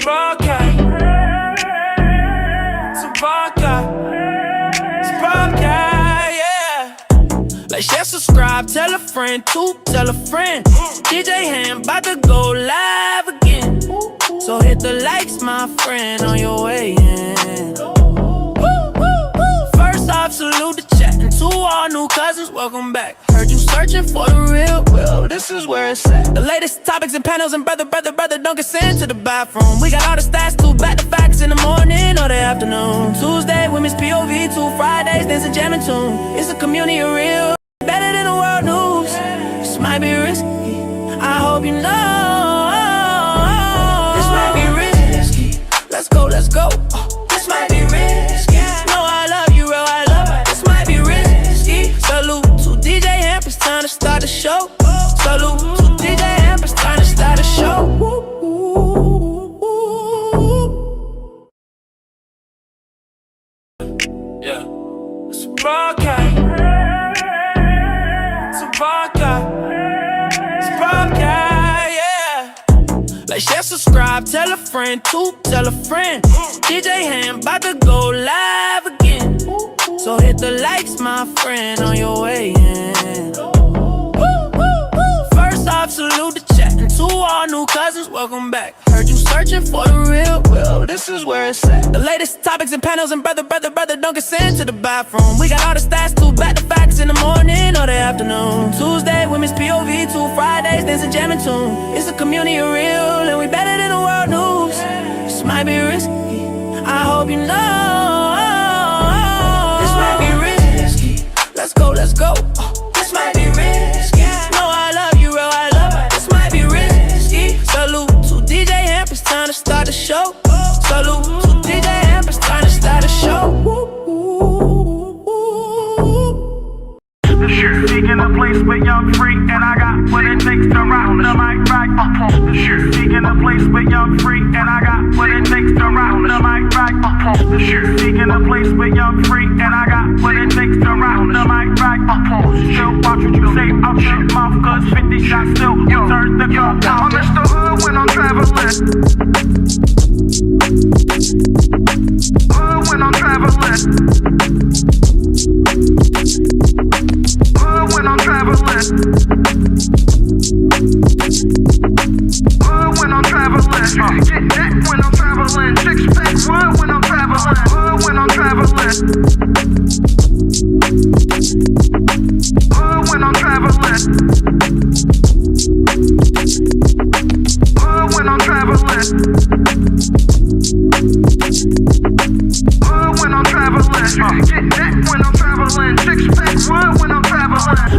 vodka. Some vodka. Some vodka, yeah. Like, share, subscribe, tell a friend, tell a friend. DJ HAMP about to go live again. So hit the likes, my friend, on your way in. First off, salute the chat, and to all new cousins, welcome back. Heard you searching for the real, well, this is where it's at. The latest topics and panels, and brother, don't get sent to the bathroom. We got all the stats, too, back to facts in the morning or the afternoon. Tuesday, women's POV, 2 Fridays, dancing, jamming tune. It's a community of real, better than the world news. This might be risky, I hope you know. This might be risky, let's go, let's go. This might be risky, no, I love you, real, I love it. This might be risky. Salute to DJ HAMP, it's time to start the show. Salute to DJ HAMP, it's time to start the show. Yeah, it's vodka. It's vodka. It's vodka, yeah. Like, share, subscribe, tell a friend, tell a friend. DJ HAMP about to go live again. So hit the likes, my friend, on your way in. First off, salute the chat, and to all new cousins, welcome back. Heard you searching for the real, well, this is where it's at. The latest topics and panels, and brother, don't get sent to the bathroom. We got all the stats, too, back to facts in the morning or the afternoon. Tuesday, women's POV, 2 Fridays, dancing, jamming tune. It's a community of real, and we better than the world news. This might be risky, I hope you know. This might be risky, let's go, let's go. This might be risky, no, I love you, real, I love it. This might be risky. Salute to DJ HAMP, it's time to start the show. Salute to DJ HAMP, it's time to start the show. The shit seeking a place with young free, and I got what it takes to rock the mic right up on. The shit seeking a place with young free, and I got what it takes to rock the mic right up on. The shit seeking a place with young free, and I got what it takes to rock the mic right up on. Still watch what you say out your mouth, cause 50 shots still turn the gun out. I'm Mr. Hood when I'm traveling. Hood when I'm traveling. When I'm traveling, when I'm traveling, get that when I'm traveling, 6-pack wood when I'm traveling, when I'm traveling, when I'm traveling, when I'm traveling, when I'm traveling, get that when I'm traveling, 6-pack wood when I'm traveling.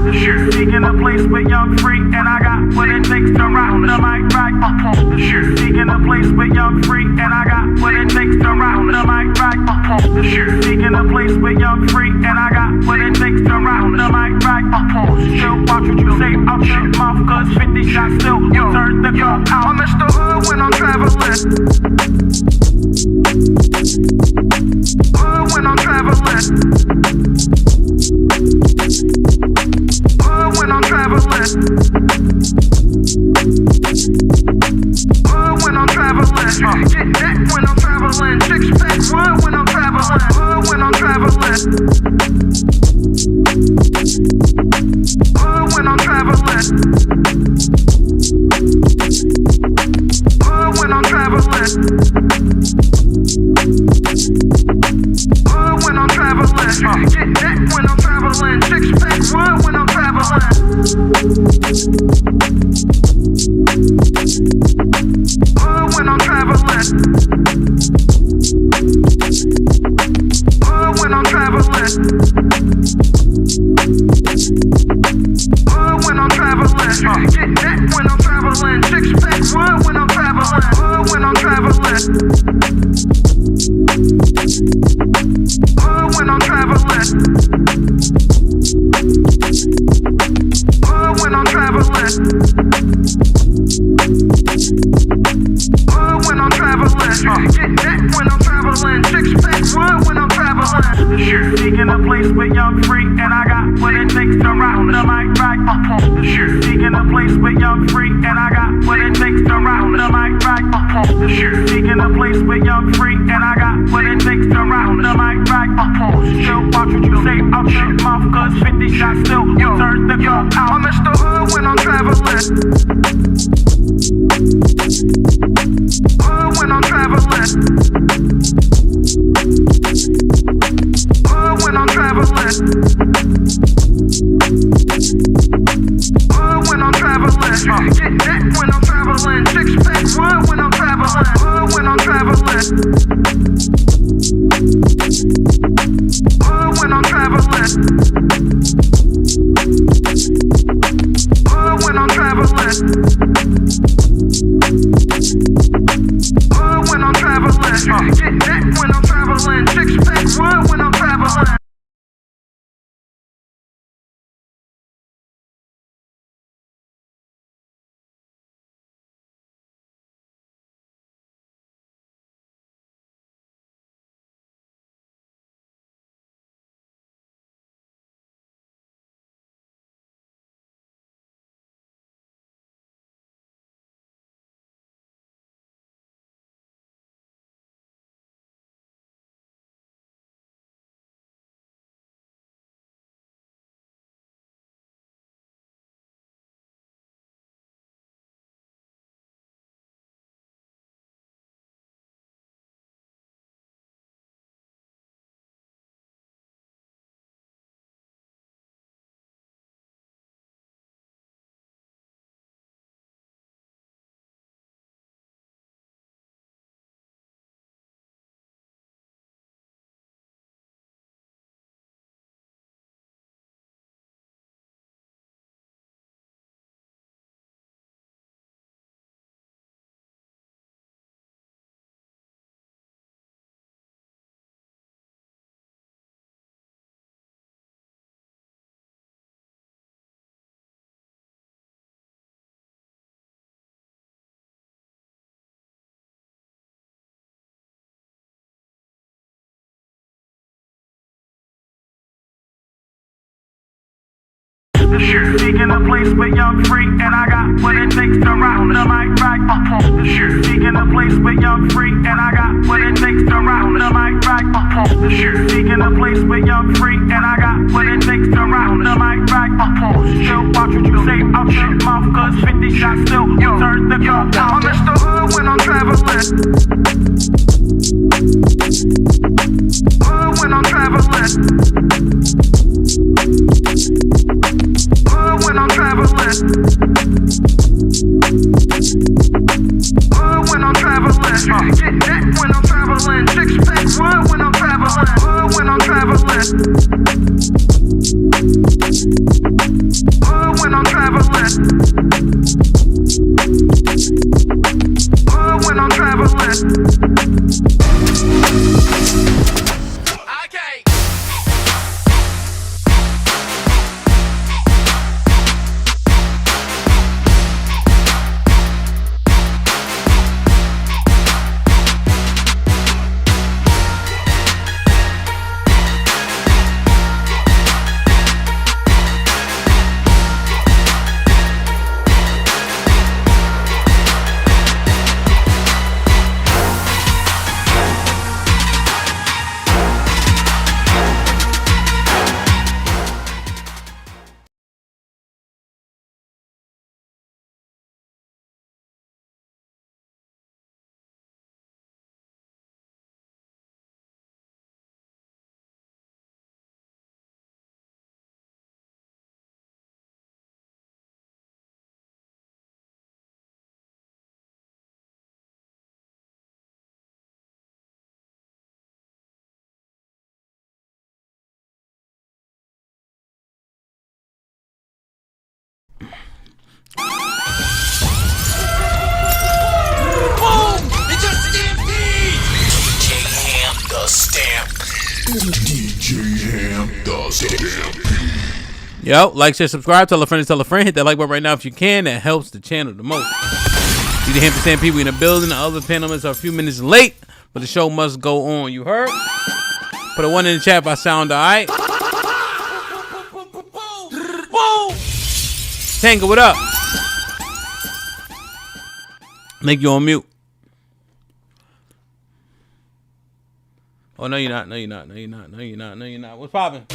The shit seeking a place with young free, and I got what it takes to rock the mic right up on. The shit seeking a place with young free, and I got what it takes to rock the mic right up on. The shit seeking a place with young free, and I got what it takes to rock the mic right up on. Still watch what you say out your mouth, cause 50 shots still turn the gun out. I'm Mr. Hood when I'm traveling. Hood when I'm traveling. When I'm traveling, when I'm traveling, get that when I'm traveling, 6-pack wood when I'm traveling, when I'm traveling, when I'm traveling, when I'm traveling, when I'm traveling, get that when I'm traveling, 6-pack wood when I'm traveling. When I'm traveling, when I'm traveling, when I'm traveling, get that when I'm traveling, 6-pack wood when I'm traveling, when I'm traveling, when I'm traveling, when I'm traveling, when I'm traveling, get that when I'm traveling, 6-pack wood when I'm traveling. The shit seeking a place with young free, and I got what it takes to rock the mic right up on. The shit seeking a place with young free, and I got what it takes to rock the mic right. Seeking a place where you're free, and I got what it takes to rock the mic right. Still watch what you say out your mouth, cause 50 shots still turn the gun out. I'm Mr. Hood when I'm traveling. Hood when I'm traveling. Hood when I'm traveling. Hood when I'm traveling. Get that when I'm traveling. Six pack wood when I'm traveling. Hood when I'm traveling. Hood when I'm traveling. Hood when I'm traveling. Hood when I'm traveling. Get that when I'm traveling. Six pack wood when I'm traveling. Seeking a place where you're free, and I got what it takes to rock the mic right. Seeking a place where you're free, and I got what it takes to rock the mic right. Seeking a place where you're free, and I got what it takes to rock the mic right. Still watch what you say out your mouth, cause 50 shots still turn the gun out. I'm Mr. Hood when I'm traveling. Hood when I'm traveling. Hood when I'm traveling. Hood when I'm traveling. Get that when I'm traveling. Six pack wood when I'm traveling. Hood when I'm traveling. Hood when I'm traveling. Hood when I'm traveling. Okay. Yo, like, share, subscribe, tell a friend, hit that like button right now if you can. That helps the channel the most. See the HAMP Stand people in the building. The other panelists are a few minutes late, but the show must go on. You heard? Put a 1 in the chat if I sound alright. Tango, what up? Make you on mute. Oh no, you're not. No, you're not. No, you're not. No, you're not. No, you're not. What's poppin'?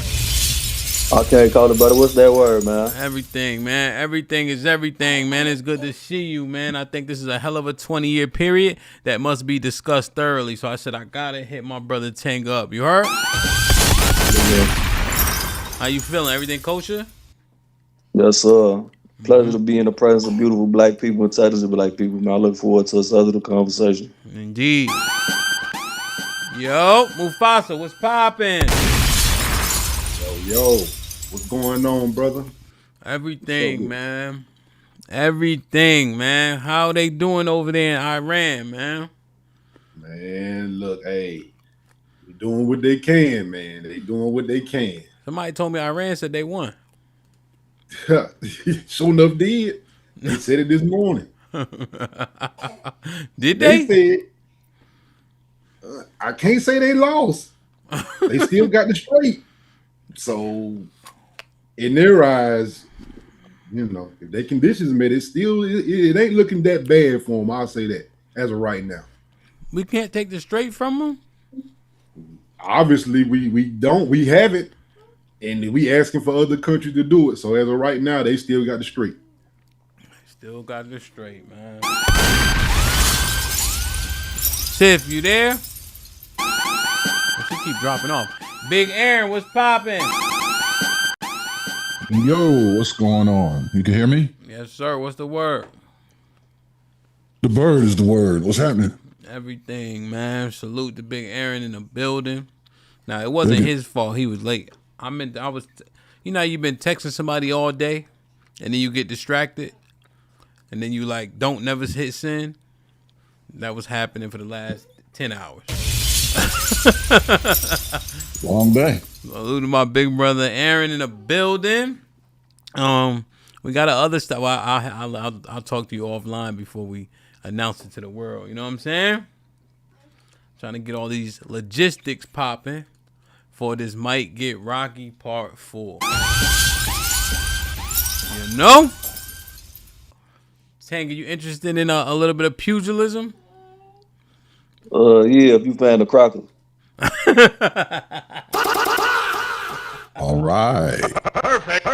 Okay, Cody, brother. What's that word, man? Everything, man. Everything is everything, man. It's good to see you, man. I think this is a hell of a 20-year period that must be discussed thoroughly. So I said I gotta hit my brother Tang up. You heard? Yeah. How you feeling? Everything kosher? Yes, sir. Pleasure to be in the presence of beautiful black people and talented black people, man. I look forward to us other conversation. Indeed. Yo, Mufasa, what's poppin'? Yo, what's going on, brother? Everything, man. Everything, man. How they doing over there in Iran, man? Man, look, hey, they doing what they can, man. They doing what they can. Somebody told me Iran said they won. Sure enough, did. They said it this morning. Did They they? said, I can't say they lost. They still got the straight. So, in their eyes, you know, if their conditions met, it ain't looking that bad for them. I'll say that as of right now. We can't take the straight from them? Obviously, we haven't, and we asking for other countries to do it. So as of right now, they still got the straight. Still got the straight, man. Tiff, you there? She keep dropping off. Big Aaron, what's poppin'? Yo, what's going on? You can hear me? Yes, sir. What's the word? The bird is the word. What's happening? Everything, man. Salute to Big Aaron in the building. Now, it wasn't his fault. He was late. You know, you've been texting somebody all day, and then you get distracted, and then you like don't never hit send. That was happening for the last 10 hours. Long day. Salute to my big brother Aaron in the building. We got other stuff. Well, I'll talk to you offline before we announce it to the world. You know what I'm saying? Trying to get all these logistics popping for this Might Get Rocky Part 4. You know? Tang, are you interested in a little bit of pugilism? Yeah, if you fan the Crockers. All right. Perfect.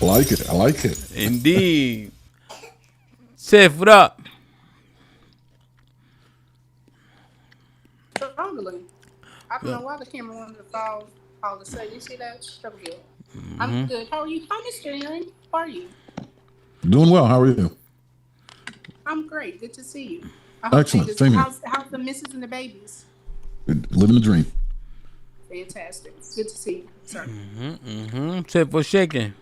I like it. I like it. Indeed. Tiff, what up? Struggling. I don't know why the camera wanted to fall all of a sudden. You see that? Struggle. I'm good. How are you? Hi, Mr. Aaron. How are you? Doing well. How are you? I'm great. Good to see you. I hope Excellent. things- Same here. How's the missus and the babies? Living the dream. Fantastic. Good to see you, sir. Tiff, what's shaking?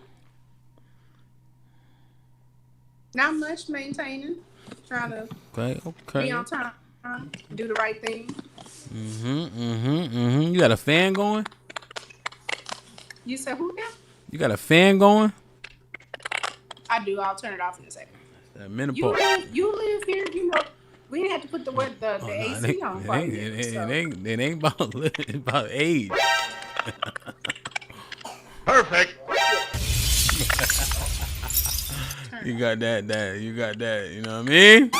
Not much. Maintaining. Trying to Okay. be on time. Do the right thing. You got a fan going? You said who now? You got a fan going? I do. I'll turn it off in a second. That You menopause. live here. You know, we didn't have to put the AC on. for you, so. It ain't about age. Perfect. You got that. You got that. You know what I mean?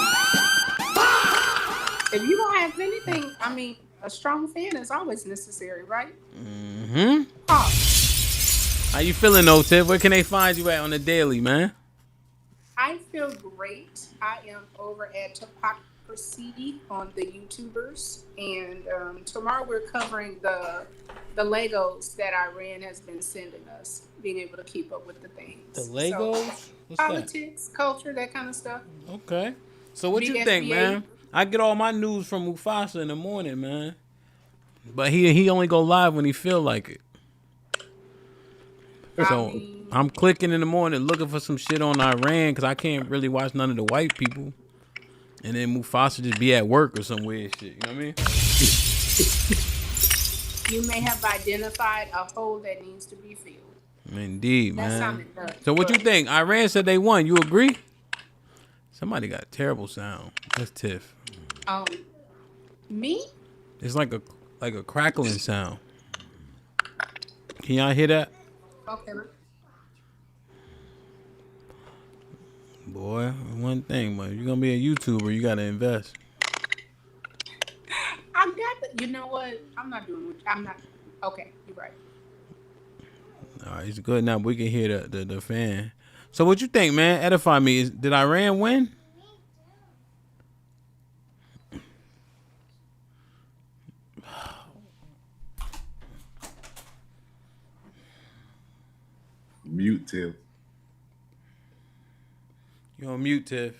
If you don't have anything, I mean, a strong fan is always necessary, right? How you feeling, though, Tiff? Where can they find you at on the daily, man? I feel great. I am over at Topocracy on the YouTubers, and tomorrow we're covering the Legos that Iran has been sending us, being able to keep up with the things. The Legos? So, What's politics, culture, that kind of stuff. that? Okay. So what you Big think, FBA. man? I get all my news from Mufasa in the morning, man. But he only go live when he feel like it. So I'm clicking in the morning looking for some shit on Iran because I can't really watch none of the white people. And then Mufasa just be at work or some weird shit. You know what I mean? You may have identified a hole that needs to be filled. Indeed, That man. sounded nuts. So what you think? Iran said they won. You agree? Somebody got terrible sound. That's Tiff. Me? It's like a crackling sound. Can y'all hear that? Okay. Boy, one thing, man. If you're gonna be a YouTuber, you gotta invest. You know what? I'm not doing what I'm not. Okay, you're right. All right, it's good now. We can hear the fan. So what you think, man? Edify me. Did Iran win? Mute Tiff. You on mute, Tiff?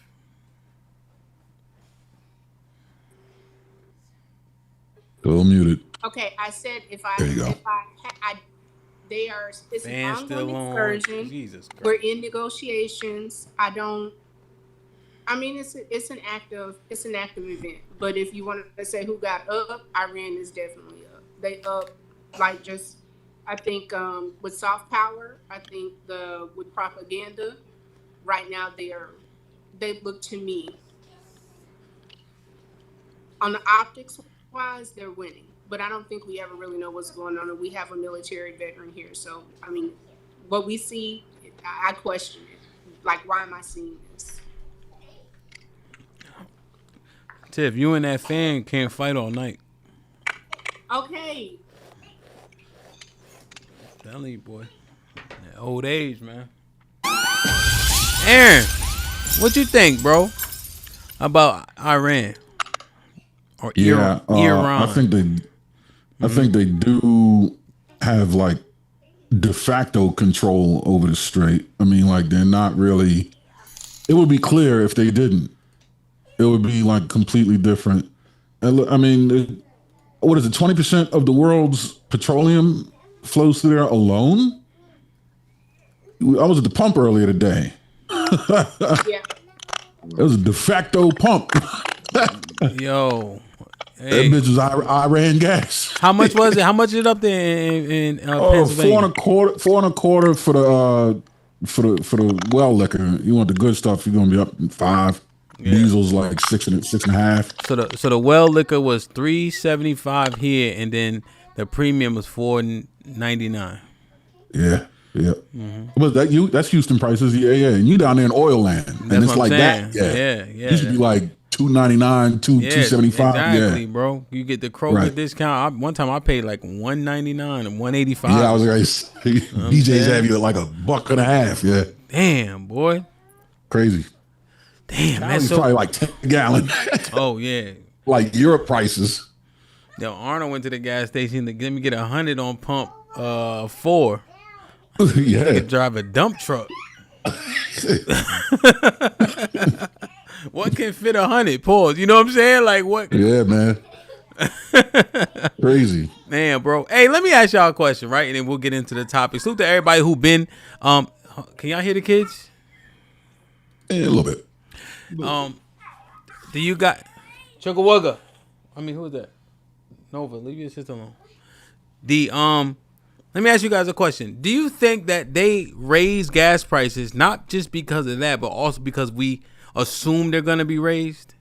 Still muted. Okay, I said if I There you go. they are it's an Fan still ongoing on. excursion. Jesus Christ. We're in negotiations. I mean, it's an active event. But if you want to say who got up, Iran is definitely up. They up like just I think with soft power. I think with propaganda, right now they look to me on the optics wise they're winning. But I don't think we ever really know what's going on. And we have a military veteran here, so I mean, what we see, I question it. Like, why am I seeing this? Tiff, you and that fan can't fight all night. Okay. Telling you, boy. That old age, man. Aaron, what you think, bro, about Iran or Yeah, Iran? I think they do have like de facto control over the strait. I mean, like they're not really. It would be clear if they didn't. It would be like completely different. I mean, what is it? 20% of the world's petroleum flows through there alone. I was at the pump earlier today. Yeah. It was a de facto pump. Yo, That bitch was Iran gas. how much was it? How much is it up there in Pennsylvania? $4.25 for the well liquor. You want the good stuff, you're gonna be up in $5. Yeah. Diesel's like $6.50. So the well liquor was $3.75 here, and then the premium was $4.99. Yeah. But that's Houston prices. Yeah. And you down there in oil land, and it's like that. Yeah. You should be like $2.99, $2.75. Exactly, bro. You get the Kroger discount. One time I paid like $1.99 and $1.85. Yeah, I was like, DJs have you at like $1.50. Yeah. Damn, boy. Crazy. Damn, man. It's probably like 10 gallon. Oh yeah. Like Europe prices. Yo, Arnold went to the gas station to let me get 100 on pump 4. Yeah. He could drive a dump truck. What can fit 100? Pause. You know what I'm saying? Like what? Yeah, man. Crazy. Man, bro. Hey, let me ask y'all a question, right? And then we'll get into the topic. Salute to everybody who been. Can y'all hear the kids? Yeah, a little bit. Do you got Chugga? I mean, who is that? Nova, leave your sister alone. Let me ask you guys a question. Do you think that they raise gas prices not just because of that, but also because we assume they're gonna be raised?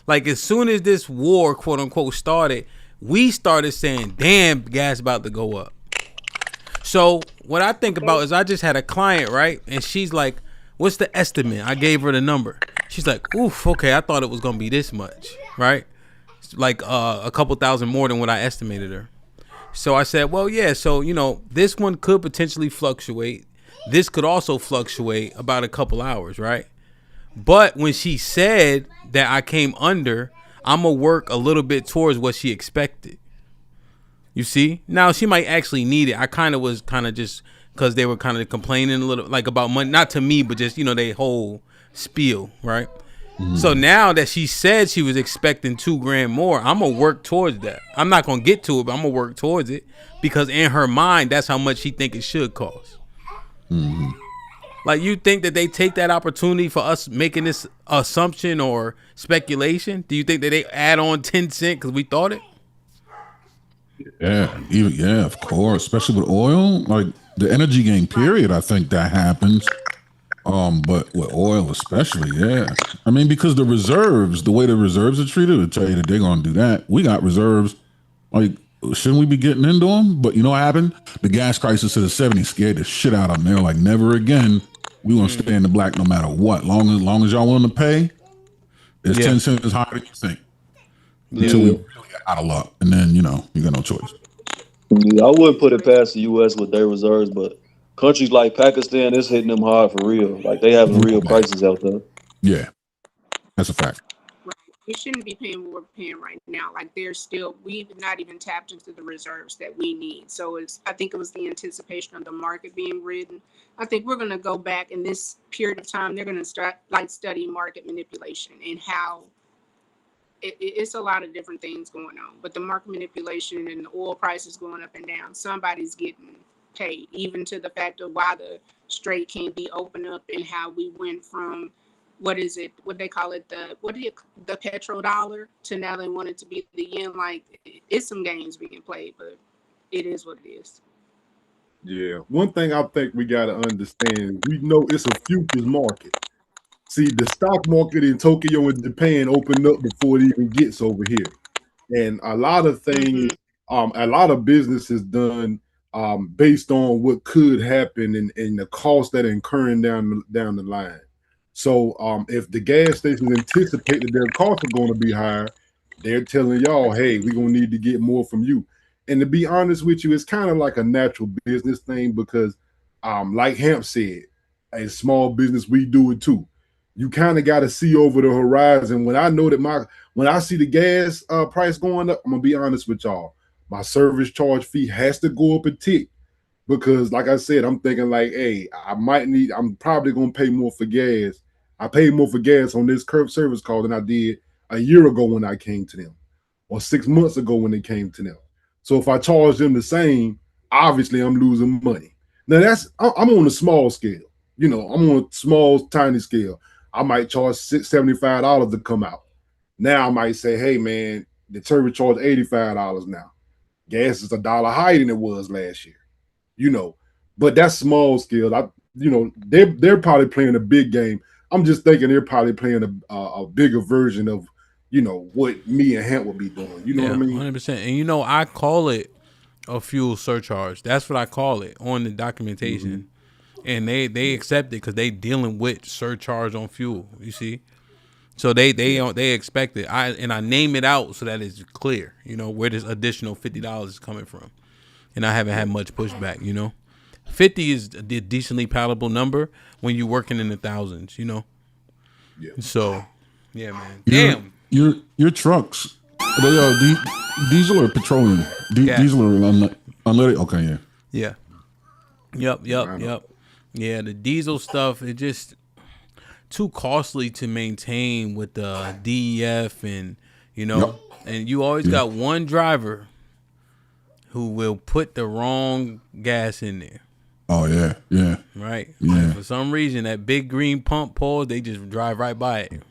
Like as soon as this war, quote unquote, started, we started saying, "Damn, gas about to go up." So what I think about is I just had a client, right, and she's like, "What's the estimate?" I gave her the number. She's like, "Oof, okay, I thought it was gonna be this much, right? Like a couple thousand more than what I estimated her." So I said, well, yeah, so, this one could potentially fluctuate. This could also fluctuate about a couple hours, right? But when she said that I came under, I'm going to work a little bit towards what she expected. You see? Now, she might actually need it. I was just because they were kind of complaining a little, like about money, not to me, but just, they whole spiel, right? So now that she said she was expecting $2,000 more, I'm gonna work towards that. I'm not gonna get to it, but I'm gonna work towards it because in her mind, that's how much she think it should cost. Mm-hmm. Like, you think that they take that opportunity for us making this assumption or speculation? Do you think that they add on 10 cents because we thought it? Yeah, of course. Especially with oil, like the energy game period. I think that happens. But with oil especially, yeah. I mean, because the reserves, the way the reserves are treated, will tell you that they're gonna do that. We got reserves. Like, shouldn't we be getting into them? But you know what happened? The gas crisis of the 70s scared the shit out of them. They're like, never again. We gonna stay in the black no matter what. Long as y'all willing to pay, it's 10 cents higher than you think. Until we really out of luck, and then you got no choice. Yeah, I wouldn't put it past the U.S. with their reserves, but countries like Pakistan, it's hitting them hard for real. Like they having real crisis out there. Yeah, that's a fact. We shouldn't be paying what we're paying right now. Like we've not even tapped into the reserves that we need. So I think it was the anticipation of the market being ridden. I think we're going to go back in this period of time. They're going to start study market manipulation and how it's a lot of different things going on. But the market manipulation and the oil prices going up and down, somebody's getting paid, even to the fact of why the strait can't be opened up and how we went from what they call it, the petrodollar to now they want it to be the yen. Like it's some games being played, but it is what it is. Yeah. One thing I think we got to understand, we know it's a futures market. See, the stock market in Tokyo and Japan opened up before it even gets over here. And a lot of things, a lot of business is done based on what could happen and the cost that are incurring down the line. So if the gas stations anticipate that their costs are going to be higher, they're telling y'all, hey, we're going to need to get more from you. And to be honest with you, it's kind of like a natural business thing because like HAMP said, a small business, we do it too. You kind of got to see over the horizon. When I know that when I see the gas price going up, I'm going to be honest with y'all, my service charge fee has to go up a tick. Because like I said, I'm thinking like, hey, I'm probably going to pay more for gas. I paid more for gas on this curb service call than I did a year ago when I came to them or 6 months ago when they came to them. So if I charge them the same, obviously I'm losing money. Now I'm on a small scale. I'm on a small, tiny scale. I might charge $75 to come out. Now I might say, hey man, the service charge $85 now. Gas is $1 higher than it was last year. But that's small scale. They're probably playing a big game. I'm just thinking they're probably playing a bigger version of, what me and HAMP would be doing. You know what I mean? 100%. And I call it a fuel surcharge. That's what I call it on the documentation. And they accept it because they dealing with surcharge on fuel. You see, so they expect it. I name it out so that it's clear. Where this additional $50 is coming from, and I haven't had much pushback. 50 is a decently palatable number when you're working in the thousands. Yeah. So, yeah, man. Damn. Your trucks, they are diesel or petroleum? Diesel or unleaded? Okay, yeah. Yep. Yeah, the diesel stuff, it just too costly to maintain with the DEF and, and you always got one driver who will put the wrong gas in there. Oh, yeah. Right? Yeah. And for some reason, that big green pump pause, they just drive right by it.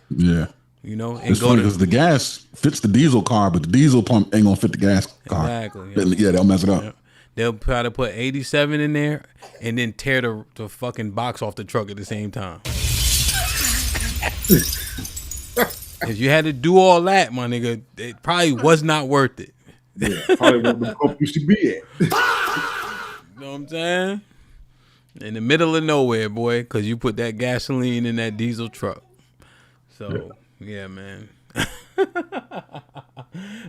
Yeah. And it's funny because the gas fits the diesel car, but the diesel pump ain't going to fit the gas car. Exactly. Yeah, they'll mess it up. Yeah. They'll try to put 87 in there and then tear the fucking box off the truck at the same time. If you had to do all that, my nigga, it probably was not worth it. Yeah, probably where the pump used to be at. You know what I'm saying? In the middle of nowhere, boy, because you put that gasoline in that diesel truck. So, yeah man.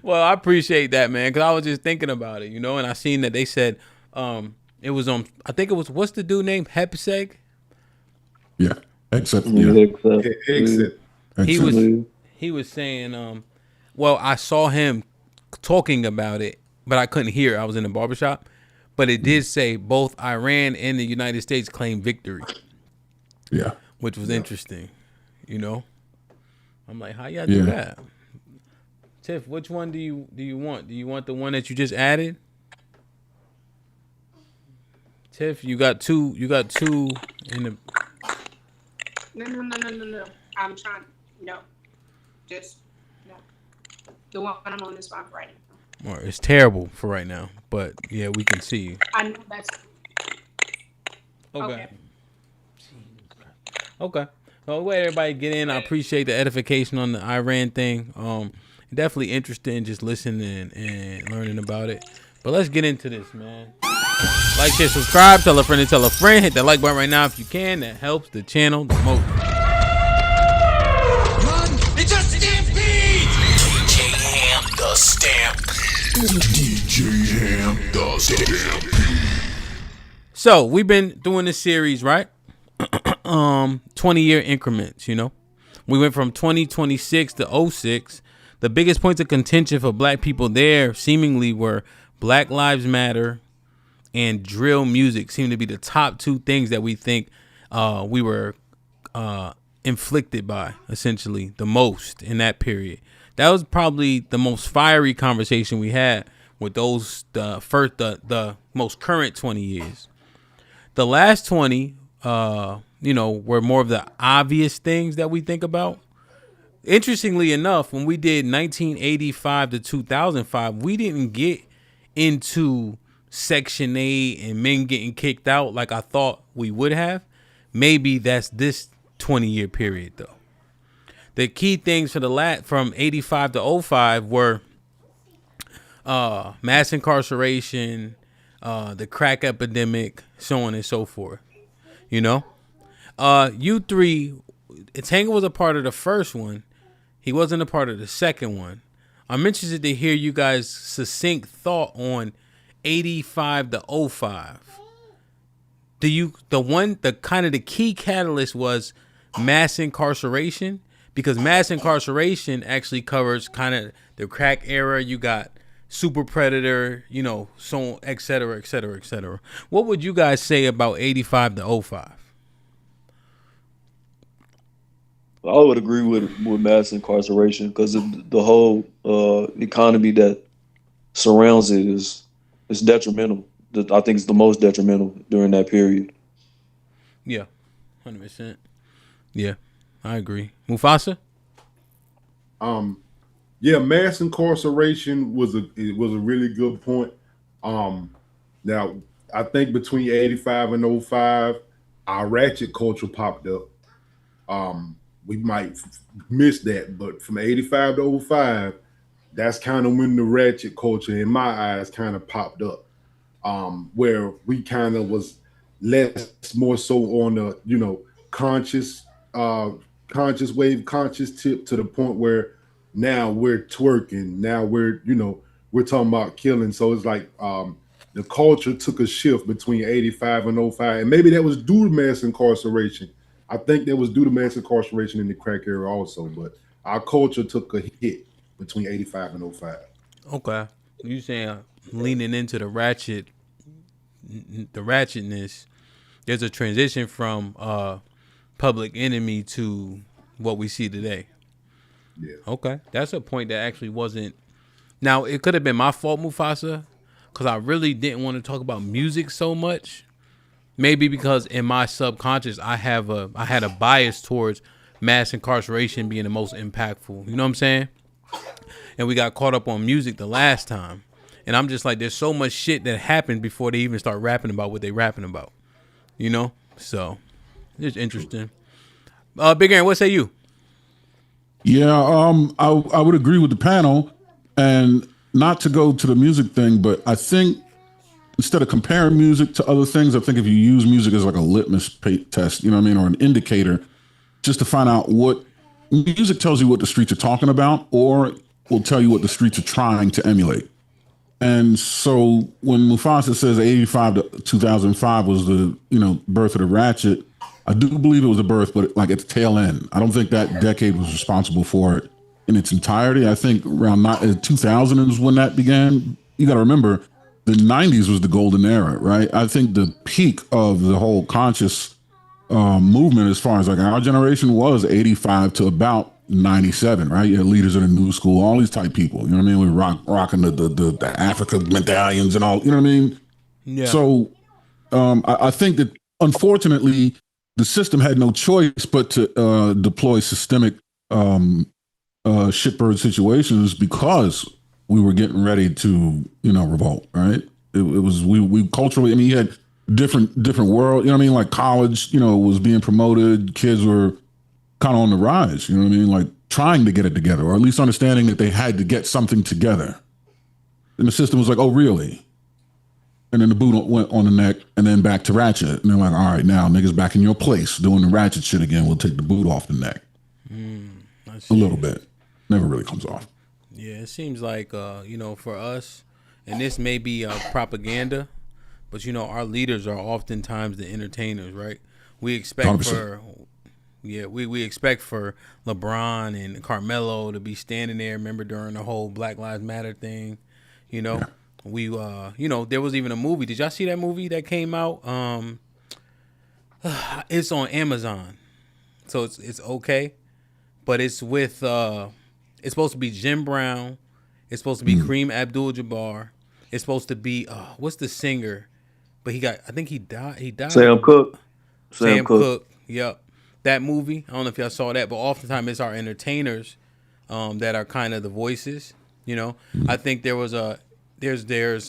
Well, I appreciate that, man, because I was just thinking about it, and I seen that they said it was on, I think it was, what's the dude named Hepseg? Yeah, Exit. He was saying, well, I saw him talking about it, but I couldn't hear it. I was in the barbershop, but it did say both Iran and the United States claimed victory. Yeah, which was interesting, I'm like, how y'all do that? Tiff, which one do you want? Do you want the one that you just added? Tiff, you got two in the. No. I'm trying. No. Just no. The one I'm on this one right now. Well, it's terrible for right now, but yeah, we can see you. I know that's. Okay. Well, wait, everybody get in. I appreciate the edification on the Iran thing. Definitely interested in just listening and learning about it. But let's get into this, man. Like, share, subscribe, tell a friend and tell a friend. Hit that like button right now if you can. That helps the channel the most. Run! It's a stampede! DJ HAMP, the stampede. DJ Ham does HAMP. So we've been doing this series, right? 20-year increments, you know. We went from 2026 to 06. The biggest points of contention for black people there seemingly were Black Lives Matter and drill music seem to be the top two things that we think we were inflicted by, essentially, the most in that period. That was probably the most fiery conversation we had with those the most current 20 years. The last 20, were more of the obvious things that we think about. Interestingly enough, when we did 1985 to 2005, we didn't get into Section 8 and men getting kicked out like I thought we would have. Maybe that's this 20-year period, though. The key things for from 85 to 05 were mass incarceration, the crack epidemic, so on and so forth. You know, you three, Tanga was a part of the first one. He wasn't a part of the second one. I'm interested to hear you guys' succinct thought on 85 to 05. The key catalyst was mass incarceration, because mass incarceration actually covers kind of the crack era. You got Super Predator, so on, et cetera, et cetera, et cetera. What would you guys say about 85 to 05? I would agree with mass incarceration, because the whole economy that surrounds it is detrimental. I think it's the most detrimental during that period. Yeah, 100%. Yeah, I agree. Mufasa? Yeah, mass incarceration was a really good point. Now I think between 85 and 05, our ratchet culture popped up. We might miss that, but from 85 to 05, that's kind of when the ratchet culture, in my eyes, kind of popped up. Where we kind of was more so on the, conscious wave, conscious tip, to the point where now we're twerking. Now we're talking about killing. So it's like the culture took a shift between 85 and 05. And maybe that was due to mass incarceration. I think that was due to mass incarceration in the crack era also. But our culture took a hit between 85 and 05. Okay. You saying leaning into the ratchetness, there's a transition from Public Enemy to what we see today. Yeah. Okay. That's a point that actually wasn't. Now, it could have been my fault, Mufasa, because I really didn't want to talk about music so much. Maybe because in my subconscious, I had a bias towards mass incarceration being the most impactful. You know what I'm saying? And we got caught up on music the last time. And I'm just like, there's so much shit that happened before they even start rapping about what they rapping about. So it's interesting. Big Aaron, what say you? Yeah, I would agree with the panel, and not to go to the music thing, but I think instead of comparing music to other things, I think if you use music as like a litmus test, or an indicator, just to find out what music tells you what the streets are talking about, or will tell you what the streets are trying to emulate. And so when Mufasa says 85 to 2005 was the, birth of the ratchet, I do believe it was a birth, but like at the tail end. I don't think that decade was responsible for it in its entirety. I think around 2000 is when that began. You got to remember, the 90s was the golden era, right? I think the peak of the whole conscious movement, as far as like our generation, was 85 to about 97, right? You had leaders of the new school, all these type people, you know what I mean? We were rocking the Africa medallions and all, you know what I mean? Yeah. So I think that unfortunately the system had no choice but to deploy systemic shitbird situations, because we were getting ready to, revolt, right? It was, we culturally, you had different world, like college, was being promoted. Kids were kind of on the rise, like trying to get it together, or at least understanding that they had to get something together. And the system was like, oh, really? And then the boot went on the neck, and then back to ratchet. And they're like, all right, now niggas back in your place doing the ratchet shit again. We'll take the boot off the neck. A little bit. Never really comes off. Yeah, it seems like, for us, and this may be propaganda, but you know our leaders are oftentimes the entertainers, right? We expect 100%. for we expect for LeBron and Carmelo to be standing there. Remember during the whole Black Lives Matter thing, you know, we you know, there was even a movie. Did y'all see that movie that came out? It's on Amazon, so it's okay, but it's with it's supposed to be Jim Brown. It's supposed to be Kareem Abdul-Jabbar. It's supposed to be what's the singer? But I think he died. He died. Sam Cooke. Sam Cooke. Yep. That movie. I don't know if y'all saw that, but oftentimes it's our entertainers that are kind of the voices. You know, I think there's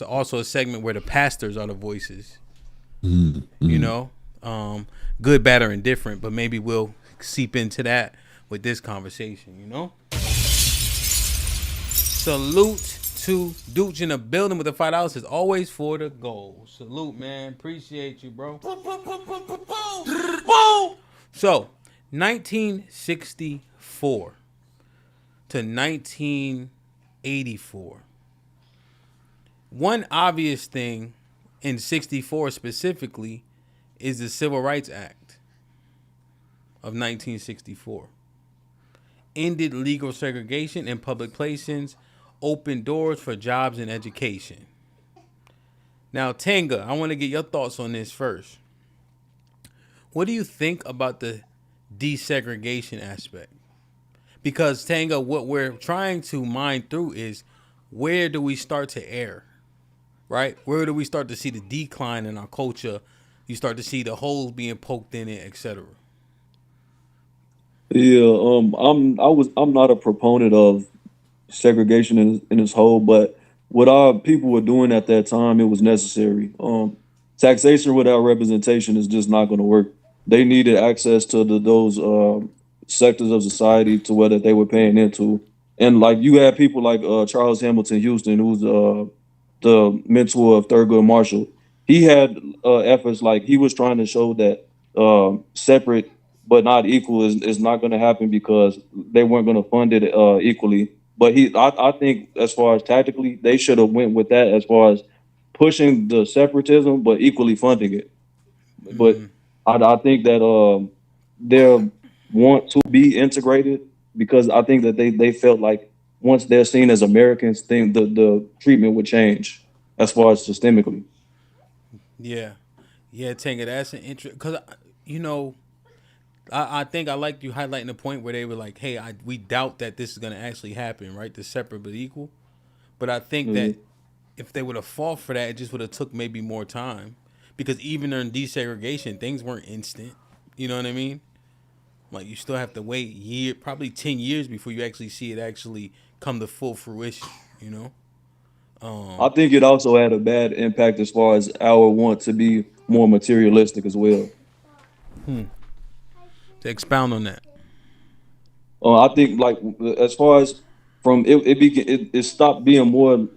also a segment where the pastors are the voices. You know, good, bad, or indifferent, but maybe we'll seep into that with this conversation. You know. Salute to Dooch in the building with the $5 is always for the goal. Salute, man. Appreciate you, bro. So, 1964 to 1984. One obvious thing in 64 specifically is the Civil Rights Act of 1964. Ended legal segregation in public places, opened doors for jobs and education. Now, Tanga, I want to get your thoughts on this first. What do you think about the desegregation aspect? Because, Tanga, what we're trying to mine through is where do we start to err, right? Where do we start to see the decline in our culture? You start to see the holes being poked in it, etc. Yeah, I'm not a proponent of segregation in its whole, but what our people were doing at that time, it was necessary. Taxation without representation is just not going to work. They needed access to those sectors of society to whether they were paying into, and like you had people like Charles Hamilton Houston, who's the mentor of Thurgood Marshall. He had efforts like he was trying to show that separate but not equal is not going to happen because they weren't going to fund it equally. But I think as far as tactically, they should have went with that as far as pushing the separatism, but equally funding it. But I think that they want to be integrated because I think that they felt like once they're seen as Americans, then the treatment would change as far as systemically. Yeah. Yeah, Tanga, that's an interest. Because, you know, I think I like you highlighting the point where they were like, hey, we doubt that this is going to actually happen, right? The separate but equal. But I think that if they would have fought for that, it just would have took maybe more time. Because even during desegregation, things weren't instant. You know what I mean? Like, you still have to wait probably 10 years before you actually see it actually come to full fruition, you know? I think it also had a bad impact as far as our want to be more materialistic as well. To expound on that. I think like as far as from it stopped being more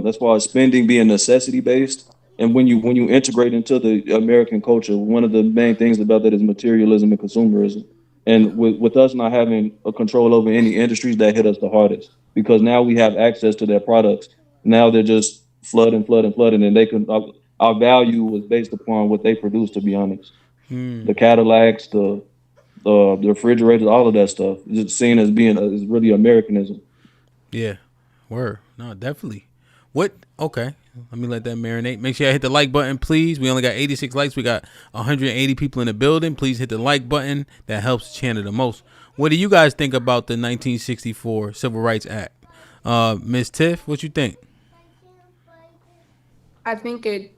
as far as spending being necessity based, and when you integrate into the American culture, one of the main things about that is materialism and consumerism. And with us not having a control over any industries, that hit us the hardest because now we have access to their products. Now they're just flooding, and they can our value was based upon what they produce. To be honest, the Cadillacs, the refrigerators, all of that stuff is seen as being is really Americanism. Yeah. Word. No, definitely. What? Okay. Let me let that marinate. Make sure you hit the like button, please. We only got 86 likes. We got 180 people in the building. Please hit the like button. That helps the channel the most. What do you guys think about the 1964 Civil Rights Act? Ms. Tiff, what you think? I think it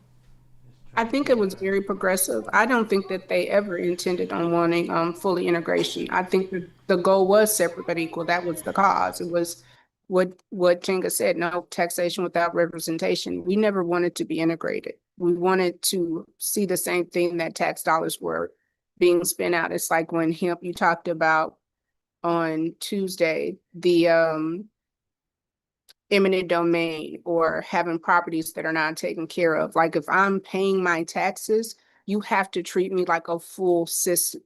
was very progressive. I don't think that they ever intended on wanting fully integration. I think that the goal was separate but equal. That was the cause. It was what Jenga said, no taxation without representation. We never wanted to be integrated. We wanted to see the same thing that tax dollars were being spent out. It's like when HAMP, you talked about on Tuesday, the eminent domain or having properties that are not taken care of. Like if I'm paying my taxes, you have to treat me like a full citizen.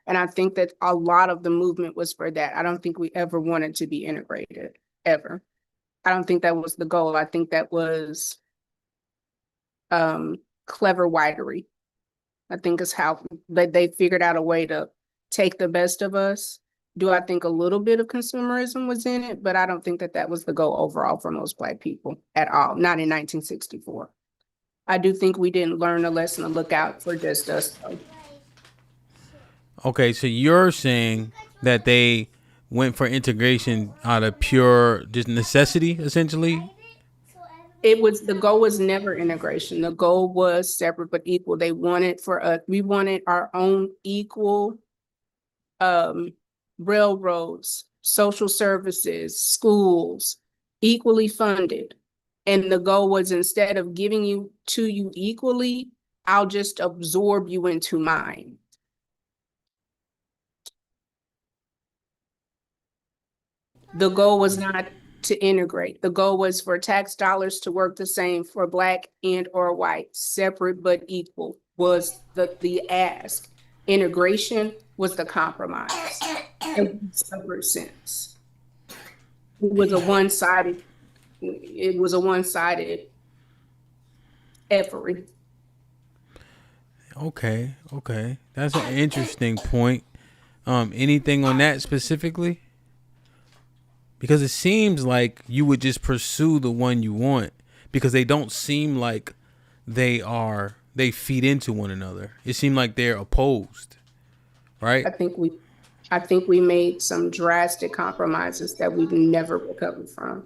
And I think that a lot of the movement was for that. I don't think we ever wanted to be integrated, ever. I don't think that was the goal. I think that was clever widery. I think is how they figured out a way to take the best of us. Do I think a little bit of consumerism was in it? But I don't think that that was the goal overall for most Black people at all, not in 1964. I do think we didn't learn a lesson to look out for just us, though. Okay, so you're saying that they went for integration out of pure just necessity, essentially? The goal was never integration. The goal was separate but equal. They wanted we wanted our own equal railroads, social services, schools, equally funded. And the goal was, instead of giving you equally, I'll just absorb you into mine. The goal was not to integrate. The goal was for tax dollars to work the same for Black and or white. Separate but equal was the ask. Integration was the compromise in separate sense. It was a one-sided effort. Okay. That's an interesting point. Anything on that specifically? Because it seems like you would just pursue the one you want, because they don't seem like they feed into one another. It seemed like they're opposed, right? I think we made some drastic compromises that we've never recovered from.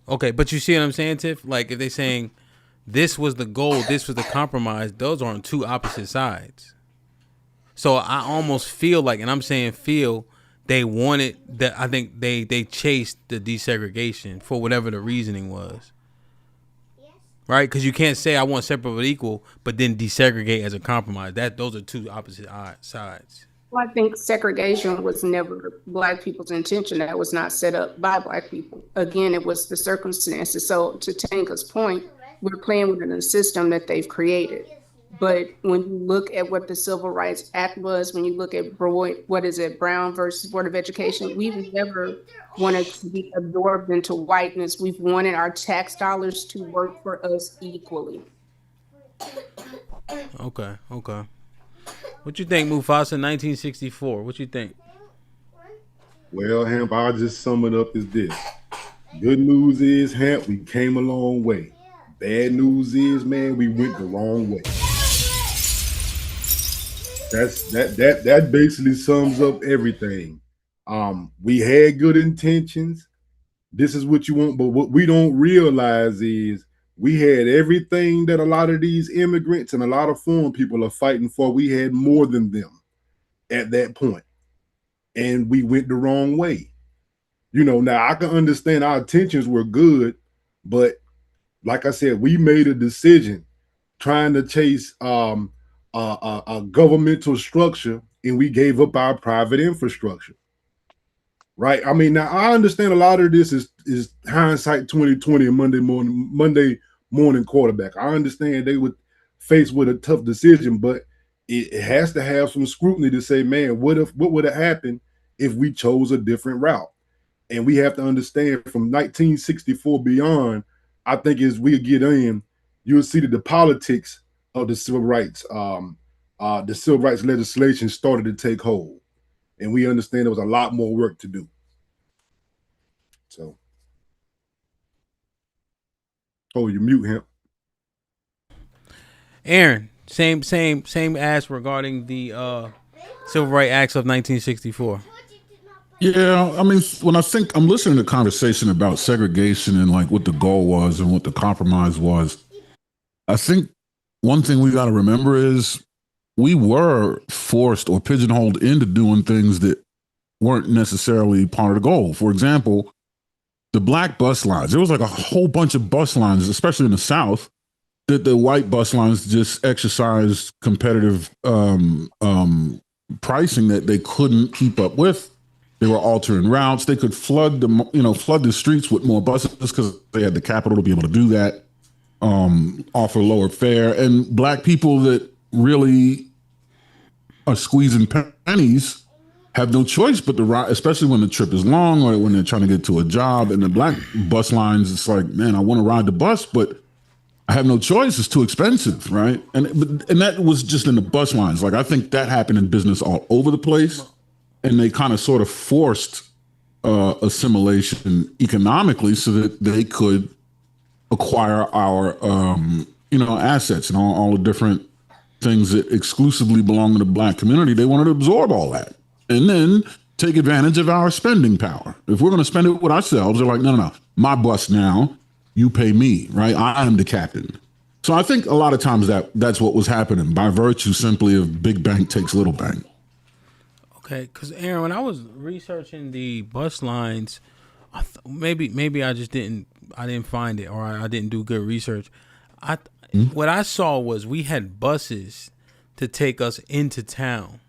Okay, but you see what I'm saying, Tiff? Like, if they're saying this was the goal, this was the compromise, those are on two opposite sides. So I almost feel like, and I'm saying feel, they wanted that. I think they chased the desegregation for whatever the reasoning was, right? Because you can't say I want separate but equal, but then desegregate as a compromise. Those are two opposite sides. Well, I think segregation was never Black people's intention. That was not set up by Black people. Again, it was the circumstances. So to Tanka's point, we're playing within a system that they've created. But when you look at what the Civil Rights Act was, when you look at Brown versus Board of Education, we've never wanted to be absorbed into whiteness. We've wanted our tax dollars to work for us equally. Okay. What you think, Mufasa, 1964? What you think? Well, Hamp, I'll just sum it up as this. Good news is, Hamp, we came a long way. Bad news is, man, we went the wrong way. That basically sums up everything. We had good intentions. This is what you want, but what we don't realize is we had everything that a lot of these immigrants and a lot of foreign people are fighting for. We had more than them at that point, and we went the wrong way. Now I can understand our intentions were good, but like I said, we made a decision trying to chase a governmental structure, and we gave up our private infrastructure. Right? I mean, now I understand a lot of this is hindsight 2020 and Monday morning quarterback. I understand they were faced with a tough decision, but it has to have some scrutiny to say, man, what would have happened if we chose a different route? And we have to understand from 1964 beyond, I think as we get in, you'll see that the politics of the civil rights legislation started to take hold. And we understand there was a lot more work to do. So, you mute him. Aaron, same ask regarding the Civil Rights Acts of 1964. Yeah, I mean, when I'm listening to the conversation about segregation and like what the goal was and what the compromise was, I think one thing we got to remember is we were forced or pigeonholed into doing things that weren't necessarily part of the goal. For example, the Black bus lines. There was like a whole bunch of bus lines, especially in the South, that the white bus lines just exercised competitive pricing that they couldn't keep up with. They were altering routes. They could flood the streets with more buses because they had the capital to be able to do that, offer lower fare. And Black people that really are squeezing pennies have no choice but to ride, especially when the trip is long or when they're trying to get to a job. And the black bus lines, it's like, man, I want to ride the bus, but I have no choice. It's too expensive, right? And that was just in the bus lines. Like I think that happened in business all over the place, and they kind of sort of forced assimilation economically so that they could acquire our assets and all the different things that exclusively belong to the black community. They wanted to absorb all that and then take advantage of our spending power. If we're going to spend it with ourselves, they're like, no, my bus now, you pay me, right? I am the captain. So I think a lot of times that's what was happening by virtue simply of big bank takes little bank. Okay, because Aaron, when I was researching the bus lines, maybe I just didn't find it, or I didn't do good research. What I saw was we had buses to take us into town,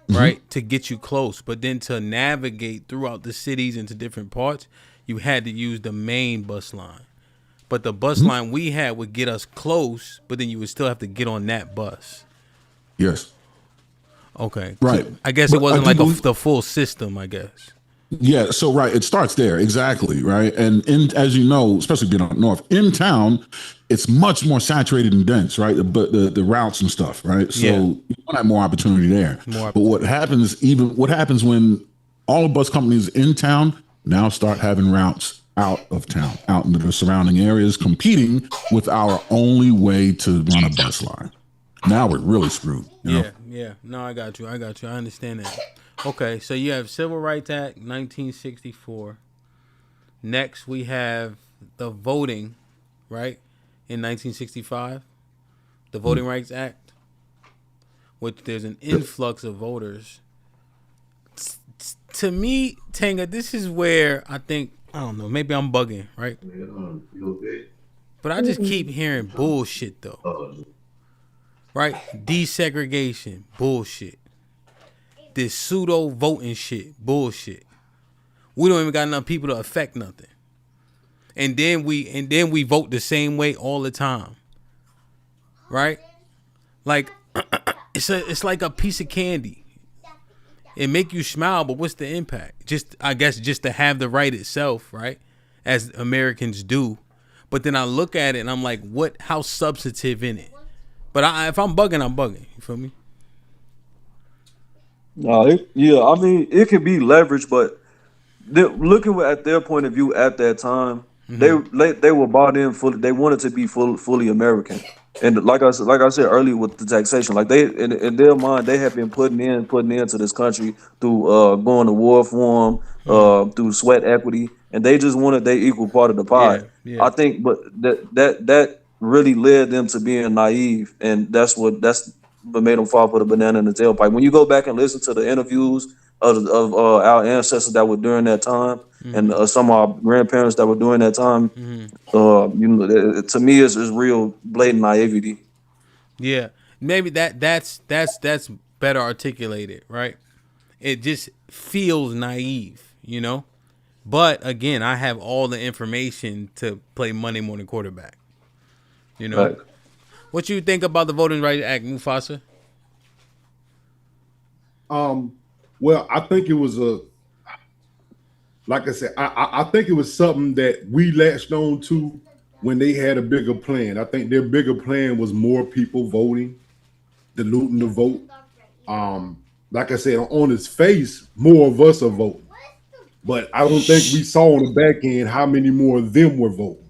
right, to get you close, but then to navigate throughout the cities into different parts, you had to use the main bus line. But the bus line we had would get us close, but then you would still have to get on that bus. Yes. Okay. Right. So I guess it wasn't like the full system, I guess. Yeah, so right, it starts there, exactly, right? And as you know, especially being up north, in town, it's much more saturated and dense, right? The routes and stuff, right? So you want to have more opportunity there. But what happens when all the bus companies in town now start having routes out of town, out into the surrounding areas, competing with our only way to run a bus line. Now we're really screwed. You know? Yeah. No, I got you. I understand that. Okay, so you have Civil Rights Act, 1964. Next, we have the voting, right, in 1965. The Voting Rights Act, which there's an influx of voters. To me, Tanga, this is where I think, I don't know, maybe I'm bugging, right? But I just keep hearing bullshit, though. Right? Desegregation, bullshit. This pseudo voting shit, bullshit. We don't even got enough people to affect nothing. And then we vote the same way all the time. Right? Like it's like a piece of candy. It make you smile, but what's the impact? I guess just to have the right itself, right? As Americans do. But then I look at it and I'm like, how substantive in it? But if I'm bugging, I'm bugging. You feel me? No, I mean, it could be leverage, but looking at their point of view at that time, they were bought in fully. They wanted to be fully American, and like I said earlier with the taxation, like they in their mind, they have been putting into this country through going to war for them, through sweat equity, and they just wanted their equal part of the pie. I think, but that really led them to being naive, and that's what made them fall for the banana in the tailpipe. When you go back and listen to the interviews of our ancestors that were during that time, and some of our grandparents that were during that time, to me, it's real blatant naivety. Yeah, maybe that's better articulated, right? It just feels naive, you know. But again, I have all the information to play Monday morning quarterback. You know. Right. What you think about the Voting Rights Act, Mufasa? Well, I think it was like I said, I think it was something that we latched on to when they had a bigger plan. I think their bigger plan was more people voting, diluting the vote. Like I said, on its face, more of us are voting. But I don't think we saw on the back end how many more of them were voting.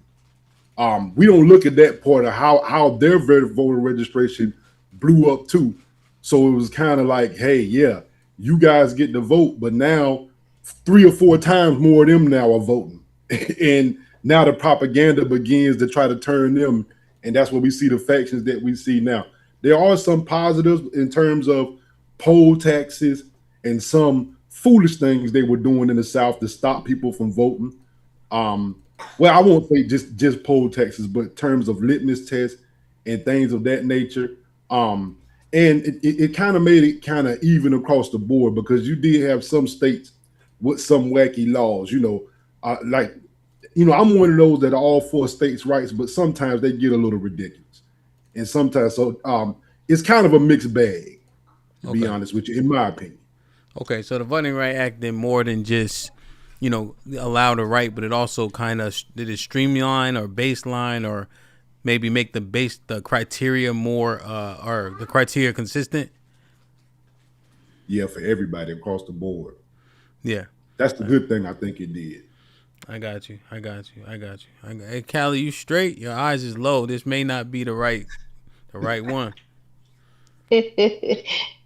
We don't look at that part of how their voter registration blew up too. So it was kind of like, hey, yeah, you guys get to vote, but now 3 or 4 times more of them now are voting. And now the propaganda begins to try to turn them. And that's where we see the factions that we see now. There are some positives in terms of poll taxes and some foolish things they were doing in the South to stop people from voting. Well, I won't say just poll taxes, but in terms of litmus tests and things of that nature. And it kind of made it kind of even across the board, because you did have some states with some wacky laws, I'm one of those that are all for states' rights, but sometimes they get a little ridiculous. And sometimes, it's kind of a mixed bag, to be honest with you, in my opinion. Okay, so the Voting Right Act did more than just, allow the right, but it also kind of did it streamline or baseline or maybe make the criteria more or the criteria consistent. Yeah, for everybody across the board. Yeah, That's the good thing I think it did. I got you. Hey, Callie, you straight? Your eyes is low. This may not be the right one.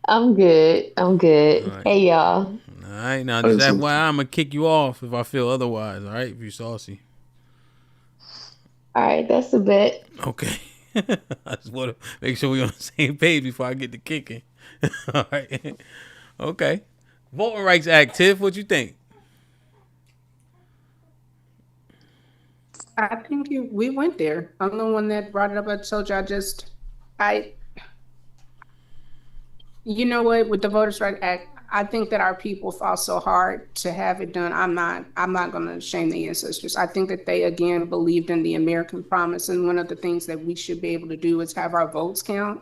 I'm good. I'm All good. right. Hey y'all. All right, now I just didn't see FYI, I'm gonna kick you off if I feel otherwise. All right, if you saucy. All right, that's a bet. Okay. I just want to make sure we're on the same page before I get to kicking. All right. Okay. Voting Rights Act, Tiff, what you think? I think we went there. I'm the one that brought it up. I told you you know what, with the Voters' Right Act, I think that our people fought so hard to have it done. I'm not gonna shame the ancestors. I think that they again believed in the American promise. And one of the things that we should be able to do is have our votes count.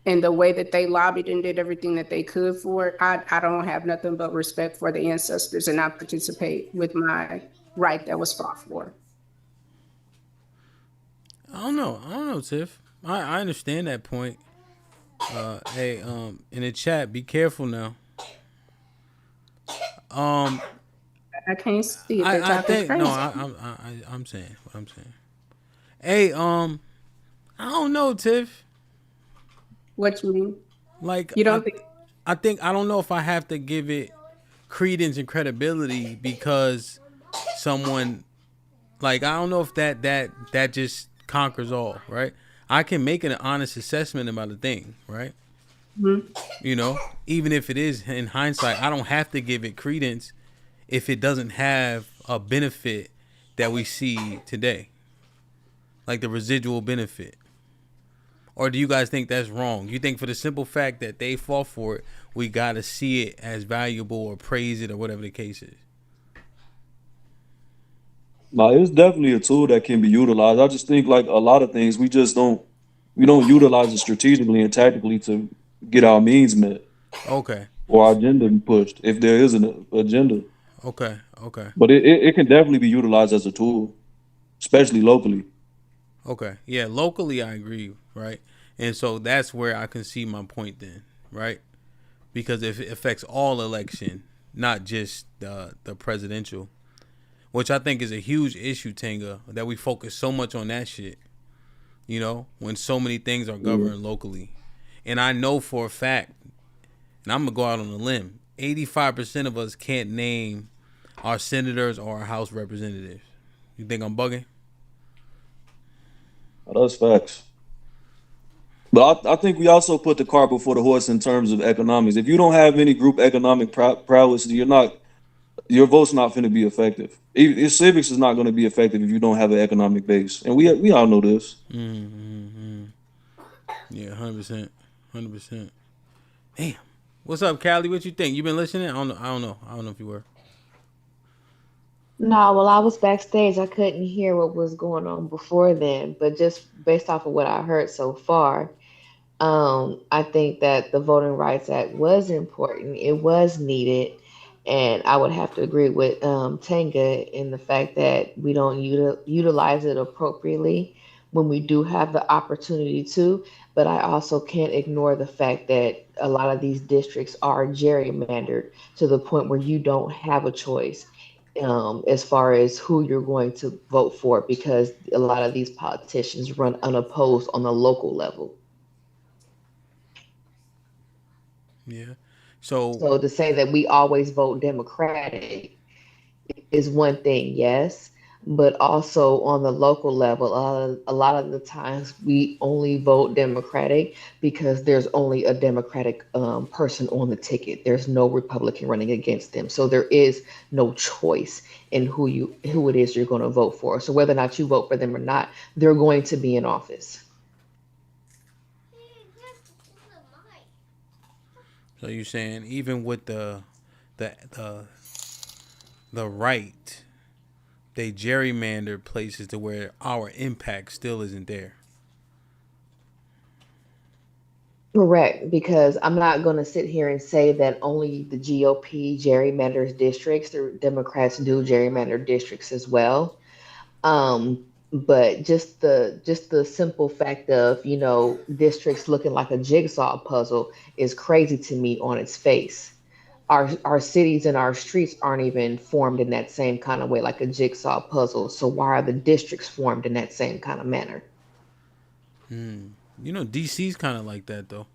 And the way that they lobbied and did everything that they could for it, I don't have nothing but respect for the ancestors, and I participate with my right that was fought for. I don't know, Tiff. I understand that point. Hey, in the chat, be careful now. I can't see if they're I talking think crazy. no, I'm saying what I'm saying. Hey, I don't know, Tiff. What you mean? Like, You don't think? I don't know if I have to give it credence and credibility because someone, like, I don't know if that just conquers all, right? I can make an honest assessment about a thing, right? Mm-hmm. Even if it is in hindsight, I don't have to give it credence if it doesn't have a benefit that we see today, like the residual benefit. Or do you guys think that's wrong? You think for the simple fact that they fought for it, we got to see it as valuable or praise it or whatever the case is? No, it's definitely a tool that can be utilized. I just think like a lot of things we don't utilize it strategically and tactically to get our means met Okay. or our agenda pushed if there is an agenda. Okay. But it can definitely be utilized as a tool, especially locally. Okay. Yeah, locally I agree, right? And so that's where I can see my point then, right? Because if it affects all election, not just the presidential, which I think is a huge issue, Tenga, that we focus so much on that shit, when so many things are governed locally. And I know for a fact, and I'm going to go out on a limb, 85% of us can't name our senators or our House representatives. You think I'm bugging? That's facts. But I think we also put the cart before the horse in terms of economics. If you don't have any group economic prowess, your vote's not going to be effective. Civics is not going to be effective if you don't have an economic base, and we all know this. Mm-hmm. Yeah, 100%. Damn. What's up, Callie? What you think? You been listening? I don't know if you were. No, well, I was backstage. I couldn't hear what was going on before then, but just based off of what I heard so far, I think that the Voting Rights Act was important. It was needed. And I would have to agree with Tanga in the fact that we don't utilize it appropriately when we do have the opportunity to. But I also can't ignore the fact that a lot of these districts are gerrymandered to the point where you don't have a choice as far as who you're going to vote for because a lot of these politicians run unopposed on the local level. Yeah. So So to say that we always vote Democratic is one thing, yes, but also on the local level, a lot of the times we only vote Democratic because there's only a Democratic person on the ticket. There's no Republican running against them, so there is no choice in who it is you're going to vote for. So whether or not you vote for them or not, they're going to be in office. So you're saying even with the right, they gerrymander places to where our impact still isn't there. Correct, because I'm not going to sit here and say that only the GOP gerrymanders districts. The Democrats do gerrymander districts as well. But just the simple fact of, districts looking like a jigsaw puzzle is crazy to me on its face. Our cities and our streets aren't even formed in that same kind of way, like a jigsaw puzzle. So why are the districts formed in that same kind of manner? DC's kind of like that though.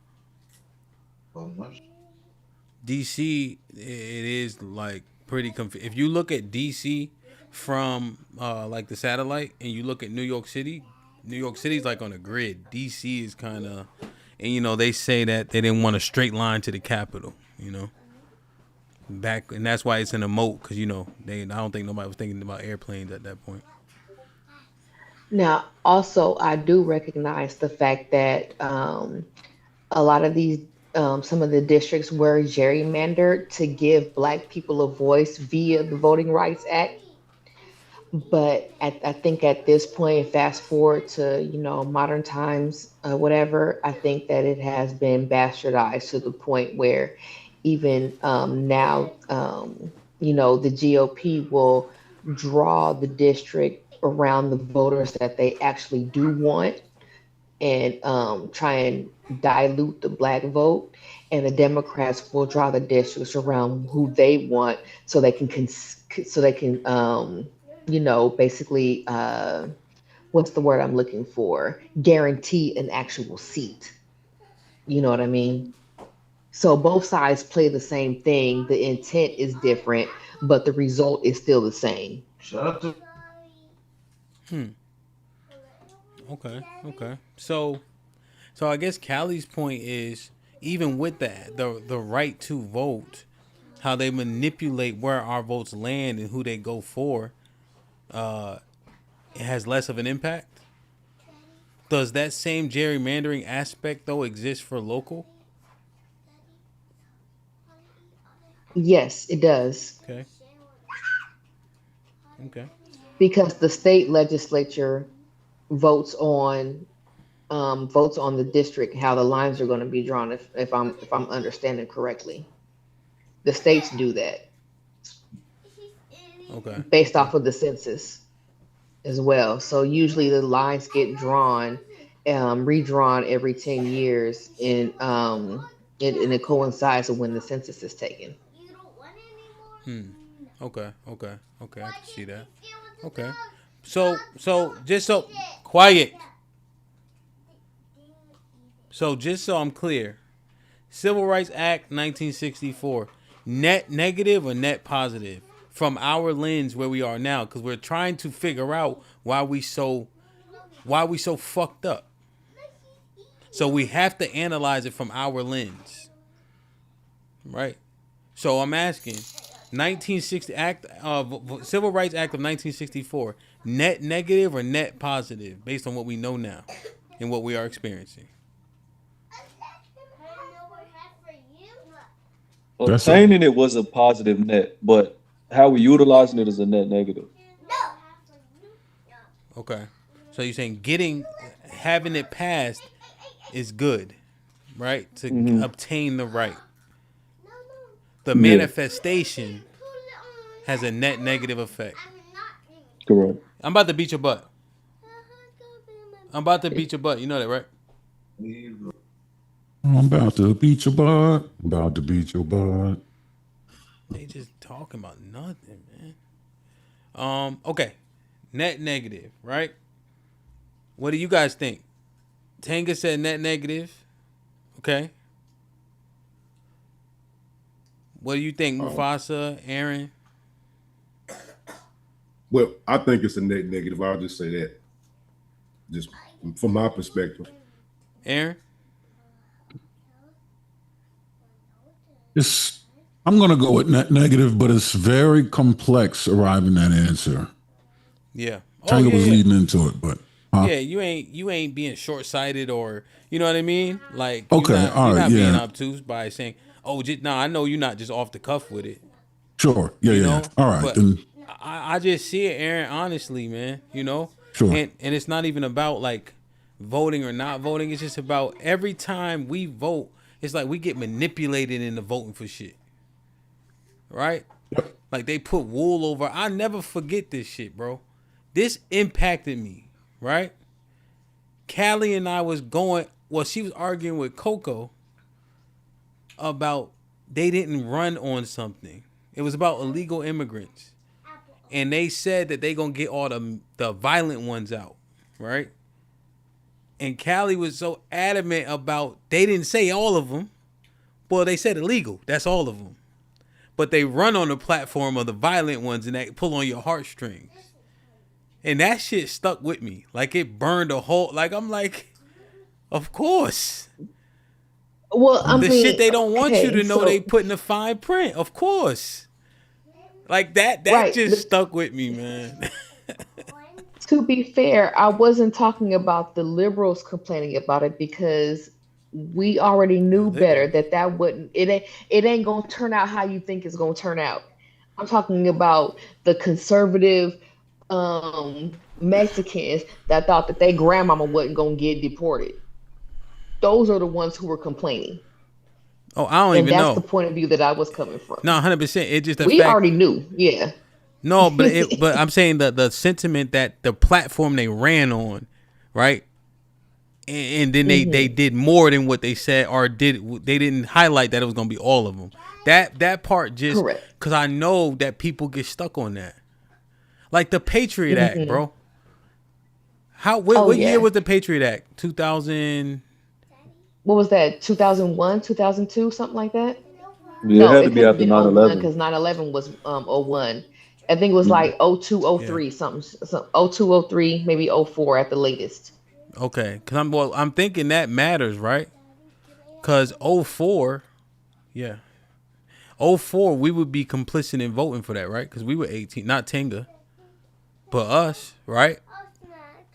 DC, it is like pretty if you look at DC from like the satellite and you look at New York City's like on a grid. DC is kind of, and they say that they didn't want a straight line to the capital, back, and that's why it's in a moat, because I don't think nobody was thinking about airplanes at that point. Now, also, I do recognize the fact that a lot of these, some of the districts were gerrymandered to give Black people a voice via the Voting Rights Act. But I think at this point, fast forward to, modern times, whatever, I think that it has been bastardized to the point where even now, the GOP will draw the district around the voters that they actually do want, and try and dilute the Black vote. And the Democrats will draw the districts around who they want, so they can basically, what's the word I'm looking for? Guarantee an actual seat. You know what I mean? So both sides play the same thing. The intent is different, but the result is still the same. Okay. So I guess Callie's point is, even with that, the right to vote, how they manipulate where our votes land and who they go for, it has less of an impact. Does that same gerrymandering aspect though exist for local? Yes, it does. Okay. Because the state legislature votes on the district, how the lines are going to be drawn. If I'm understanding correctly, the states do that. Okay. Based off of the census as well. So usually the lines get drawn, redrawn every 10 years, and it coincides with when the census is taken. Okay. I can see that. Okay. So just so quiet. So just so I'm clear, Civil Rights Act 1964, net negative or net positive from our lens where we are now, because we're trying to figure out why we so fucked up. So we have to analyze it from our lens, right? So I'm asking, 1960 Act Civil Rights Act of 1964, net negative or net positive based on what we know now and what we are experiencing. Obtaining it was a positive net, but how we utilizing it is a net negative. Okay. So you're saying having it passed is good, right? To obtain the right. The manifestation has a net negative effect. Correct. I'm about to beat your butt. You know that, right? I'm about to beat your butt. About to beat your butt. They just talking about nothing, man. Okay. Net negative, right? What do you guys think? Tanga said net negative. Okay. What do you think, Mufasa, Aaron? Well, I think it's a net negative. I'll just say that. Just from my perspective. Aaron? I'm going to go with net negative, but it's very complex arriving at that answer. Yeah. Tanga was leading into it, but yeah, you ain't being short sighted, or you know what I mean. Like, okay, you're not being obtuse by saying, "Oh, I know you're not just off the cuff with it." Sure. Yeah. All right. But then. I just see it, Aaron. Honestly, man. Sure. And it's not even about like voting or not voting. It's just about every time we vote, it's like we get manipulated into voting for shit. Right? Like they put wool over. I never forget this shit, bro. This impacted me, right? Callie and I was going, well, she was arguing with Coco about they didn't run on something. It was about illegal immigrants. And they said that they gonna get all the violent ones out, right? And Callie was so adamant about, they didn't say all of them. Well, they said illegal. That's all of them. But they run on the platform of the violent ones and they pull on your heartstrings. And that shit stuck with me. Like it burned a hole. Like I'm like, of course. Well, I mean, shit they don't want you to know, so, they put in the fine print. Of course. Like that right, just stuck with me, man. to be fair, I wasn't talking about the liberals complaining about it because we already knew better that wouldn't, it ain't gonna turn out how you think it's gonna turn out. I'm talking about the conservative Mexicans that thought that their grandmama wasn't gonna get deported. Those are the ones who were complaining. Oh, I don't even know. And that's the point of view that I was coming from. No, 100%. It just we already knew, yeah. No, but I'm saying the sentiment that the platform they ran on, right? And then they did more than what they said, or they didn't highlight that it was gonna be all of them. That part just, because I know that people get stuck on that, like the Patriot Act, bro. What year was the Patriot Act? 2000. What was that? 2001, 2002, something like that. Yeah, no, it had to be after 9/11 because 9/11 was 01. I think it was like 02, 03, something 02, 03, maybe 04 at the latest. Okay, because I'm thinking that matters, right? Because 04, yeah, 04 we would be complicit in voting for that, right? Because we were 18, not Tenga, but us, right?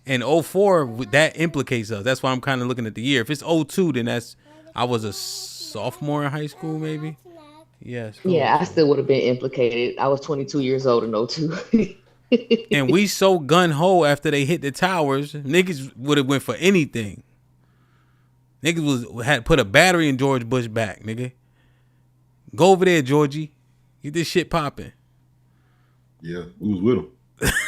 And 04, that implicates us. That's why I'm kind of looking at the year. If it's 02, then I was a sophomore in high school, maybe. Yes. Yeah, I still would have been implicated. I was 22 years old in 02. And we so gun-ho after they hit the towers, niggas would have went for anything. Niggas had put a battery in George Bush back, nigga. Go over there, Georgie. Get this shit popping. Yeah, we was with him.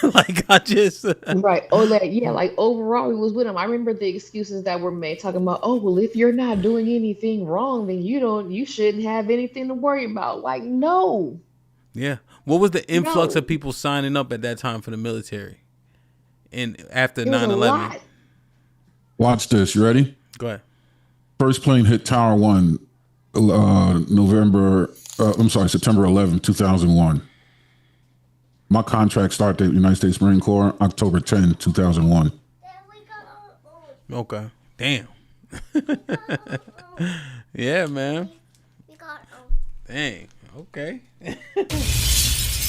Like I just right. Oh, like overall we was with him. I remember the excuses that were made talking about, oh well, if you're not doing anything wrong, then you shouldn't have anything to worry about. Like, no. Yeah. What was the influx of people signing up at that time for the military? And after 9/11. Watch this. You ready? Go ahead. First plane hit Tower 1 September 11, 2001. My contract started at the United States Marine Corps October 10, 2001. Okay. Damn. Yeah, man. Dang. Okay.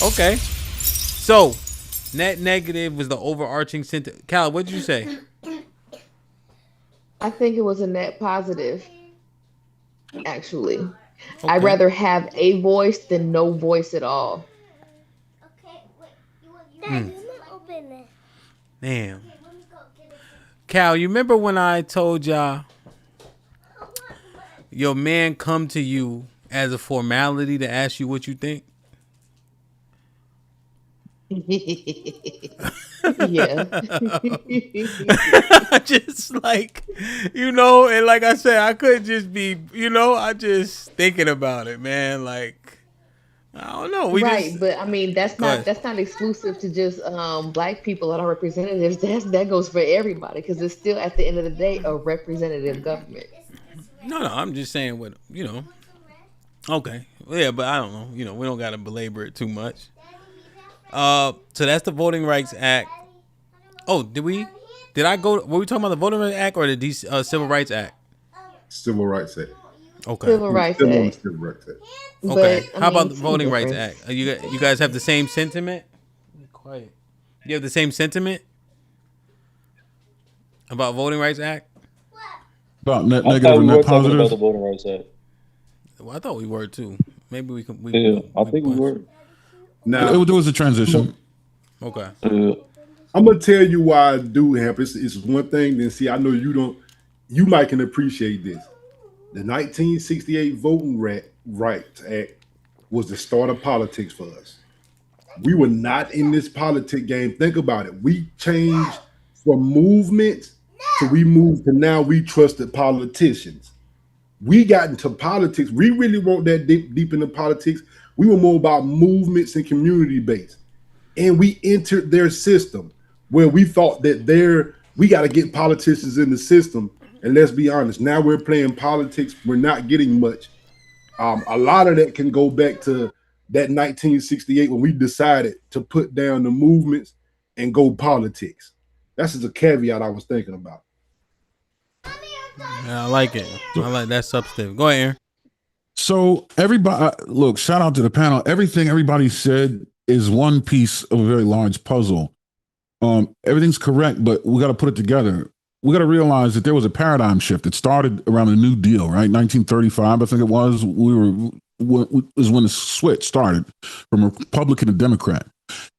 Okay. So, net negative was the overarching sentence. Cal, what did you say? I think it was a net positive, actually. Okay. I'd rather have a voice than no voice at all. Damn. Cal, you remember when I told y'all your man come to you as a formality to ask you what you think? Yeah. Just like, and like I said, I couldn't just be, I just thinking about it, man. Like, I don't know. But I mean, that's not exclusive to just black people that are representatives. That goes for everybody because it's still at the end of the day a representative government. No, I'm just saying what Okay, yeah, but I don't know. We don't gotta belabor it too much. So that's the Voting Rights Act. Oh, Did I go? Were we talking about the Voting Rights Act or the Civil Rights Act? Civil Rights Act. Okay. Civil Rights Act. Civil Rights Act. Okay. But, how about the Voting Rights Act? You guys have the same sentiment? Quiet. You have the same sentiment about Voting Rights Act? About net I negative thought we and were net talking about the positive? Voting Rights Act. Well, I thought we were too. Maybe we can. I think we were. Now It was a transition. Okay. I'm gonna tell you why I do have it's one thing. Then see, I know you don't. You might can appreciate this. The 1968 Rights Act was the start of politics for us. We were not in this politic game. Think about it. We changed from movements to we moved to now we trusted politicians. We got into politics. We really weren't that deep into politics. We were more about movements and community based. And we entered their system where we thought that we got to get politicians in the system. And let's be honest, now we're playing politics. We're not getting much. A lot of that can go back to that 1968 when we decided to put down the movements and go politics. That's just a caveat I was thinking about. Yeah, I like it. I like that substantive. Go ahead, Aaron. So everybody, look, shout out to the panel. Everything everybody said is one piece of a very large puzzle. Everything's correct, but we got to put it together. We got to realize that there was a paradigm shift. It started around the New Deal, right? 1935, I think it was. Was when the switch started from Republican to Democrat.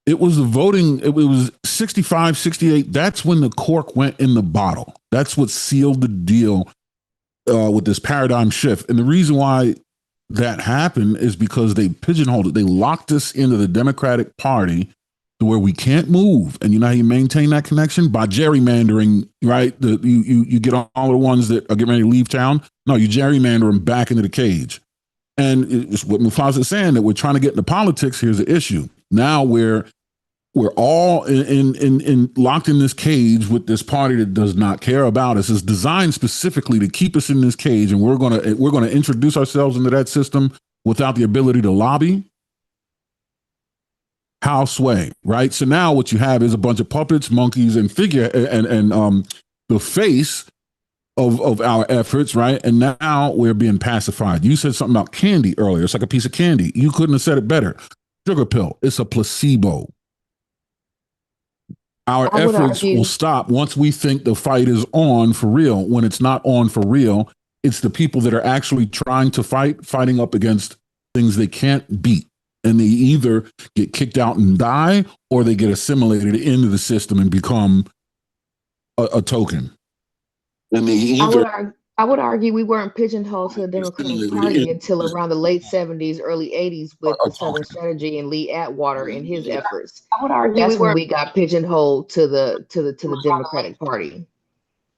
It was the voting. It was 65, 68. That's when the cork went in the bottle. That's what sealed the deal with this paradigm shift. And the reason why that happened is because they pigeonholed it. They locked us into the Democratic Party to where we can't move. And you know how you maintain that connection? By gerrymandering, right? You get all the ones that are getting ready to leave town. No, you gerrymander them back into the cage. And it's what Mufasa's saying, that we're trying to get into politics. Here's the issue. Now we're all in locked in this cage with this party that does not care about us. It's designed specifically to keep us in this cage, and we're gonna introduce ourselves into that system without the ability to lobby. How sway, right? So now what you have is a bunch of puppets, monkeys, and the face of our efforts, right? And now we're being pacified. You said something about candy earlier. It's like a piece of candy. You couldn't have said it better. Sugar pill. It's a placebo. Our efforts will stop once we think the fight is on for real. When it's not on for real, it's the people that are actually trying to fighting up against things they can't beat. And they either get kicked out and die, or they get assimilated into the system and become a token. And they either I would argue we weren't pigeonholed to the Democratic Party until around the late 70s, early 80s with the Southern Strategy and Lee Atwater and his efforts. I would argue that's when we got pigeonholed to the Democratic Party.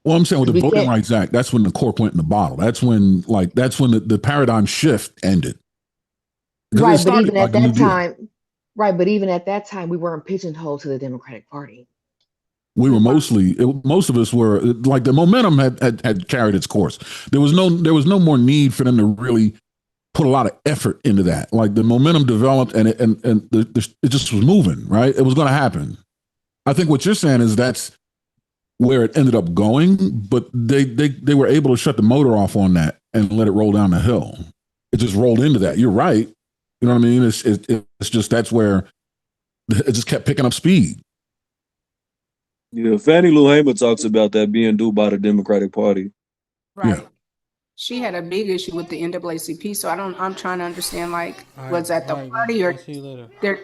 Well, I'm saying with the Voting Rights Act, that's when the cork went in the bottle. That's when the paradigm shift ended. Right, but even at that time, even at that time, we weren't pigeonholed to the Democratic Party. We were most of us were like, the momentum had carried its course. There was no more need for them to really put a lot of effort into that. Like, the momentum developed and it just was moving, right? It was going to happen. I think what you're saying is that's where it ended up going, but they were able to shut the motor off on that and let it roll down the hill. It just rolled into that. You're right. You know what I mean? It's just, that's where it just kept picking up speed. Yeah, Fannie Lou Hamer talks about that being due by the Democratic Party. Right. Yeah. She had a big issue with the NAACP, so I'm trying to understand, like, was that the party or they're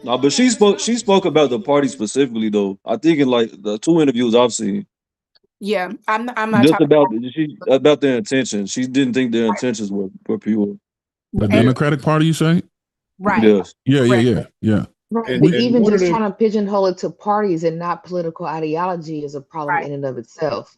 No, but she spoke about the party specifically, though. I think in like the 2 interviews I've seen. yeah, I'm not Just talking about their intentions. She didn't think their intentions were pure. The Democratic Party, you say? right. Yes. Yeah. Right, but even just trying to pigeonhole it to parties and not political ideology is a problem in and of itself.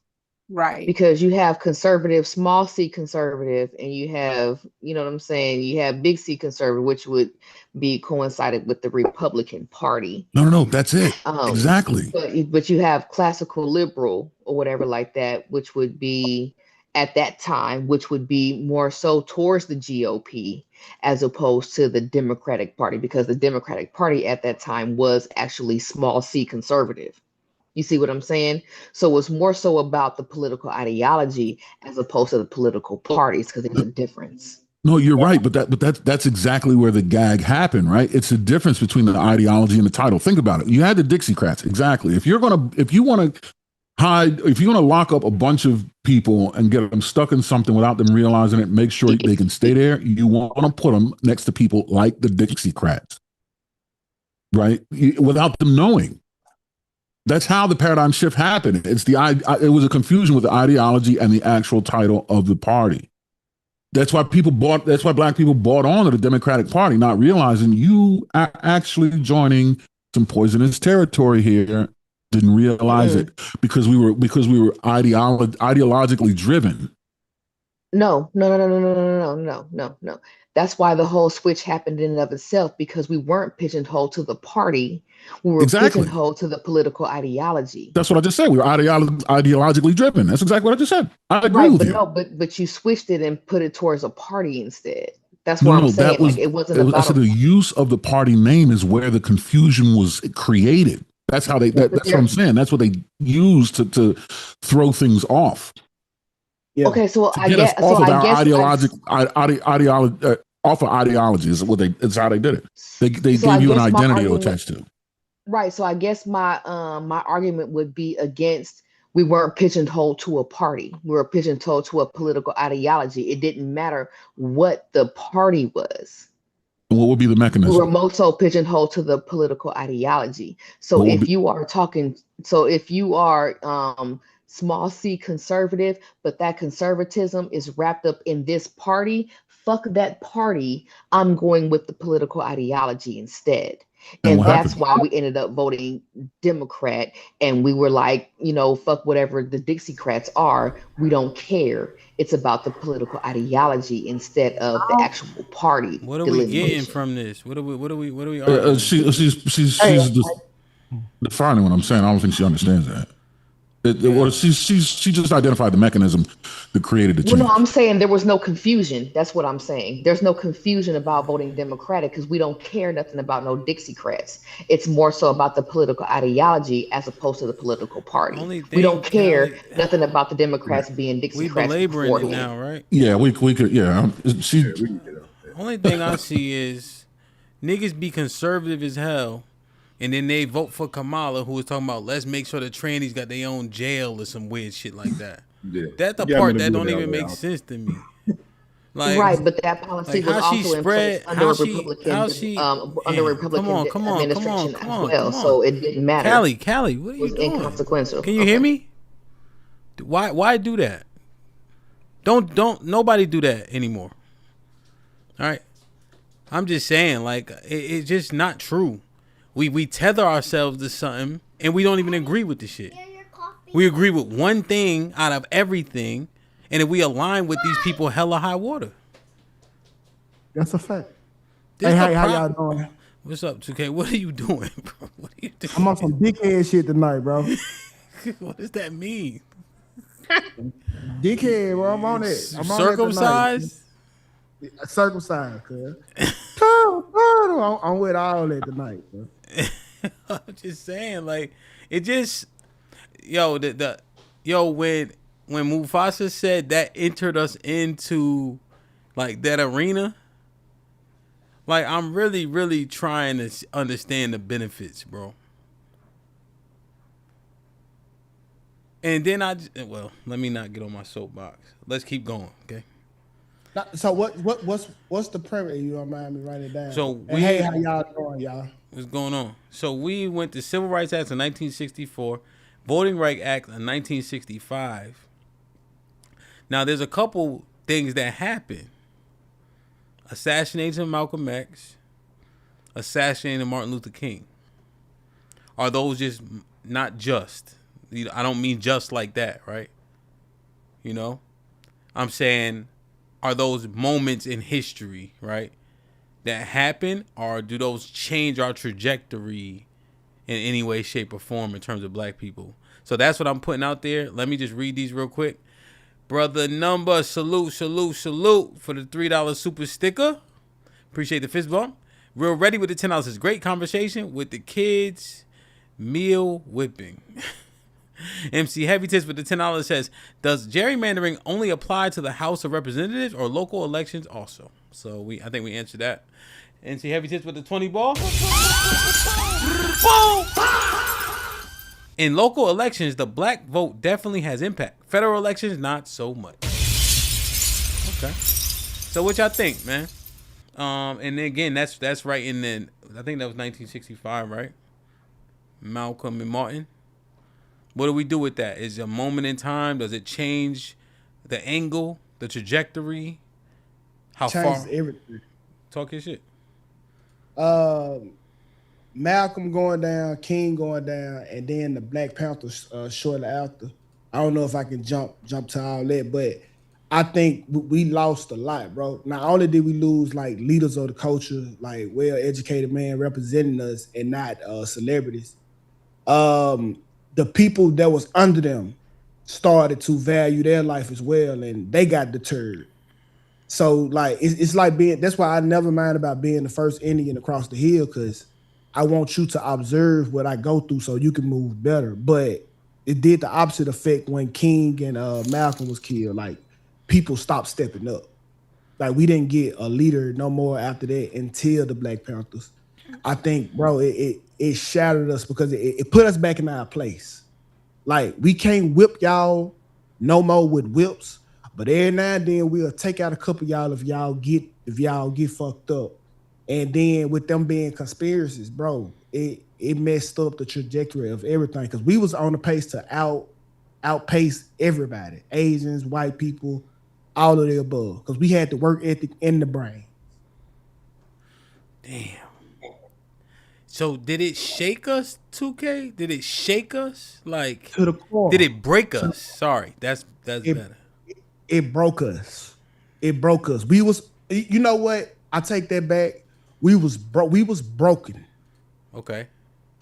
Right. Because you have conservative, small c conservative, and you have, you know what I'm saying, you have big C conservative, which would be coincided with the Republican Party. No, that's it. Exactly. But you have classical liberal or whatever like that, which would be at that time, which would be more so towards the GOP as opposed to the Democratic Party, because the Democratic Party at that time was actually small c conservative. You see what I'm saying? So it's more so about the political ideology as opposed to the political parties, because there's a difference. No, you're right, but that's exactly where the gag happened, right? It's the difference between the ideology and the title. Think about it. You had the Dixiecrats, exactly. If you want to lock up a bunch of people and get them stuck in something without them realizing it, make sure they can stay there. You want to put them next to people like the Dixiecrats. right? Without them knowing. That's how the paradigm shift happened. It was a confusion with the ideology and the actual title of the party. That's why black people bought on to the Democratic Party, not realizing you are actually joining some poisonous territory here. Didn't realize it because we were ideologically driven. No. That's why the whole switch happened in and of itself, because we weren't pigeonholed to the party. We were pigeonholed to the political ideology. That's what I just said. We were ideologically driven. That's exactly what I just said. I agree with you. But you switched it and put it towards a party instead. That's what I'm saying. It wasn't about the use of the party name is where the confusion was created. That's how that's what I'm saying. That's what they used to throw things off. Yeah. Okay, so I guess off of ideology is what it's how they did it. They gave you an identity to attach to. Right. So I guess my argument would be against, we weren't pigeonholed to a party. We were pigeonholed to a political ideology. It didn't matter what the party was. What would be the mechanism? We were more so pigeonholed to the political ideology. So if you are small c conservative, but that conservatism is wrapped up in this party, fuck that party. I'm going with the political ideology instead. And that's why we ended up voting Democrat. And we were like, fuck whatever the Dixiecrats are. We don't care. It's about the political ideology instead of the actual party. What are we getting from this? What are we arguing? She's just defining what I'm saying. I don't think she understands that. She just identified the mechanism that created the change. Well, no, I'm saying there was no confusion. That's what I'm saying. There's no confusion about voting Democratic because we don't care nothing about no Dixiecrats. It's more so about the political ideology as opposed to the political party. We don't care nothing about the Democrats being Dixiecrats. We belaboring it now, right? Yeah, we could. Yeah, only thing I see is niggas be conservative as hell. And then they vote for Kamala, who was talking about let's make sure the trannies got their own jail or some weird shit like that. Yeah. That's the part that don't even make sense to me. Like, right, but that policy was also in place under Republican administration as well, so it didn't matter. Callie, what are you doing? Inconsequential. Can you hear me? Why do that? Don't nobody do that anymore. All right, I'm just saying, like it's just not true. We tether ourselves to something and we don't even agree with the shit. We agree with one thing out of everything, and if we align with these people, hella high water. That's a fact. How y'all doing? What's up, 2K? What are you doing, bro? What are you doing? I'm on some dickhead shit tonight, bro. What does that mean? Dickhead, bro. I'm on it. I'm on circumcised? Circumcised, cuz. I'm with all that tonight, bro. I'm just saying, like, it just, when Mufasa said that entered us into, like, that arena, like, I'm really, really trying to understand the benefits, bro. And then let me not get on my soapbox. Let's keep going, okay? So what's the premise? You don't mind me writing it down. So hey, how y'all doing, y'all? What's going on? So we went to Civil Rights Act of 1964, Voting Rights Act of 1965. Now there's a couple things that happen. Assassination of Malcolm X, assassinating of Martin Luther King. Are those just not just? I don't mean just like that, right? I'm saying, are those moments in history, right, that happen, or do those change our trajectory in any way, shape, or form in terms of black people? So that's what I'm putting out there. Let me just read these real quick. Brother Number, salute for the $3 super sticker. Appreciate the fist bump. Real Ready with the $10 is great conversation with the kids. Meal whipping. MC Heavy Tits with the $10 says, does gerrymandering only apply to the House of Representatives or local elections also? So I think we answered that. MC Heavy Tits with the 20 ball. In local elections, the black vote definitely has impact. Federal elections, not so much. Okay. So what y'all think, man? And again, that's right in the. I think that was 1965, right? Malcolm and Martin. What do we do with that? Is it a moment in time? Does it change the angle, the trajectory? How Changes far? everything. Talk your shit. Malcolm going down, King going down, and then the Black Panthers shortly after. I don't know if I can jump to all that, but I think we lost a lot, bro. Not only did we lose like leaders of the culture, like well-educated men representing us, and not celebrities. The people that was under them started to value their life as well, and they got deterred. So like it's like being. That's why I never mind about being the first Indian across the hill, because I want you to observe what I go through so you can move better. But it did the opposite effect when King and Malcolm was killed. Like people stopped stepping up. Like we didn't get a leader no more after that until the Black Panthers. I think, bro, it shattered us because it put us back in our place. Like we can't whip y'all no more with whips, but every now and then we'll take out a couple of y'all if y'all get fucked up. And then with them being conspiracies, bro, it messed up the trajectory of everything because we was on the pace to outpace everybody, Asians, white people, all of the above, because we had the work ethic in the brain. Damn. So did it shake us, 2K? Did it shake us? Like To the core. did it break us? Sorry, that's better. It broke us. It broke us. We was, you know what? I take that back. We was broken Okay.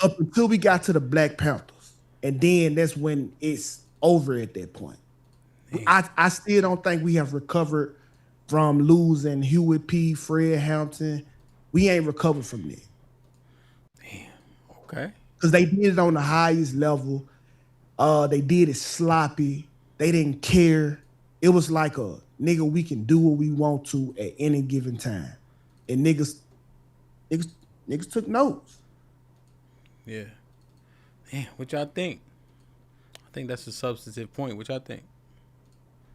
up until we got to the Black Panthers, and then that's when it's over at that point. I still don't think we have recovered from losing Hewitt P. Fred Hampton. We ain't recovered from that Okay. because they did it on the highest level. They did it sloppy. They didn't care. It was like a nigga, we can do what we want to at any given time. And niggas took notes. Yeah. Man, what y'all think? I think that's a substantive point. What y'all think?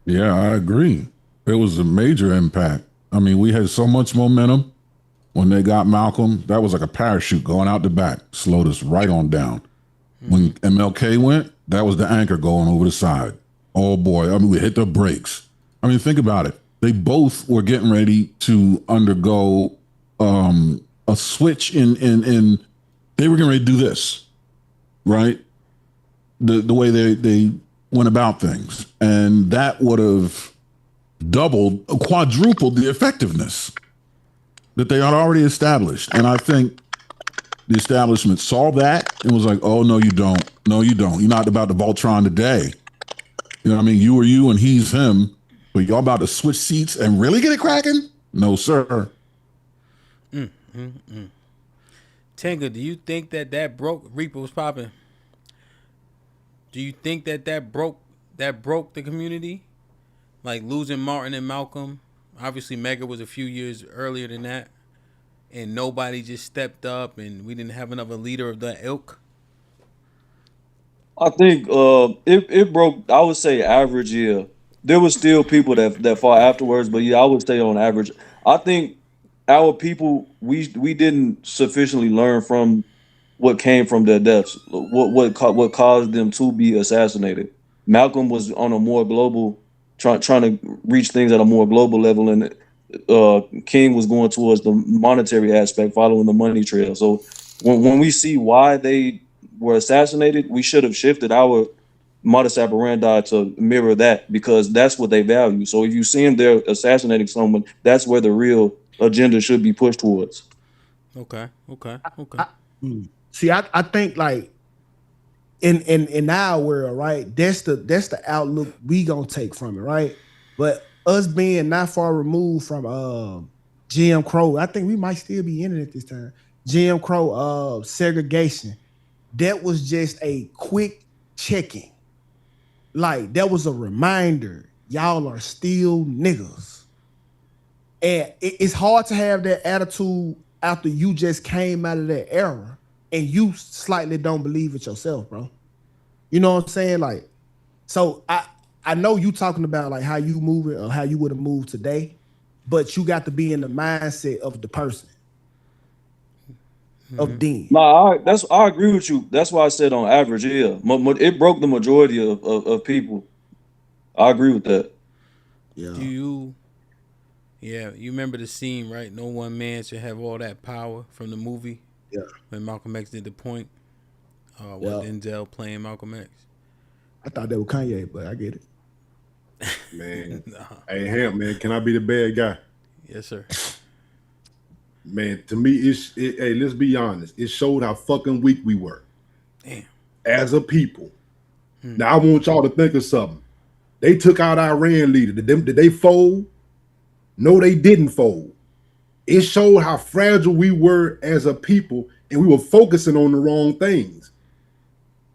Yeah, I agree. It was a major impact. I mean, we had so much momentum when they got Malcolm. That was like a parachute going out the back, slowed us right on down. When MLK went, that was the anchor going over the side. Oh boy, I mean, we hit the brakes. I mean, think about it. They both were getting ready to undergo a switch in they were getting ready to do this, right? The way they went about things. And that would have doubled, quadrupled the effectiveness that they had already established. And I think the establishment saw that and was like, oh, no, you don't. No, you don't. You're not about to Voltron today. You know what I mean? You are you and he's him. But y'all about to switch seats and really get it cracking? No, sir. Tenga, do you think that broke Reaper was popping? Do you think that broke the community? Like losing Martin and Malcolm. Obviously Mega was a few years earlier than that. And nobody just stepped up and we didn't have another leader of that ilk. I think it broke. I would say average. Yeah, there was still people that fought afterwards, but yeah, I would say on average. I think our people we didn't sufficiently learn from what came from their deaths. What caused them to be assassinated. Malcolm was on a more global trying to reach things at a more global level, and King was going towards the monetary aspect, following the money trail. So when we see why they were assassinated, we should have shifted our modus operandi to mirror that, because that's what they value. So if you see them there assassinating someone, that's where the real agenda should be pushed towards. Okay. See, I think like in our world, right? That's the outlook we gonna take from it, right? But us being not far removed from Jim Crow, I think we might still be in it at this time. Jim Crow segregation. That was just a quick checking. Like that was a reminder. Y'all are still niggas. And it's hard to have that attitude after you just came out of that era and you slightly don't believe it yourself, bro. You know what I'm saying? Like, so I know you talking about like how you moving or how you would have moved today, but you got to be in the mindset of the person of then. Nah, I agree with you. That's why I said on average, yeah, it broke the majority of people. I agree with that. Yeah. You remember the scene, right? No one man should have all that power from the movie. Yeah. When Malcolm X did the point. With Denzel playing Malcolm X. I thought that was Kanye, but I get it. Man. Hey, Hamp, man, can I be the bad guy? Yes, sir. Man, to me, hey, let's be honest. It showed how fucking weak we were. Damn. As a people. Now, I want y'all to think of something. They took out our Iran leader. Did they fold? No, they didn't fold. It showed how fragile we were as a people, and we were focusing on the wrong things.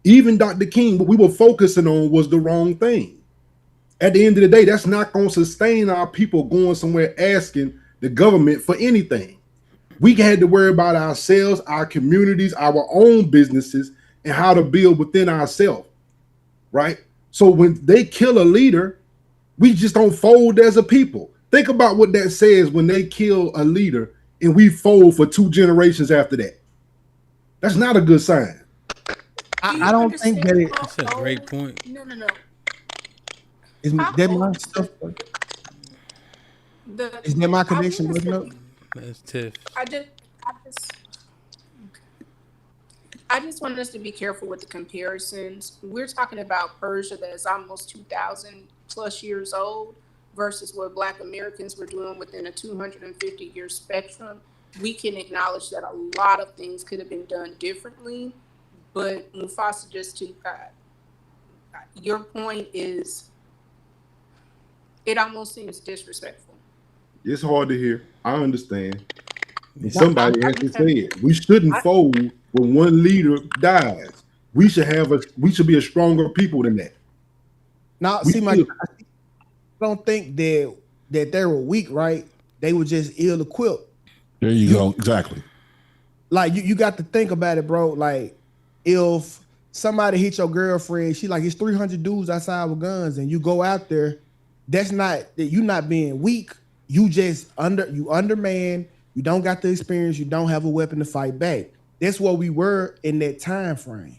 Even Dr. King, what we were focusing on was the wrong thing. At the end of the day, that's not going to sustain our people going somewhere asking the government for anything. We had to worry about ourselves, our communities, our own businesses, and how to build within ourselves, right? So when they kill a leader, we just don't fold as a people. Think about what that says when they kill a leader and we fold for 2 generations after that. That's not a good sign. I don't think that it. That's a great point. No. Is that my stuff? Is that my connection breaking up? That's Tiff. I just want us to be careful with the comparisons. We're talking about Persia that is almost 2,000 plus years old versus what Black Americans were doing within a 250-year spectrum. We can acknowledge that a lot of things could have been done differently, but Mufasa, just to your point is, it almost seems disrespectful. It's hard to hear. I understand. And somebody has to say it. We shouldn't fold when one leader dies. We should be a stronger people than that. Now, I don't think that they were weak, right? They were just ill-equipped. There you go. Exactly. Like you got to think about it, bro. Like if somebody hit your girlfriend, she like it's 300 dudes outside with guns, and you go out there, that's not that you not being weak. You just undermanned. You don't got the experience. You don't have a weapon to fight back. That's what we were in that time frame.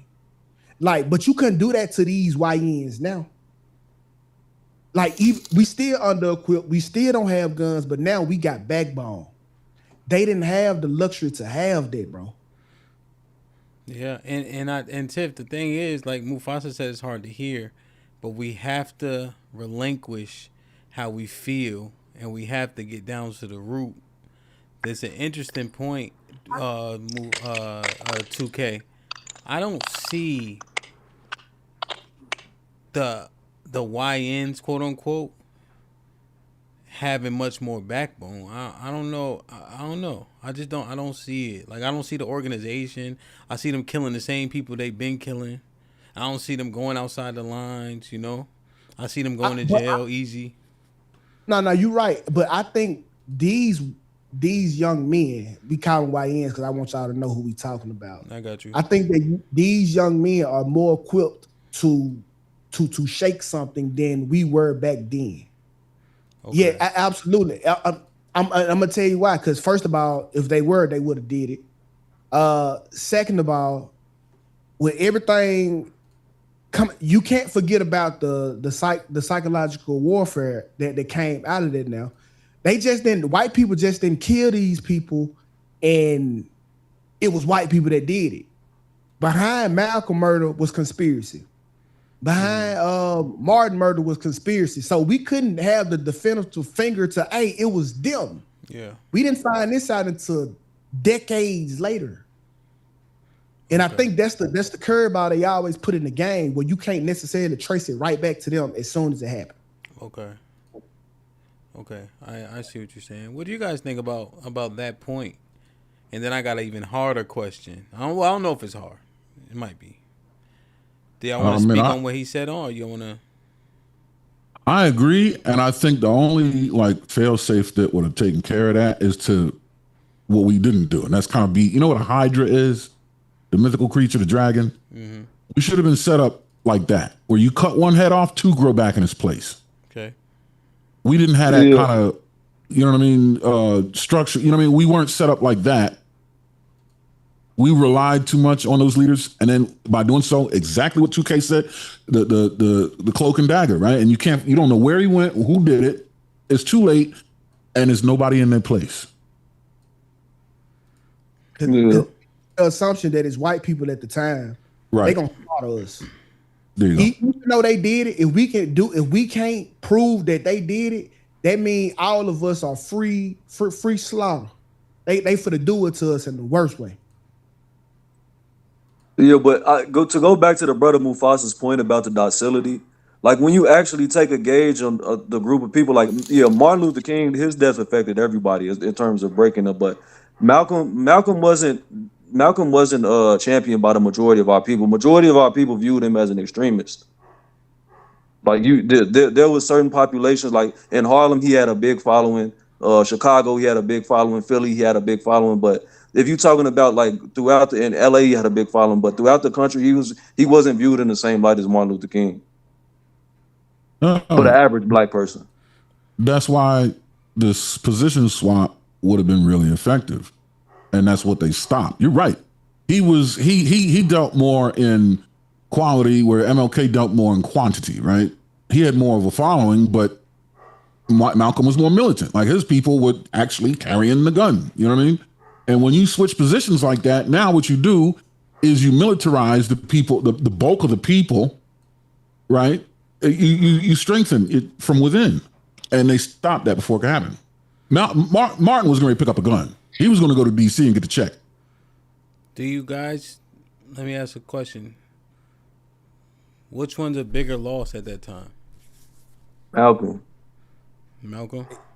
Like, but you couldn't do that to these YNs now. Like, we still under-equipped. We still don't have guns, but now we got backbone. They didn't have the luxury to have that, bro. Yeah, and Tiff, the thing is, like Mufasa said, it's hard to hear, but we have to relinquish how we feel, and we have to get down to the root. There's an interesting point, 2K. I don't see the YNs, quote unquote, having much more backbone. I don't know. I don't know. I don't see it. Like, I don't see the organization. I see them killing the same people they've been killing. I don't see them going outside the lines, you know. I see them going to jail easy. No, you're right. But I think these young men, we call them YNs because I want y'all to know who we talking about. I got you. I think that these young men are more equipped to shake something than we were back then. Okay. Yeah, absolutely. I'm gonna tell you why. Because first of all, if they were, they would have did it. Second of all, with everything you can't forget about the psychological warfare that came out of it. Now, white people just didn't kill these people, and it was white people that did it. Behind Malcolm murder was conspiracy. Behind Martin murder was conspiracy. So we couldn't have the definitive finger to, hey, it was them. Yeah. We didn't find this out until decades later. And I think that's the curveball they always put in the game, where you can't necessarily trace it right back to them as soon as it happened. Okay. I see what you're saying. What do you guys think about that point? And then I got an even harder question. I don't know if it's hard. It might be. Do y'all want to speak on what he said, or you want to? I agree, and I think the only fail-safe that would have taken care of that is to what we didn't do, and that's kind of you know what a Hydra is, the mythical creature, the dragon. Mm-hmm. We should have been set up like that, where you cut one head off, two grow back in its place. Okay. We didn't have that kind of you know what I mean, structure. You know what I mean? We weren't set up like that. We relied too much on those leaders, and then by doing so, exactly what 2K said, the cloak and dagger, right? And you don't know where he went, who did it. It's too late, and there's nobody in their place. Yeah. The assumption that it's white people at the time, Right. they gonna slaughter us. There you go. Even though they did it, if we can't prove that they did it, that means all of us are free slaughter. They for to do it to us in the worst way. Yeah, but go back to the brother Mufasa's point about the docility. Like when you actually take a gauge on the group of people, like Martin Luther King, his death affected everybody in terms of breaking up. But Malcolm wasn't championed by the majority of our people. Majority of our people viewed him as an extremist. Like there was certain populations, like in Harlem, he had a big following. Chicago, he had a big following. Philly, he had a big following. But if you're talking about like in LA, he had a big following. But throughout the country, he wasn't viewed in the same light as Martin Luther King for the average black person. That's why this position swap would have been really effective, and that's what they stopped. You're right. He dealt more in quality, where MLK dealt more in quantity. Right? He had more of a following, but Malcolm was more militant. Like his people would actually carry in the gun. You know what I mean? And when you switch positions like that, now what you do is you militarize the people, the bulk of the people, right? You strengthen it from within, and they stopped that before it could happen. Martin was going to pick up a gun. He was going to go to D.C. and get the check. Do you guys? Let me ask a question. Which one's a bigger loss at that time? Malcolm.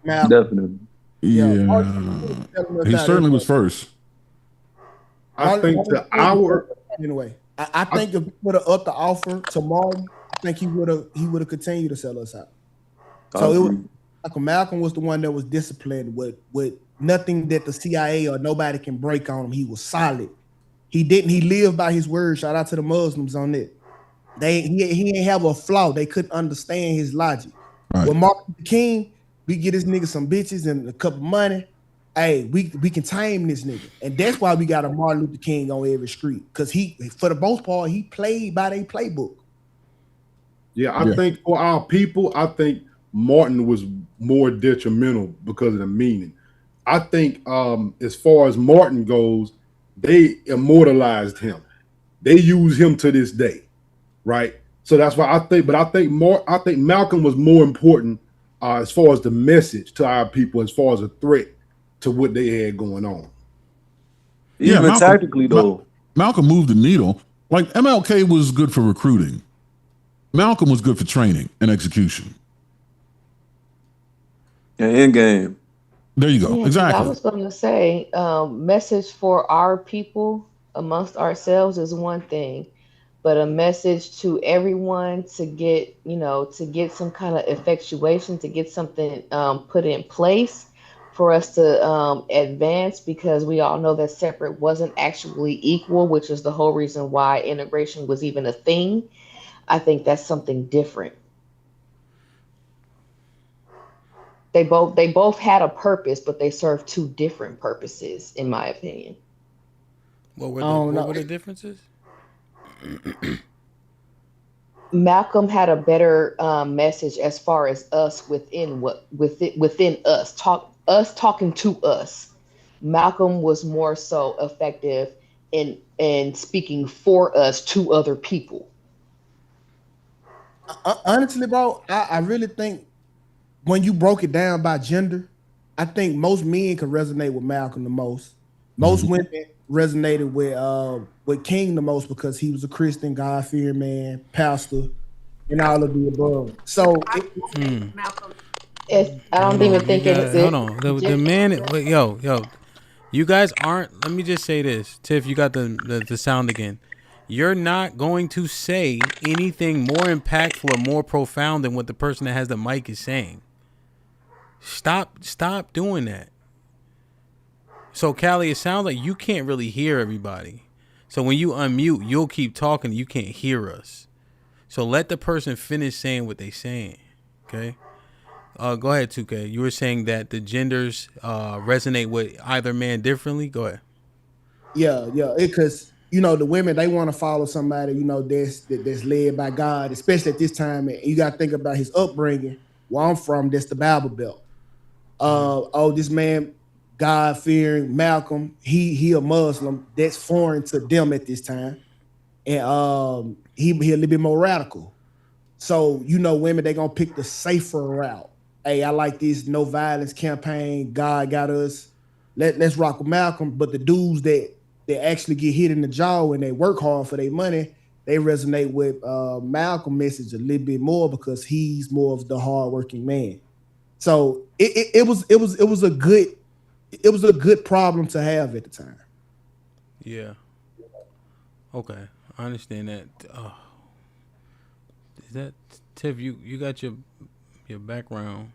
Definitely. Yeah, he certainly was first. I think anyway. I think if we would have upped the offer to Martin, I think he would have continued to sell us out. So it was Malcolm was the one that was disciplined with nothing that the CIA or nobody can break on him. He was solid. He lived by his word. Shout out to the Muslims on it. He ain't have a flaw. They couldn't understand his logic. Right. With Martin Luther King, we get this nigga some bitches and a cup of money. Hey, we can tame this nigga. And that's why we got a Martin Luther King on every street. Because he, for the most part, he played by their playbook. Yeah, I think for our people, I think Martin was more detrimental because of the meaning. I think as far as Martin goes, they immortalized him. They use him to this day, right? So that's why I think Malcolm was more important as far as the message to our people, as far as a threat to what they had going on. Yeah, Malcolm, tactically though. Malcolm moved the needle. Like MLK was good for recruiting. Malcolm was good for training and execution. Yeah, in game. There you go. Yeah, exactly. I was going to say, message for our people amongst ourselves is one thing, but a message to everyone to get some kind of effectuation, to get something put in place for us to advance, because we all know that separate wasn't actually equal, which is the whole reason why integration was even a thing. I think that's something different. They both had a purpose, but they served two different purposes, in my opinion. What were the differences? Malcolm had a better message as far as us within us talking to us. Malcolm was more so effective in speaking for us to other people. Honestly, bro, I really think when you broke it down by gender, I think most men could resonate with Malcolm the most. Most women resonated with King the most because he was a Christian, God-fearing man, pastor, and all of the above. So Malcolm. I don't even think it's hold on. The man, yo, you guys aren't. Let me just say this, Tiff. You got the sound again. You're not going to say anything more impactful or more profound than what the person that has the mic is saying. Stop doing that. So, Callie, it sounds like you can't really hear everybody. So when you unmute, you'll keep talking. You can't hear us. So let the person finish saying what they're saying. Okay? Go ahead, 2K. You were saying that the genders resonate with either man differently. Go ahead. Yeah, yeah. Because the women they want to follow somebody that's led by God, especially at this time. And you got to think about his upbringing. Where I'm from, that's the Bible Belt. This man, God fearing Malcolm, he a Muslim. That's foreign to them at this time, and he a little bit more radical. So women they gonna pick the safer route. Hey, I like this no violence campaign. God got us. Let's rock with Malcolm. But the dudes that actually get hit in the jaw and they work hard for their money, they resonate with Malcolm message a little bit more because he's more of the hardworking man. So it was a good problem to have at the time. Yeah. Okay, I understand that. Is that Tiff? You got your background.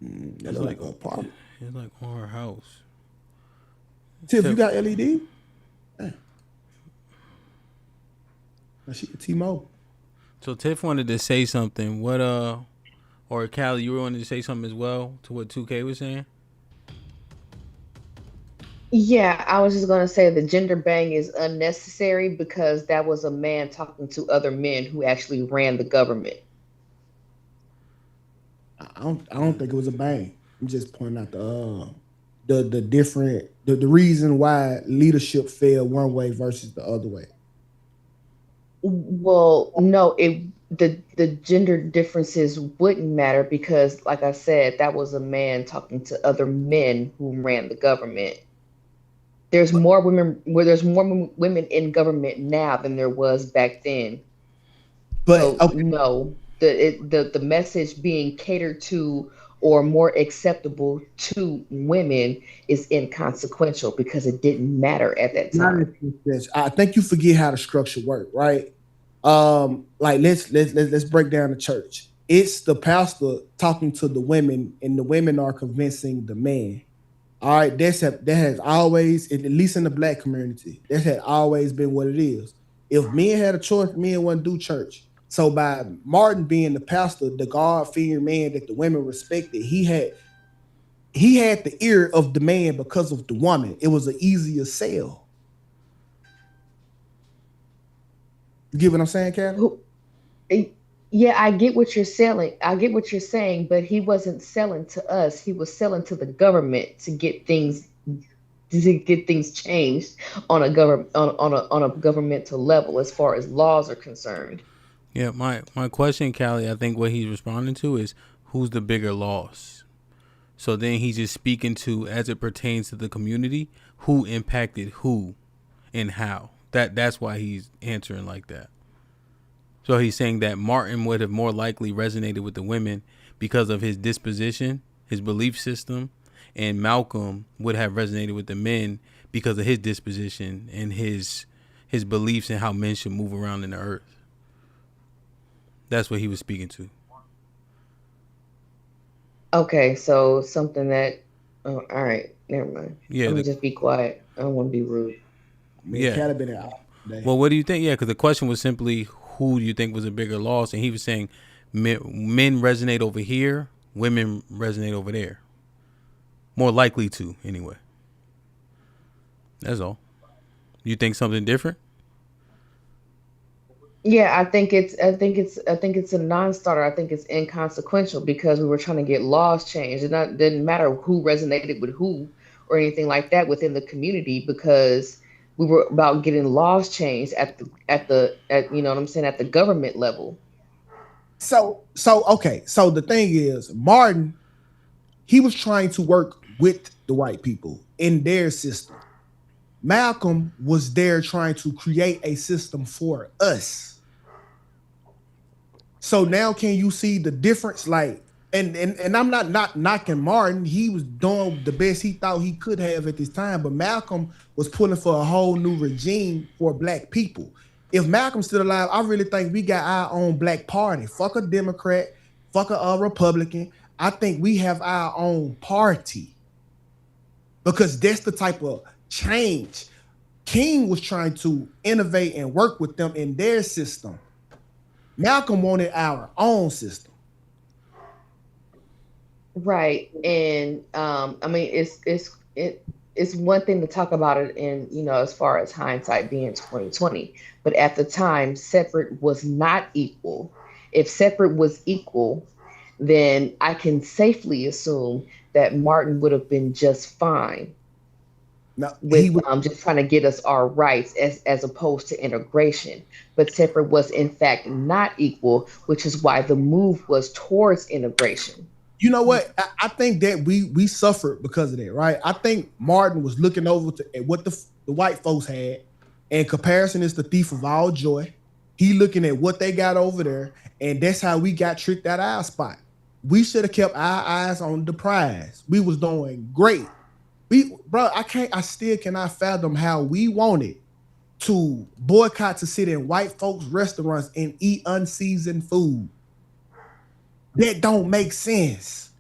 That's like a problem. It's like on her house. Tiff, you got LED? Now she can T-Mobile. So Tiff wanted to say something. What or Callie, you wanted to say something as well to what 2K was saying? Yeah, I was just gonna say the gender bang is unnecessary because that was a man talking to other men who actually ran the government. I don't think it was a bang. I'm just pointing out the different the reason why leadership fell one way versus the other way. Well, no, the gender differences wouldn't matter because, like I said, that was a man talking to other men who ran the government. There's more women women in government now than there was back then. But So okay, no, the message being catered to or more acceptable to women is inconsequential because it didn't matter at that time. I think you forget how the structure work, right? Like let's break down the church. It's the pastor talking to the women, and the women are convincing the man. All right, that has always, at least in the black community, that had always been what it is. If men had a choice, men wouldn't do church. So by Martin being the pastor, the God-fearing man that the women respected, he had the ear of the man because of the woman. It was an easier sell. You get what I'm saying, Karen? Who- Yeah, I get what you're selling. I get what you're saying, but he wasn't selling to us. He was selling to the government to get things changed on a government on a governmental level as far as laws are concerned. Yeah, my question, Callie, I think what he's responding to is who's the bigger loss. So then he's just speaking to as it pertains to the community, who impacted who and how. That's why he's answering like that. So he's saying that Martin would have more likely resonated with the women because of his disposition, his belief system, and Malcolm would have resonated with the men because of his disposition and his beliefs and how men should move around in the earth. That's what he was speaking to. Okay, so something that oh, all right, never mind. Yeah, Let me just be quiet. I don't want to be rude. Yeah. Cat have been out. Well, what do you think? Yeah, because the question was simply who do you think was a bigger loss, and he was saying men resonate over here, women resonate over there. More likely to, anyway. That's all. You think something different? Yeah, I think it's a non-starter. I think it's inconsequential because we were trying to get laws changed. Didn't matter who resonated with who or anything like that within the community because we were about getting laws changed at you know what I'm saying, at the government level. Okay. So the thing is, Martin, he was trying to work with the white people in their system. Malcolm was there trying to create a system for us. So now can you see the difference? Like, and I'm not knocking Martin. He was doing the best he thought he could have at this time, but Malcolm was pulling for a whole new regime for black people. If Malcolm's still alive, I really think we got our own black party. Fuck a Democrat, fuck a Republican. I think we have our own party because that's the type of change. King was trying to innovate and work with them in their system. Malcolm wanted our own system. Right. And I mean it's one thing to talk about it in, as far as hindsight being 2020, but at the time separate was not equal. If separate was equal, then I can safely assume that Martin would have been just fine No, he with would. just trying to get us our rights as opposed to integration. But separate was in fact not equal, which is why the move was towards integration. You know what? I think that we suffered because of that, right? I think Martin was looking over at what the white folks had, and comparison is the thief of all joy. He looking at what they got over there, and that's how we got tricked out of our spot. We should have kept our eyes on the prize. We was doing great. Bro, I still cannot fathom how we wanted to boycott to sit in white folks' restaurants and eat unseasoned food. That don't make sense.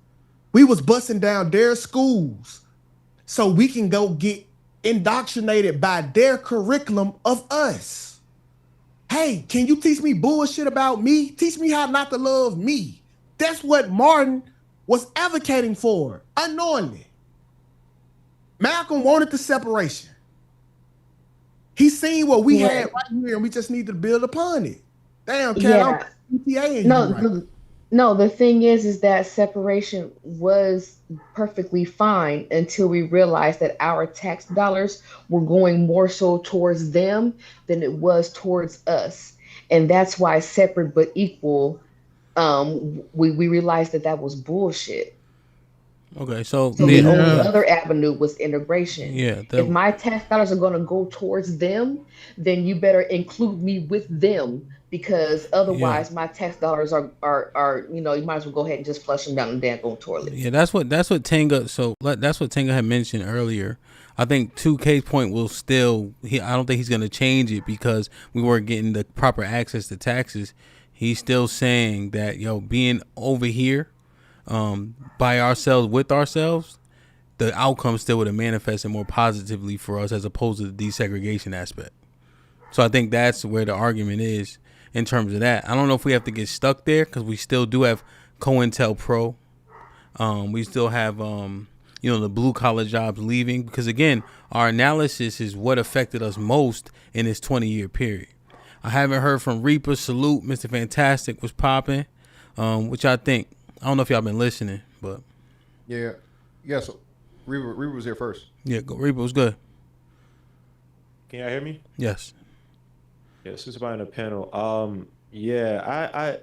We was busting down their schools so we can go get indoctrinated by their curriculum of us. Hey, can you teach me bullshit about me? Teach me how not to love me. That's what Martin was advocating for, unknowingly. Malcolm wanted the separation. He seen what we had right here, and we just need to build upon it. Damn, Cat, I'm PTA you No, right. no, the thing is that separation was perfectly fine until we realized that our tax dollars were going more so towards them than it was towards us. And that's why separate but equal, we realized that that was bullshit. Okay, so So the only other avenue was integration. yeah, If my tax dollars are going to go towards them, then you better include me with them, because otherwise my tax dollars are you might as well go ahead and just flush them down the daggone toilet. Yeah, that's what Tenga. So that's what Tenga had mentioned earlier. I think 2K's point will still. I don't think he's gonna change it because we weren't getting the proper access to taxes. He's still saying that being over here, by ourselves with ourselves, the outcome still would have manifested more positively for us as opposed to the desegregation aspect. So I think that's where the argument is in terms of that. I don't know if we have to get stuck there because we still do have COINTELPRO. We still have, the blue collar jobs leaving because, again, our analysis is what affected us most in this 20-year period. I haven't heard from Reaper. Salute, Mr. Fantastic was popping, which I think, I don't know if y'all been listening, but. Yeah. So Reaper was here first. Yeah, Reaper was good. Can y'all hear me? Yes. Yeah, since about in the panel. I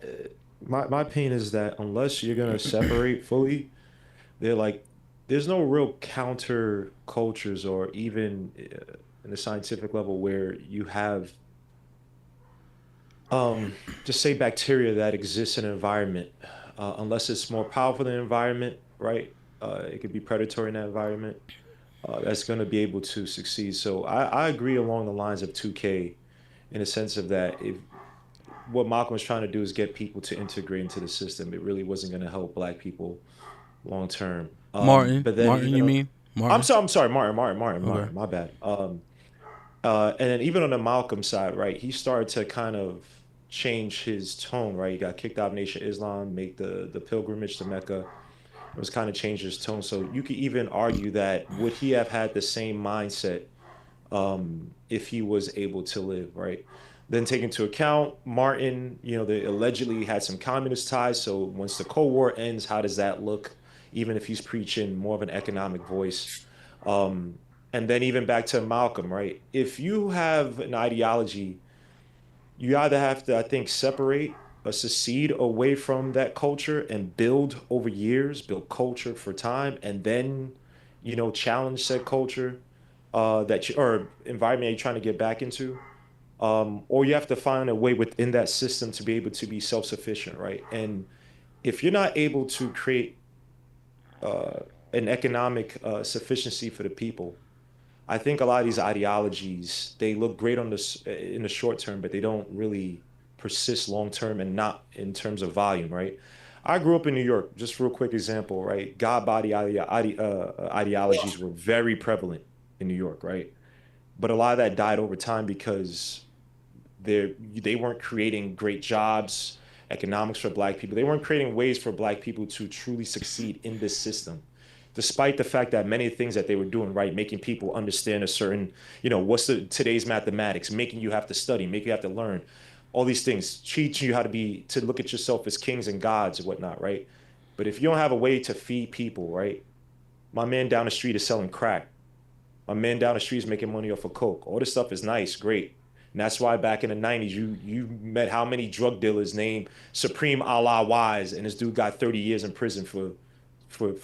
my opinion is that unless you're gonna separate fully, there's no real counter cultures or even in the scientific level where you have just say bacteria that exists in an environment, unless it's more powerful than the environment, right? It could be predatory in that environment. That's going to be able to succeed. So I agree along the lines of 2K in the sense of that if what Malcolm was trying to do is get people to integrate into the system, it really wasn't going to help black people long term. Martin, But then you mean? Martin? I'm sorry, Martin. Okay. My bad. And then even on the Malcolm side, right, he started to kind of change his tone, right? He got kicked out of Nation of Islam, make the pilgrimage to Mecca. It was kind of changed his tone. So you could even argue that would he have had the same mindset if he was able to live, right? Then take into account Martin, they allegedly had some communist ties. So once the Cold War ends, how does that look? Even if he's preaching more of an economic voice. And then even back to Malcolm, right? If you have an ideology, you either have to, I think, separate or secede away from that culture and build over years, build culture for time, and then, challenge said culture or environment you're trying to get back into. Or you have to find a way within that system to be able to be self-sufficient, right? And if you're not able to create an economic sufficiency for the people, I think a lot of these ideologies, they look great in the short term, but they don't really persist long term and not in terms of volume, right? I grew up in New York. Just real quick example, right? God body ideologies were very prevalent in New York, right? But a lot of that died over time because they weren't creating great jobs economics for black people. They weren't creating ways for black people to truly succeed in this system. Despite the fact that many things that they were doing right, making people understand a certain, what's today's mathematics, making you have to study, making you have to learn, all these things, teaching you how to look at yourself as kings and gods and whatnot, right? But if you don't have a way to feed people, right? My man down the street is selling crack. My man down the street is making money off of coke. All this stuff is nice, great. And that's why back in the 90s, you met how many drug dealers named Supreme Allah Wise, and this dude got 30 years in prison for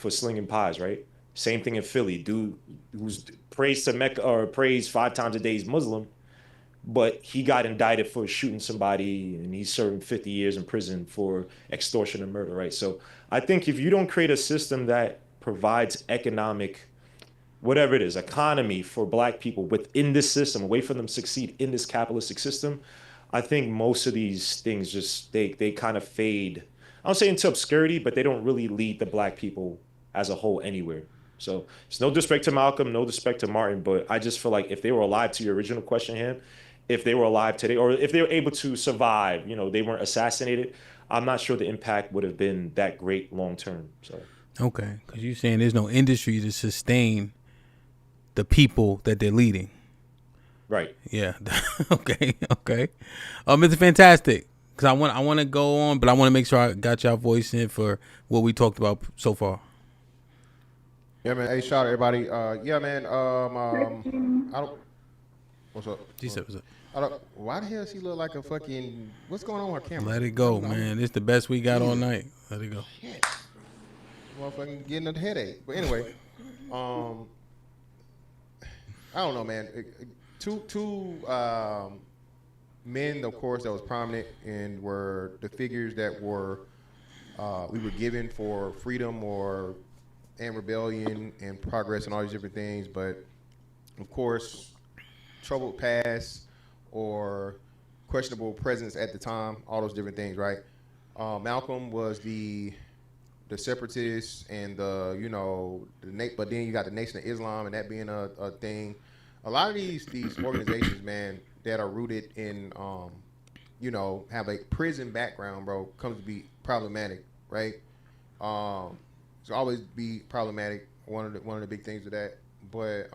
slinging pies, right? Same thing in Philly. Dude who's praised to Mecca or praised 5 times a day, he's Muslim, but he got indicted for shooting somebody and he's serving 50 years in prison for extortion and murder, right? So I think if you don't create a system that provides economic, whatever it is, economy for black people within this system, a way for them to succeed in this capitalistic system, I think most of these things just, they kind of fade. I don't say into obscurity, but they don't really lead the black people as a whole anywhere. So it's no disrespect to Malcolm, no disrespect to Martin, but I just feel like if they were alive, to your original question, him, if they were alive today, or if they were able to survive, they weren't assassinated, I'm not sure the impact would have been that great long term. So Okay, because you're saying there's no industry to sustain the people that they're leading. Right. Yeah. Okay. It's fantastic because I want to go on, but I want to make sure I got y'all voice in for what we talked about so far. Yeah, man. Hey, shout out everybody. Yeah, man. I don't. What's up? What's up? I don't. Why the hell does she look like a fucking? What's going on with her camera? Let it go, man. It's the best we got all night. Let it go. Shit. Motherfucking getting a headache. But anyway, I don't know, man. Two men, of course, that was prominent and were the figures that were we were given for freedom and rebellion and progress and all these different things. But of course, troubled past or questionable presence at the time, all those different things, right? Malcolm was the separatists and but then you got the Nation of Islam and that being a thing. A lot of these organizations, man, that are rooted in have a prison background, bro, comes to be problematic, right? So always be problematic. One of the big things of that, but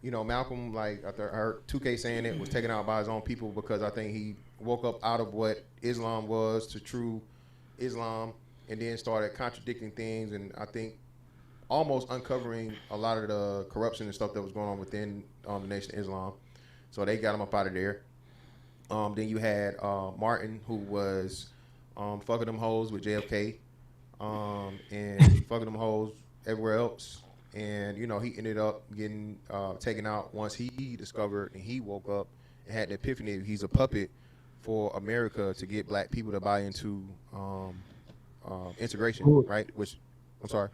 Malcolm, like I heard 2K saying it, was taken out by his own people because I think he woke up out of what Islam was to true Islam, and then started contradicting things, and I think almost uncovering a lot of the corruption and stuff that was going on within the Nation of Islam. So they got him up out of there. Then you had Martin, who was fucking them hoes with JFK, and fucking them hoes everywhere else. And, he ended up getting taken out once he discovered and he woke up and had the epiphany he's a puppet for America to get black people to buy into integration, right? Which, I'm sorry.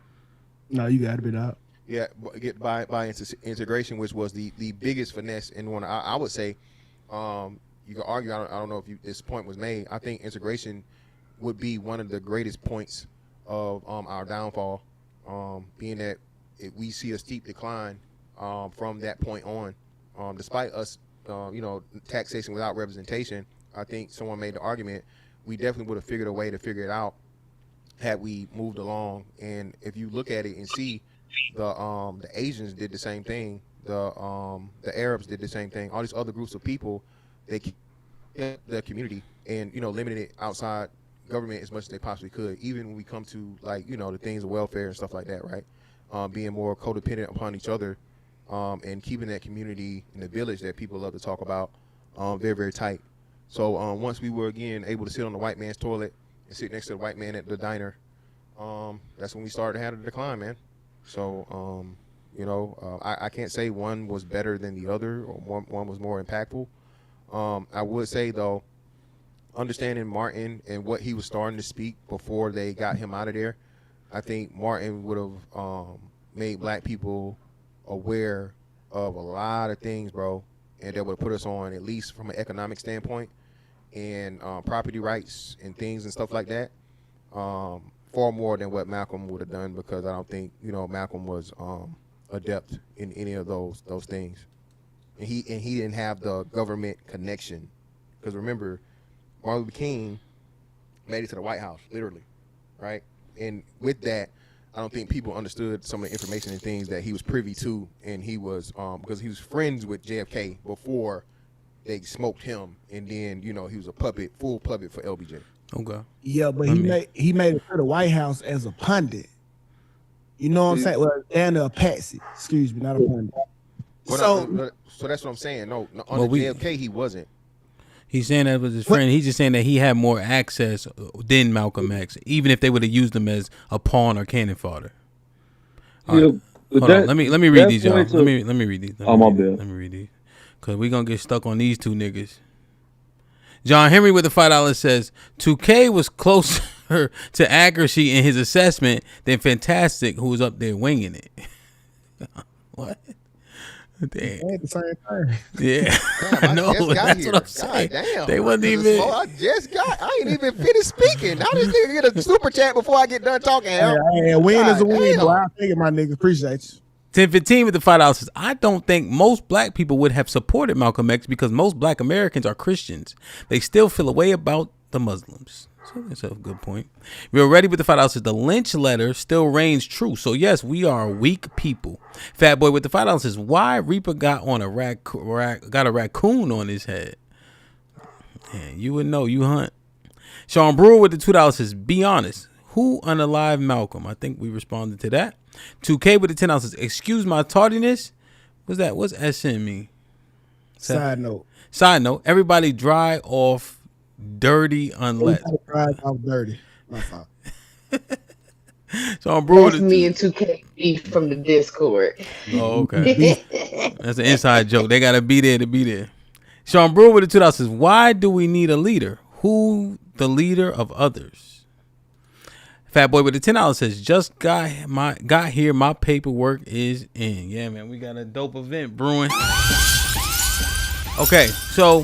No, you got it out. Yeah, get buy into integration, which was the biggest finesse in one. I would say, you could argue. I don't know if this point was made. I think integration would be one of the greatest points of our downfall, being that we see a steep decline from that point on. Despite us, taxation without representation, I think someone made the argument we definitely would have figured a way to figure it out had we moved along. And if you look at it and see the Asians did the same thing, the Arabs did the same thing, all these other groups of people, they kept their community and limited it outside government as much as they possibly could, even when we come to the things of welfare and stuff like that, right? Being more codependent upon each other, and keeping that community in the village that people love to talk about very, very tight. So once we were again able to sit on the white man's toilet and sit next to the white man at the diner, that's when we started to have a decline, man. So I can't say one was better than the other or one was more impactful. I would say though, understanding Martin and what he was starting to speak before they got him out of there, I think Martin would have made black people aware of a lot of things, bro, and that would put us on, at least from an economic standpoint, and property rights and things and stuff like that, far more than what Malcolm would have done, because I don't think Malcolm was adept in any of those things, and he didn't have the government connection, because remember, Martin Luther King made it to the White House, literally, right? And with that, I don't think people understood some of the information and things that he was privy to, and he was because he was friends with JFK before they smoked him, and then he was a full puppet for LBJ. Okay. Yeah, but he made it to the White House as a pundit. You know what I'm saying? Well, and a patsy. Excuse me, not a pundit. So that's what I'm saying. No, under JFK he wasn't. He's saying that with his friend. He's just saying that he had more access than Malcolm X, even if they would have used him as a pawn or cannon fodder. Hold on. Let me read these, y'all. Let me read these. My bad. Let me read these, cause we gonna get stuck on these two niggas. John Henry with the $5 says 2K was closer to accuracy in his assessment than Fantastic, who was up there winging it. What? Damn. At the same time. Yeah, Damn, I know. That's here. what I'm saying. God damn. They wasn't even. I ain't even finished speaking. How this nigga get a super chat before I get done talking? Hey, a win is a win, boy. I'll take it, my nigga. Appreciate you. 1015 with the $5 says, I don't think most black people would have supported Malcolm X because most black Americans are Christians. They still feel a way about the Muslims. So that's a good point. We're ready with the $5 says, the Lynch letter still reigns true. So yes, we are weak people. Fat Boy with the $5 says, why Reaper got on a raccoon on his head? Man, you would know, you hunt. Sean Brewer with the $2 says, be honest, who unalive Malcolm? I think we responded to that. 2K with the $10 says, excuse my tardiness. What's that? What's SN mean? Side note. Everybody dry off dirty unless. Dry off dirty. My fault. So I'm Brewer. That's me and 2K from the Discord. Oh, okay. That's an inside joke. They gotta be there to be there. Sean Brewer with the $2 says, why do we need a leader? Who the leader of others? Fat Boy with the $10 says, just got here. My paperwork is in. Yeah, man, we got a dope event brewing. Okay, so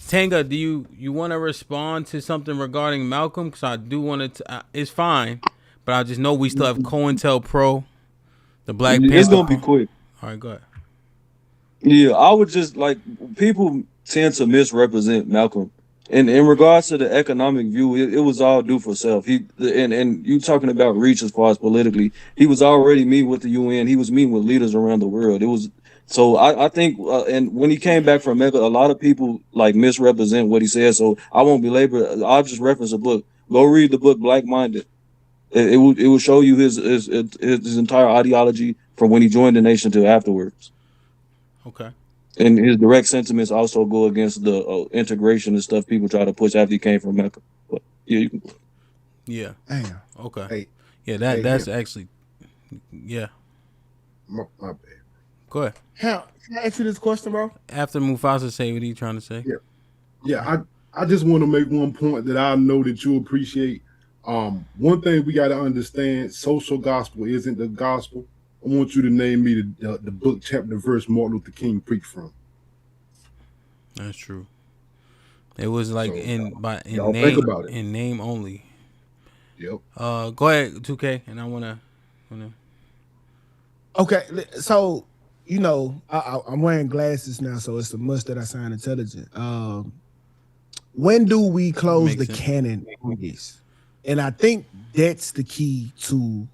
Tanga, do you want to respond to something regarding Malcolm? Because I do want to. It's fine, but I just know we still have COINTELPRO, the Black Panther. It's gonna be quick. All right, go ahead. Yeah, I would just people tend to misrepresent Malcolm. And in regards to the economic view, it was all due for self. And you talking about reach as far as politically, he was already meeting with the UN. He was meeting with leaders around the world. It was so I think, and when he came back from Mecca, a lot of people misrepresent what he said. So I won't belabor. I'll just reference a book. Go read the book Black Minded. It will show you his entire ideology from when he joined the nation to afterwards. Okay. And his direct sentiments also go against the integration and stuff people try to push after he came from Mecca. But yeah, yeah. Damn. Okay. Hey, that's actually, yeah. My bad. Go ahead. Can I ask you this question, bro? After Mufasa say what he trying to say. Yeah. I just want to make one point that I know that you appreciate. One thing we got to understand: social gospel isn't the gospel. I want you to name me the book, chapter, verse Martin Luther King preached from. That's true. It was in y'all name, think about it. in name only. Yep. Go ahead, 2K, and I wanna. Okay, so I'm wearing glasses now, so it's a must that I sound intelligent. When do we close the canon on this? And I think that's the key to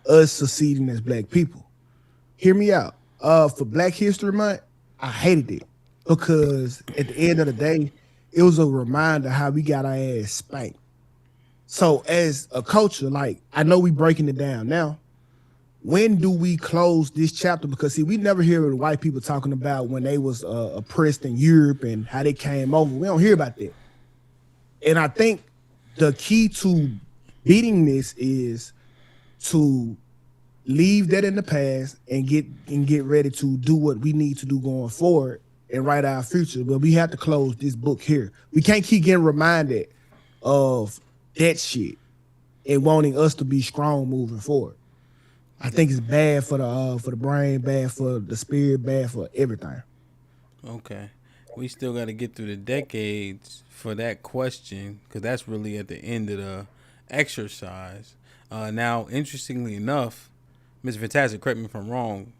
us succeeding as black people. Hear me out. For Black History Month, I hated it because at the end of the day, it was a reminder how we got our ass spanked. So as a culture, I know we breaking it down now. When do we close this chapter? Because see, we never hear of the white people talking about when they was oppressed in Europe and how they came over. We don't hear about that. And I think the key to beating this is to leave that in the past and get ready to do what we need to do going forward and write our future. But we have to close this book here. We can't keep getting reminded of that shit and wanting us to be strong moving forward. I think it's bad for the brain, bad for the spirit, bad for everything. Okay. We still got to get through the decades for that question because that's really at the end of the exercise. Now, interestingly enough, Mr. Fantastic, correct me if I'm wrong,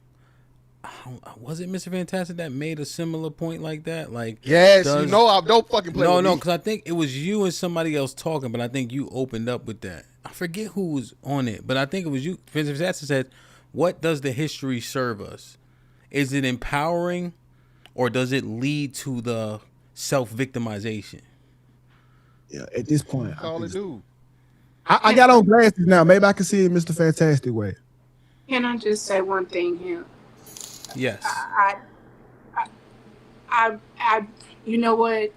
Was it Mr. Fantastic that made a similar point like that? Like, Yes, you know I don't fucking play with me. because I think it was you and somebody else talking, but I think you opened up with that. I forget who was on it, but I think it was you. Mr. Fantastic said, "What does the history serve us? Is it empowering, or does it lead to the self-victimization?" Yeah, at this point, That's all it do. I got on glasses now. Maybe I can see it Mr. Fantastic way. Can I just say one thing here? Yes. I you know what?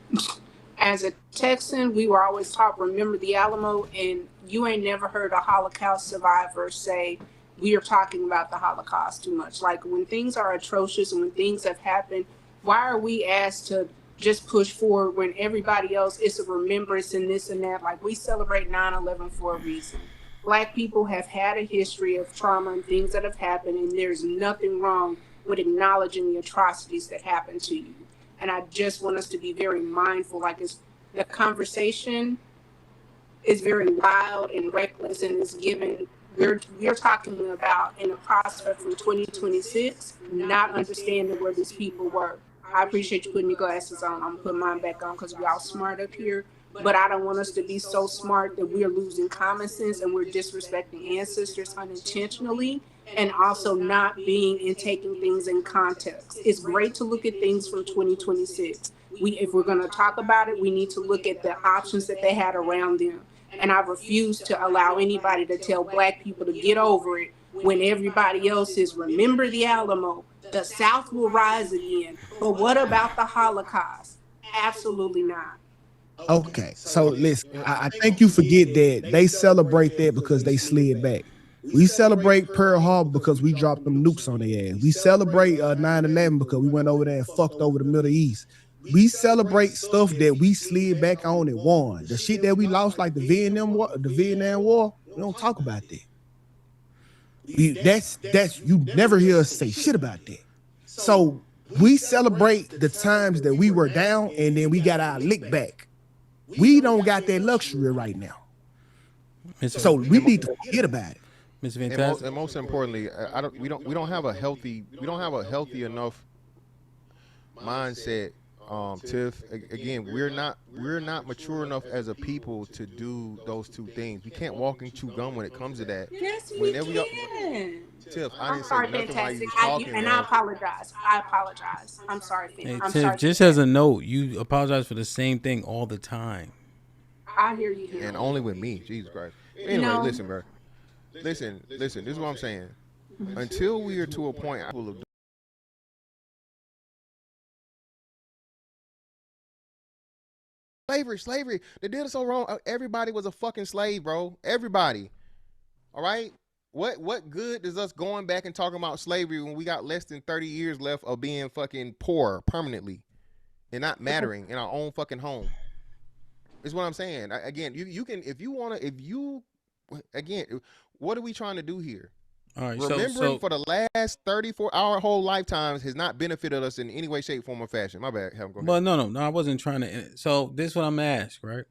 As a Texan, we were always taught, remember the Alamo, and you ain't never heard a Holocaust survivor say, we are talking about the Holocaust too much. Like, when things are atrocious and when things have happened, why are we asked to just push forward when everybody else is a remembrance and this and that? Like, we celebrate 9/11 for a reason. Black people have had a history of trauma and things that have happened, and there's nothing wrong with acknowledging the atrocities that happened to you. And I just want us to be very mindful. Like, the conversation is very wild and reckless, and is given. We're talking about in a prospect from 2026, not understanding where these people were. I appreciate you putting your glasses on. I'm putting mine back on because we're all smart up here. But I don't want us to be so smart that we're losing common sense and we're disrespecting ancestors unintentionally, and also not being and taking things in context. It's great to look at things from 2026. If we're going to talk about it, we need to look at the options that they had around them. And I refuse to allow anybody to tell Black people to get over it when everybody else is, remember the Alamo, the South will rise again. But what about the Holocaust? Absolutely not. Okay, so listen, I think you forget that they celebrate that because they slid back. We celebrate Pearl Harbor because we dropped them nukes on their ass. We celebrate 9/11 because we went over there and fucked over the Middle East. We celebrate stuff that we slid back on and won. The shit that we lost, like the Vietnam War, we don't talk about that. That's you never hear us say shit about that. So we celebrate the times that we were down and then we got our lick back. We don't got that luxury right now. So we need to forget about it. Mr. Fantastic. And most importantly, we don't have a healthy enough mindset. Tiff, again, we're not mature enough as a people to do those two things. We can't walk and chew gum when it comes to that. Yes, we can. Tiff, I didn't say sorry, nothing while you Fantastic. was talking. I apologize. I'm sorry, Hey, I'm Tiff, sorry. just as a note, you apologize for the same thing all the time. I hear you. And only with me, Jesus Christ. Anyway, listen, bro. Listen. This is what I'm saying. Until we are to a point of slavery, they did us so wrong. Everybody was a fucking slave, bro. Everybody. All right. What good does us going back and talking about slavery when we got less than 30 years left of being fucking poor permanently and not mattering in our own fucking home? Is what I'm saying. Again, you can, if you want to, again, what are we trying to do here? All right, Remembering for the last 34 our whole lifetimes has not benefited us in any way, shape, form, or fashion. My bad. Go ahead. Well, no, I wasn't trying to. So this is what I'm gonna ask, right?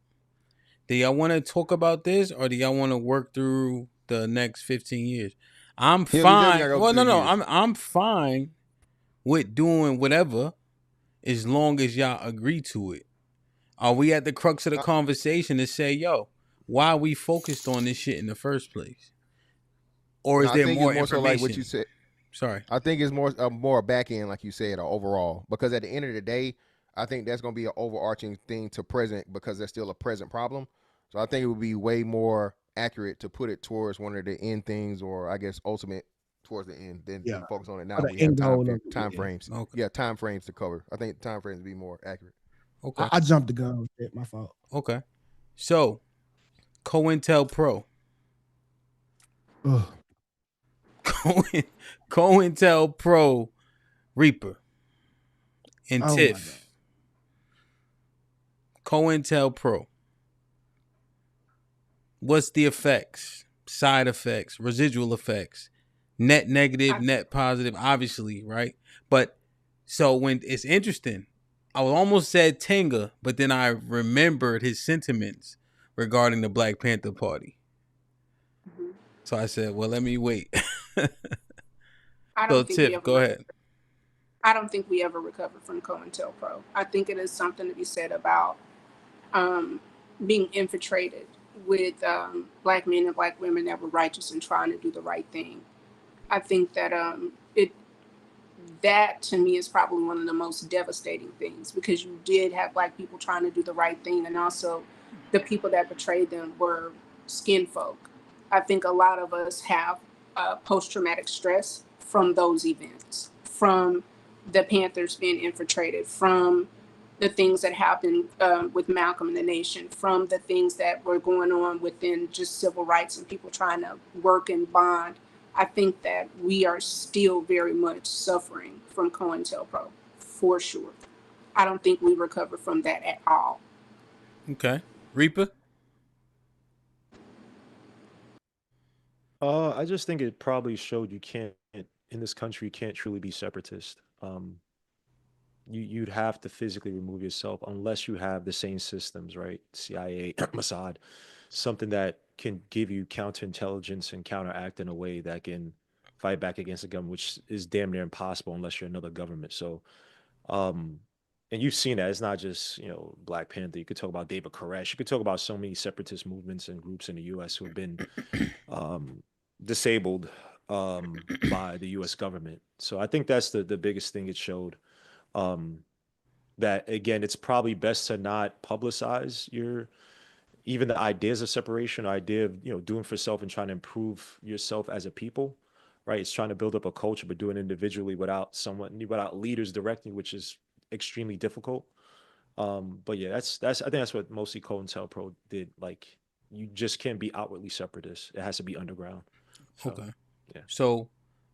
Do y'all want to talk about this, or do y'all want to work through the next 15 years? I'm fine. Well, no, I'm fine with doing whatever, as long as y'all agree to it. Are we at the crux of the conversation to say, yo, why are we focused on this shit in the first place? Or is there more information? So like what you said. Sorry. I think it's more back end, like you said, or overall. Because at the end of the day, I think that's going to be an overarching thing to present, because that's still a present problem. So I think it would be way more accurate to put it towards one of the end things, or I guess ultimate towards the end, than focus on it now. We have time frames. Okay. Yeah, time frames to cover. I think time frames would be more accurate. Okay. I jumped the gun with it. My fault. Okay. So, COINTELPRO. COINTELPRO Reaper and Tiff. COINTELPRO. What's the effects, side effects, residual effects, net negative, net positive, obviously, right? But so when it's interesting, I almost said Tenga, but then I remembered his sentiments regarding the Black Panther Party. So I said, well, let me wait. So Tiff, go ahead. I don't think we ever recovered from COINTELPRO. I think it is something to be said about um, being infiltrated with black men and black women that were righteous and trying to do the right thing. I think that it that to me is probably one of the most devastating things, because you did have black people trying to do the right thing, and also the people that betrayed them were skin folk. I think a lot of us have post-traumatic stress from those events, from the Panthers being infiltrated, from the things that happened with Malcolm and the Nation, from the things that were going on within just civil rights and people trying to work and bond. I think that we are still very much suffering from COINTELPRO, for sure. I don't think we recover from that at all. Okay, Reaper. I just think it probably showed you can't in this country you can't truly be separatist. You'd have to physically remove yourself unless you have the same systems, right? CIA, Mossad, something that can give you counterintelligence and counteract in a way that can fight back against the government, which is damn near impossible unless you're another government. So, um, and you've seen that it's not just Black Panther. You could talk about David Koresh. You could talk about so many separatist movements and groups in the U.S. who have been um, disabled by the U.S. government. So I think that's the biggest thing it showed. Um, that again, it's probably best to not publicize your even the ideas of separation, idea of doing for self and trying to improve yourself as a people, right? It's trying to build up a culture, but doing it individually without leaders directing, which is extremely difficult. But yeah, that's I think that's what mostly COINTELPRO did. Like you just can't be outwardly separatist; it has to be underground. So Okay. yeah. So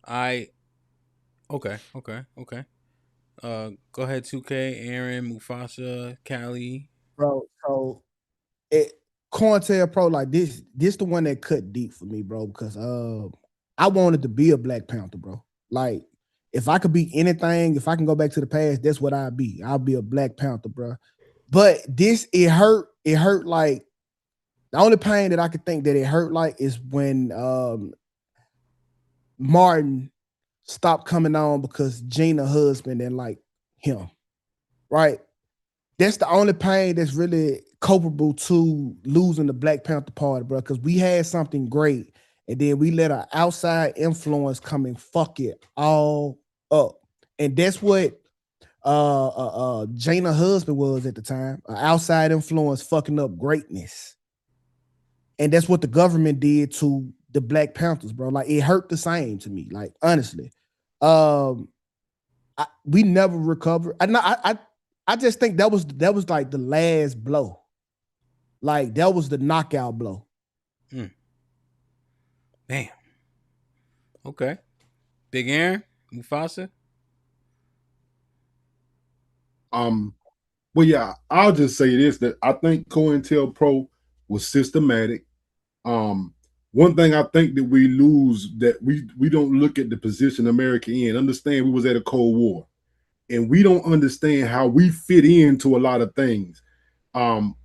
I okay. Go ahead, 2K, Aaron, Mufasa, Callie. bro. So it COINTELPRO, like this the one that cut deep for me, bro, because I wanted to be a Black Panther, bro. Like if I could be anything, if I can go back to the past, that's what I'd be. I'll be a Black Panther, bro. But this it hurt. It hurt like the only pain that I could think that it hurt like is when Martin stopped coming on because Gina husband and like him, right? That's the only pain that's really comparable to losing the Black Panther Party, bro. Because we had something great, and then we let our outside influence come and fuck it all up. And that's what Jana husband was at the time. Outside influence fucking up greatness. And that's what the government did to the Black Panthers, bro. Like it hurt the same to me. Like honestly, um, we never recovered. I just think that was like the last blow. Like that was the knockout blow. Damn. Okay. Big Aaron, Mufasa. Well, yeah, I'll just say this: that I think COINTELPRO was systematic. One thing I think that we lose that we don't look at the position America in. Understand, we was at a Cold War, and we don't understand how we fit into a lot of things.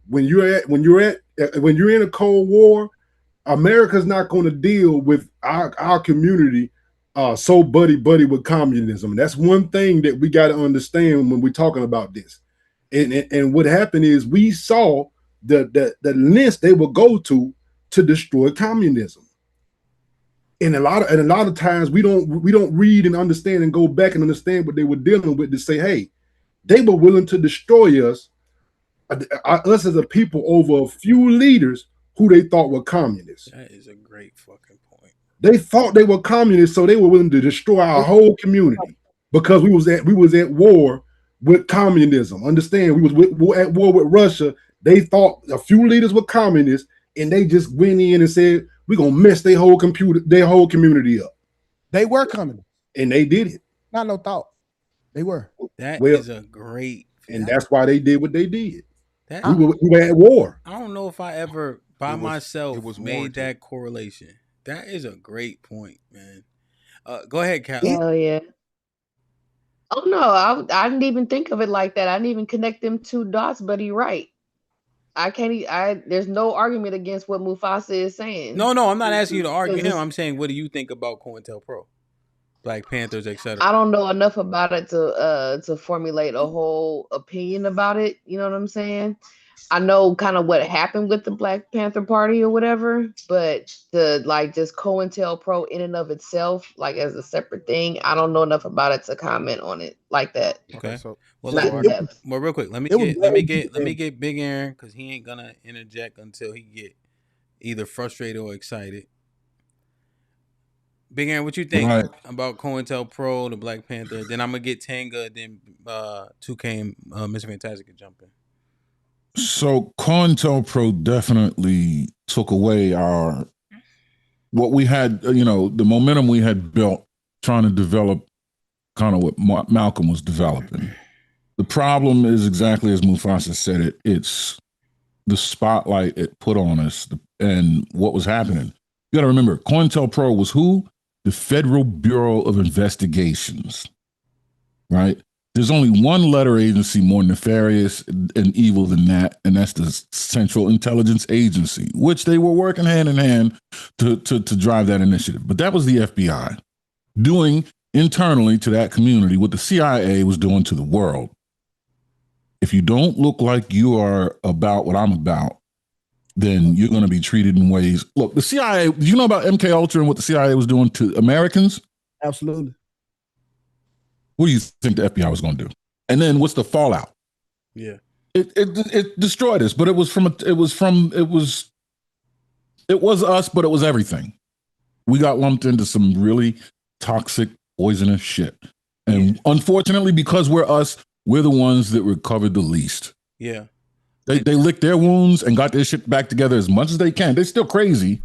When you're in a Cold War, America's not going to deal with our community so buddy with communism. That's one thing that we got to understand when we're talking about this. And what happened is we saw the lengths they will go to destroy communism. And a lot of times we don't read and understand and go back and understand what they were dealing with to say, hey, they were willing to destroy us as a people over a few leaders who they thought were communists. That is a great fucking point. They thought they were communists, so they were willing to destroy our whole community because we was at war with communism. Understand, we was at war with Russia. They thought a few leaders were communists, and they just went in and said, we're gonna mess their whole community up. They were coming. And they did it. Not no thought. They were. That is a great, and that's why they did what they did. That, we were at war. I don't know if I ever by myself made warranted. that correlation. That is a great point, man. Go ahead, Callie. Oh yeah. Oh no, I didn't even think of it like that. I didn't even connect them two dots, but he right. I can't. There's no argument against what Mufasa is saying. No, I'm not asking you to argue him. I'm saying, what do you think about COINTELPRO? Black Panthers, etc. I don't know enough about it to formulate a whole opinion about it. You know what I'm saying? I know kind of what happened with the Black Panther Party or whatever, but the like just COINTELPRO in and of itself, like as a separate thing, I don't know enough about it to comment on it like that. Okay. So Well, Not so in I, depth. well, real quick, It was let me get Big Aaron because he ain't gonna interject until he get either frustrated or excited. Big Aaron, what you think Right. about COINTELPRO, the Black Panther? Then I'm gonna get Tanga, then 2K and Mr. Fantastic can jump in. So COINTELPRO definitely took away our what we had, the momentum we had built trying to develop kind of what Malcolm was developing. The problem is exactly as Mufasa said it. It's the spotlight it put on us and what was happening. You got to remember, COINTELPRO was who? The Federal Bureau of Investigations, right? There's only one letter agency more nefarious and evil than that, and that's the Central Intelligence Agency, which they were working hand in hand to drive that initiative. But that was the FBI doing internally to that community what the CIA was doing to the world. If you don't look like you are about what I'm about, then you're going to be treated in ways. Look, the CIA, do you know about MK Ultra and what the CIA was doing to Americans? Absolutely. What do you think the FBI was going to do? And then what's the fallout? Yeah. It destroyed us, but it was us, but it was everything. We got lumped into some really toxic, poisonous shit. And unfortunately, because we're us, we're the ones that recovered the least. Yeah. They licked their wounds and got their shit back together as much as they can. They're still crazy,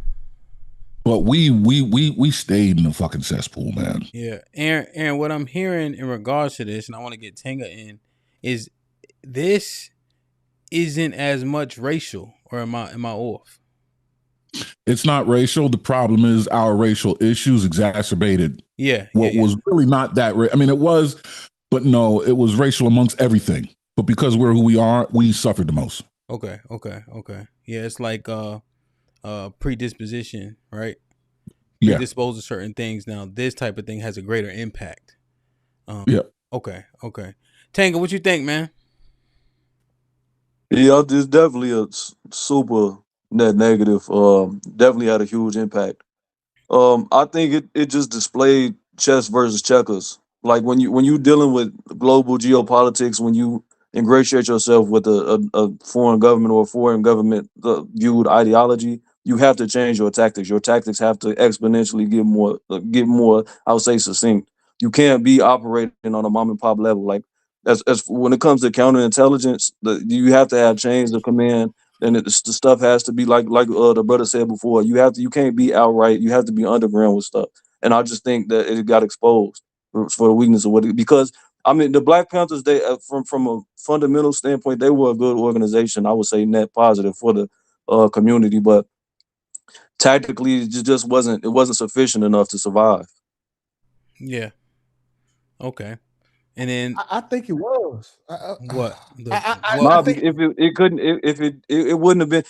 but we stayed in the fucking cesspool, man. Yeah, Aaron, what I'm hearing in regards to this, and I want to get Tanga in, is this isn't as much racial, or am I off? It's not racial. The problem is our racial issues exacerbated. What was really not that. I mean, it was, but no, it was racial amongst everything. But because we're who we are, we suffered the most. Okay. Yeah, it's like predisposition, right? Yeah. Predispose to certain things. Now, this type of thing has a greater impact. Yeah. Okay. Tanga, what you think, man? Yeah, it's definitely a super net negative. Definitely had a huge impact. I think it just displayed chess versus checkers. Like when you dealing with global geopolitics, when you ingratiate yourself with a foreign government or a foreign government viewed ideology, you have to change your tactics. Your tactics have to exponentially get more. I would say succinct. You can't be operating on a mom and pop level. Like as when it comes to counterintelligence, you have to have chains of command and the stuff has to be like the brother said before. You can't be outright. You have to be underground with stuff. And I just think that it got exposed for the weakness of because I mean the Black Panthers, they from a fundamental standpoint, they were a good organization. I would say net positive for the community, but tactically it just wasn't sufficient enough to survive. Yeah. Okay. And then I think it was. what? I think If it couldn't, if it wouldn't have been.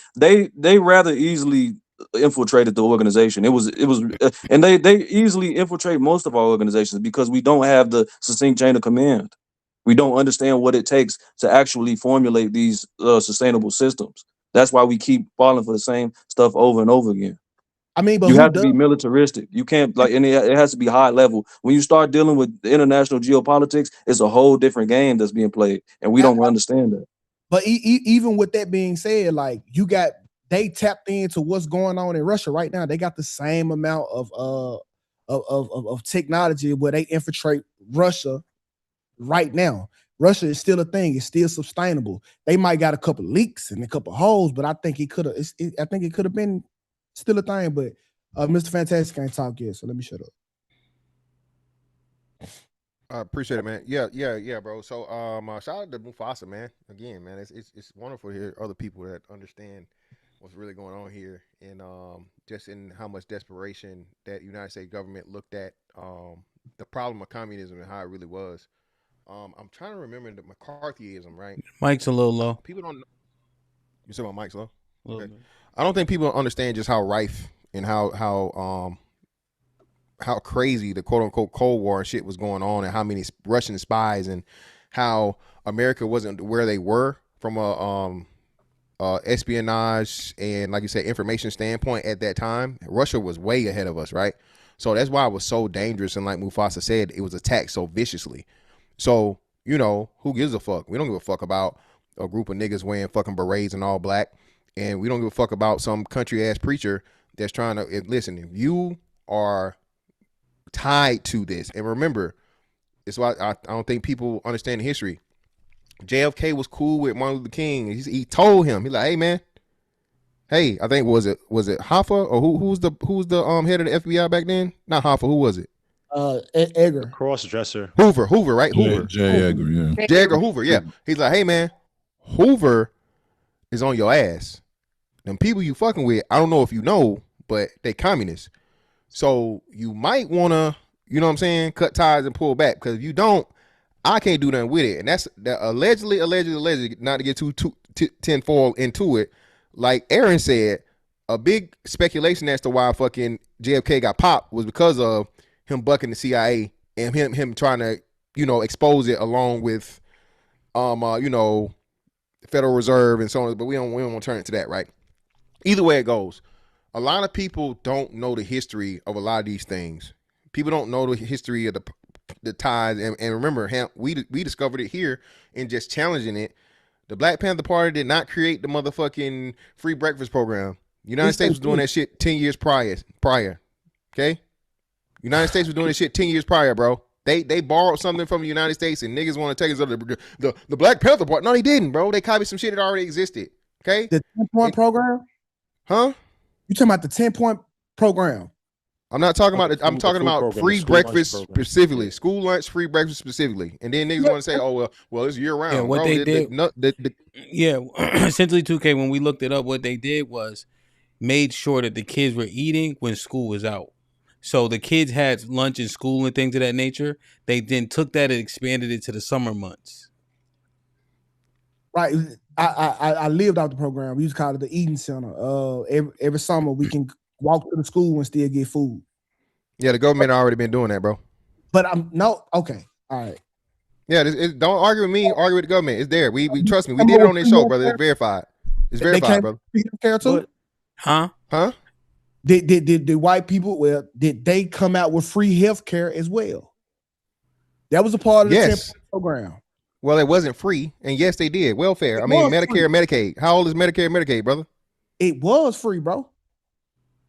They rather easily infiltrated the organization. It was, and they easily infiltrate most of our organizations because we don't have the succinct chain of command. We don't understand what it takes to actually formulate these sustainable systems. That's why we keep falling for the same stuff over and over again. I mean, but You who have to does? be militaristic. You can't and it has to be high level. When you start dealing with the international geopolitics, it's a whole different game that's being played, and we don't understand that. But even with that being said, like they tapped into what's going on in Russia right now. They got the same amount of technology where they infiltrate Russia right now. Russia is still a thing. It's still sustainable. They might got a couple leaks and a couple holes, but I think it could have. I think it could have been still a thing. But Mr. Fantastic ain't talk yet, so let me shut up. I appreciate it, man. Yeah, bro. So, shout out to Mufasa, man. Again, man, it's wonderful to hear other people that understand what's really going on here, and just in how much desperation that United States government looked at the problem of communism and how it really was. I'm trying to remember the McCarthyism, right? Mike's a little low. People don't. You said my mic's low. Okay. I don't think people understand just how rife and how how crazy the quote unquote Cold War and shit was going on, and how many Russian spies, and how America wasn't where they were from a espionage and, like you said, information standpoint at that time. Russia was way ahead of us, right? So that's why it was so dangerous, and like Mufasa said, it was attacked so viciously. So, who gives a fuck? We don't give a fuck about a group of niggas wearing fucking berets and all black, and we don't give a fuck about some country ass preacher that's trying to listen. If you are tied to this, and remember, it's why I don't think people understand the history. JFK was cool with Martin Luther King. He told him, he's like, hey man, hey, I think was it Hoffa, or who's the head of the FBI back then? Not Hoffa, who was it? Edgar. Cross dresser. Hoover, right? Hoover. J. Edgar, yeah. J. Edgar Hoover, yeah. He's like, hey man, Hoover is on your ass. Them people you fucking with, I don't know if you know, but they communists. So you might wanna, you know what I'm saying, cut ties and pull back, because if you don't, I can't do nothing with it. And that's that allegedly, not to get too tinfoil into it. Like Aaron said, a big speculation as to why fucking JFK got popped was because of him bucking the CIA and him trying to, expose it along with, Federal Reserve and so on. But we don't want to turn into that, right? Either way it goes, a lot of people don't know the history of a lot of these things. People don't know the history of the ties, and remember, HAMP, we discovered it here and just challenging it. The Black Panther Party did not create the motherfucking free breakfast program. United States was doing that shit 10 years prior. Okay? United States was doing that shit 10 years prior, bro. They borrowed something from the United States, and niggas want to take us up the Black Panther Party. No, they didn't, bro. They copied some shit that already existed. Okay? The 10-point program? Huh? You talking about the 10-point program? I'm not talking about it. I'm talking about program, free breakfast specifically, yeah. school lunch, free breakfast specifically. And then niggas want to say, oh, well, it's year round. Yeah, what bro. they did. Yeah, essentially, 2K, when we looked it up, what they did was made sure that the kids were eating when school was out. So the kids had lunch in school and things of that nature. They then took that and expanded it to the summer months. Right. I lived out the program. We used to call it the eating center. Every summer we can walk to the school and still get food. Yeah, the government already been doing that, bro. But okay, all right. Yeah, don't argue with me. Argue with the government. It's there. We trust me. We did it on this show, brother. It's verified. It's verified, brother. Care too? Huh? Did white people? Well, did they come out with free health care as well? That was a part of the 10-point program. Well, it wasn't free, and yes, they did welfare. I mean, Medicare, Medicaid. How old is Medicare, Medicaid, brother? It was free, bro.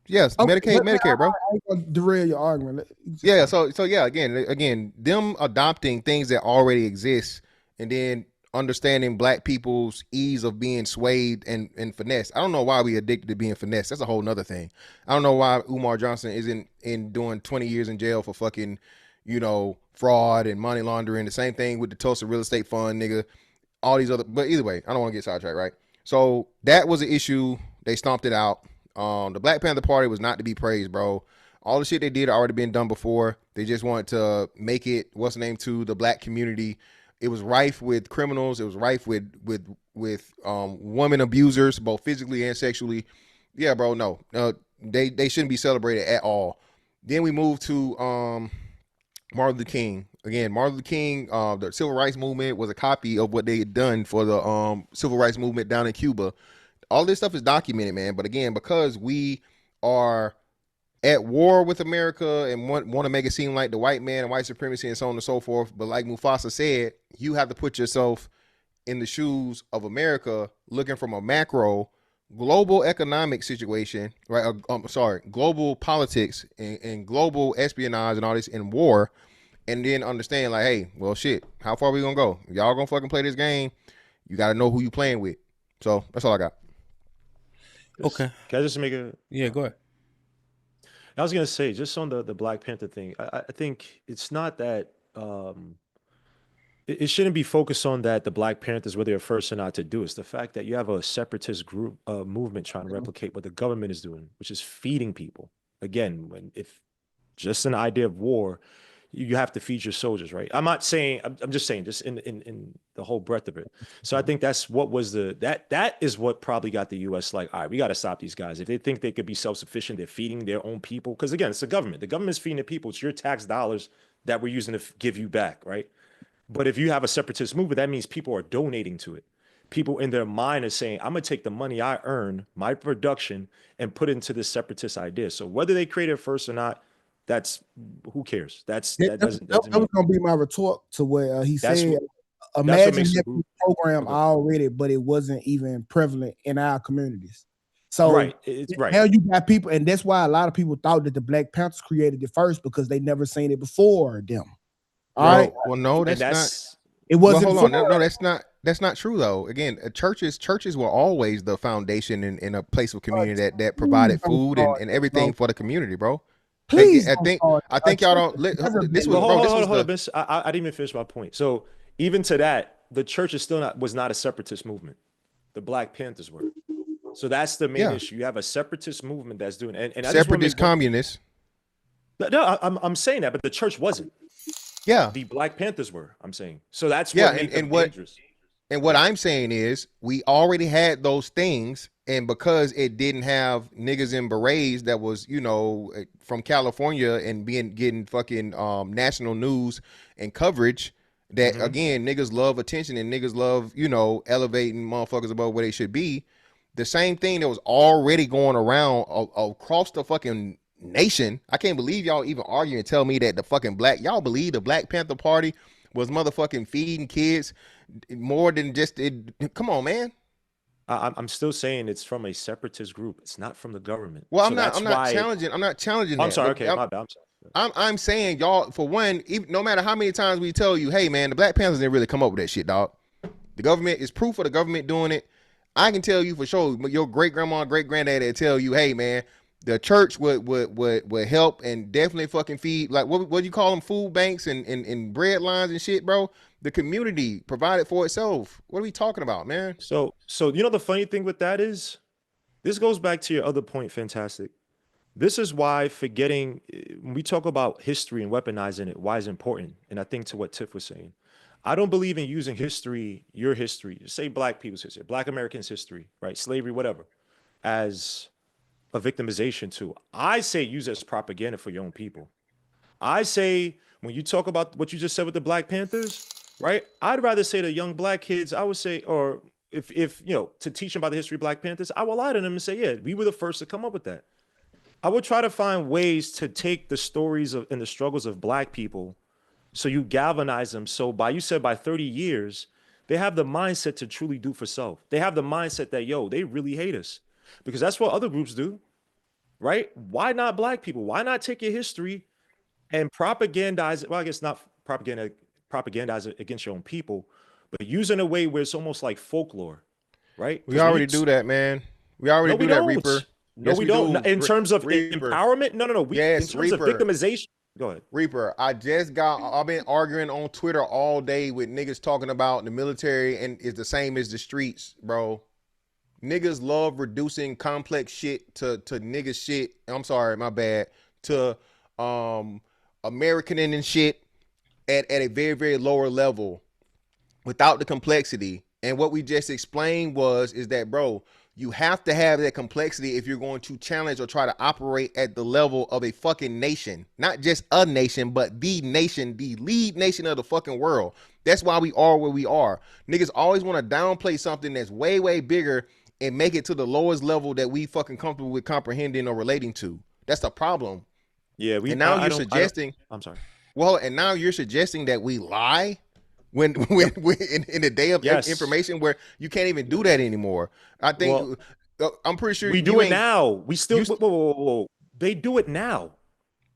Yes, Medicare, bro. I ain't gonna derail your argument. Yeah, so yeah, again, them adopting things that already exist, and then understanding black people's ease of being swayed and finessed. I don't know why we addicted to being finessed. That's a whole nother thing. I don't know why Umar Johnson isn't in doing 20 years in jail for fucking, fraud and money laundering. The same thing with the Tulsa real estate fund, nigga. All these other, but either way, I don't want to get sidetracked, right? So that was an issue. They stomped it out. The Black Panther Party was not to be praised, bro. All the shit they did already been done before. They just wanted to make it, to the black community. It was rife with criminals. It was rife with woman abusers, both physically and sexually. Yeah, bro, no. They shouldn't be celebrated at all. Then we moved to Martin Luther King. Again, Martin Luther King, the civil rights movement was a copy of what they had done for the civil rights movement down in Cuba. All this stuff is documented, man. But again, because we are at war with America and want to make it seem like the white man and white supremacy and so on and so forth. But like Mufasa said, you have to put yourself in the shoes of America, looking from a macro global economic situation, right? Global politics and global espionage and all this in war. And then understand like, hey, well, shit, how far are we going to go? If y'all going to fucking play this game, you got to know who you playing with. So that's all I got. Okay. Can I just make a... Yeah, go ahead. I was going to say, just on the Black Panther thing, I think it's not that... it shouldn't be focused on that the Black Panthers, whether they're first or not to do. It's the fact that you have a separatist group movement trying to replicate what the government is doing, which is feeding people. Again, if just an idea of war, you have to feed your soldiers, right? I'm not saying, I'm just saying, just in the whole breadth of it. So I think that's what was that is what probably got the U.S. like, all right, we got to stop these guys. If they think they could be self-sufficient, they're feeding their own people. Because again, it's the government. The government's feeding the people. It's your tax dollars that we're using to give you back, right? But if you have a separatist movement, that means people are donating to it. People in their mind are saying, I'm gonna take the money I earn, my production, and put it into this separatist idea. So whether they create it first or not, that's who cares. That doesn't was mean gonna be my retort to what he that's said. what Imagine makes the having a program Okay. already, but it wasn't even prevalent in our communities. So Right. It's right. now you got people, and that's why a lot of people thought that the Black Panthers created it first because they never seen it before them. All right. Well, no, And that's not. that's It Well, wasn't. hold on. for- No, that's not true though. Again, churches were always the foundation in a place of community that provided food and everything for the community, bro. Please, I don't think start. I think y'all don't. This was bro. This was hold on, the. Vince. I didn't even finish my point. So even to that, the church is still was not a separatist movement. The Black Panthers were. So that's the main Yeah. issue. You have a separatist movement that's doing, and I just wanna Separatist make one- communists. No, I'm saying that, but the church wasn't. Yeah. The Black Panthers were. I'm saying. So that's Yeah, what made them and what dangerous. and what I'm saying is we already had those things, and because it didn't have niggas in berets that was, from California and getting fucking national news and coverage, that again, niggas love attention and niggas love, elevating motherfuckers above where they should be. The same thing that was already going around across the fucking nation. I can't believe y'all even argue and tell me that y'all believe the Black Panther Party was motherfucking feeding kids more than just it. Come on, man. I'm still saying it's from a separatist group. It's not from the government. Well, So that's I'm not why- challenging. I'm not challenging. I'm that. sorry. Look, Okay, my bad. I'm sorry. I'm saying y'all, for one, no matter how many times we tell you, hey man, the Black Panthers didn't really come up with that shit, dog. The government is proof of the government doing it. I can tell you for sure, your great grandma, great granddaddy will tell you, hey man, the church would help and definitely fucking feed, like what do you call them, food banks and bread lines and shit, bro. The community provided for itself. What are we talking about, man? So the funny thing with that is, this goes back to your other point, fantastic. This is why when we talk about history and weaponizing it, why is it important? And I think to what Tiff was saying, I don't believe in using history, your history, say Black people's history, Black Americans' history, right? Slavery, whatever, as a victimization tool. I say use it as propaganda for your own people. I say when you talk about what you just said with the Black Panthers, right? I'd rather say to young Black kids, I would say, or if to teach them about the history of Black Panthers, I will lie to them and say, yeah, we were the first to come up with that. I would try to find ways to take the stories and the struggles of Black people, so you galvanize them. So by 30 years, they have the mindset to truly do for self. They have the mindset that, they really hate us, because that's what other groups do, right? Why not Black people? Why not take your history and propagandize it? Well, I guess not propagandize it against your own people, but use it in a way where it's almost like folklore, right? We already do that, man. We already do that, Reaper. No, Yes, we don't. do. In terms of Reaper. empowerment, no. Yes, in terms of Reaper. victimization. Go ahead. Reaper, I've been arguing on Twitter all day with niggas talking about the military and is the same as the streets, bro. Niggas love reducing complex shit to nigga shit. I'm sorry, my bad. To American and shit at a very, very lower level without the complexity. And what we just explained is that, bro, you have to have that complexity if you're going to challenge or try to operate at the level of a fucking nation. Not just a nation, but the nation, the lead nation of the fucking world. That's why we are where we are. Niggas always want to downplay something that's way, way bigger and make it to the lowest level that we fucking comfortable with comprehending or relating to. That's the problem. Yeah, and now you're suggesting. I'm sorry. Well, and now you're suggesting that we lie when in the day of information where you can't even do that anymore. I think I'm pretty sure we do it now. We still whoa. They do it now.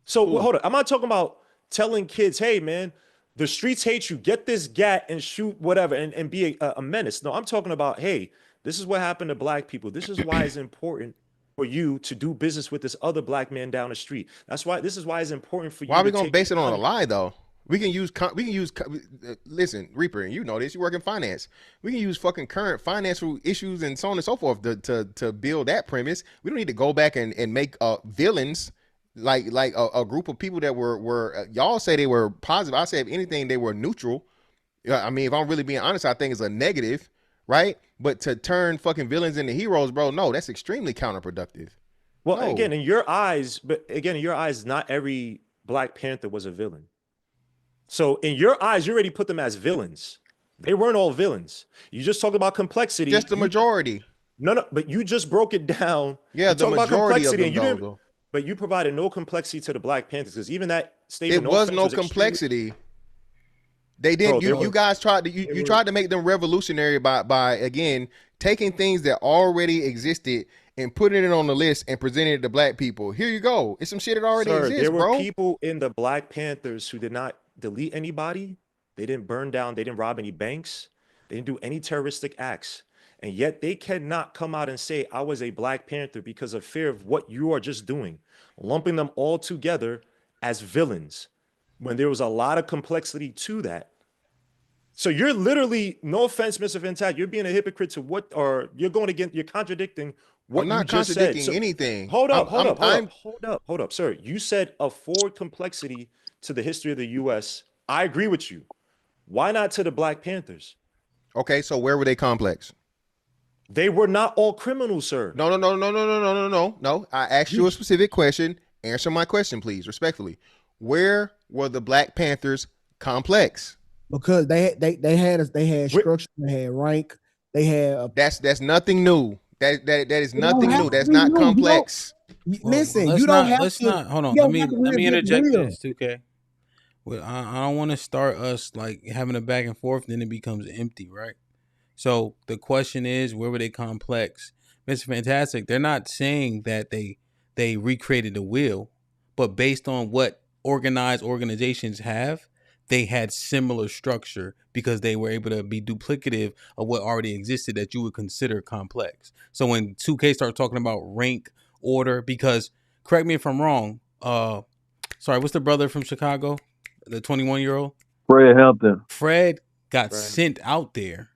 So hold on. I'm not talking about telling kids, hey man, the streets hate you. Get this gat and shoot whatever and be a menace. No, I'm talking about, hey, this is what happened to Black people. This is why it's important for you to do business with this other Black man down the street. This is why it's important for you. Why are we gonna base it on a lie though? We can use. Listen, Reaper, and you know this. You work in finance. We can use fucking current financial issues and so on and so forth to build that premise. We don't need to go back and make villains like a group of people that were y'all say they were positive. I say if anything they were neutral. Yeah, I mean, if I'm really being honest, I think it's a negative, right? But to turn fucking villains into heroes, bro, no, that's extremely counterproductive. Well, No. again, in your eyes, not every Black Panther was a villain. So in your eyes, you already put them as villains. They weren't all villains. You just talked about complexity. Just the majority. No, but you just broke it down. Yeah, you the majority of them, though. But you provided no complexity to the Black Panthers because even that statement. It was no complexity. They didn't. Bro, you guys tried to you tried to make them revolutionary by again taking things that already existed and putting it on the list and presenting it to Black people. Here you go. It's some shit that already exists, there bro. were people in the Black Panthers who did not delete anybody. They didn't burn down. They didn't rob any banks. They didn't do any terroristic acts. And yet they cannot come out and say, I was a Black Panther because of fear of what you are just doing, lumping them all together as villains when there was a lot of complexity to that. So you're literally, no offense, Mr. Fantastic, you're being a hypocrite to what, or you're going against, you're contradicting what I'm not you just said. contradicting anything. Hold up, sir. You said afford complexity to the history of the U.S. I agree with you. Why not to the Black Panthers? Okay, so where were they complex? They were not all criminals, sir. No. I asked you a specific question. Answer my question, please, respectfully. Where were the Black Panthers complex? Because they had structure, they had rank, they had. That's nothing new. That is nothing new. That's not complex. Listen, you don't have to. Hold on. Let me interject this, 2K. Well, I don't want to start us like having a back and forth, then it becomes empty, right? So the question is, where were they complex? Mr. Fantastic, they're not saying that they recreated the wheel, but based on what organized organizations have, they had similar structure because they were able to be duplicative of what already existed that you would consider complex. So when 2K starts talking about rank, order, because correct me if I'm wrong, sorry, what's the brother from Chicago? The 21-year-old? Fred Hampton. Fred got sent out there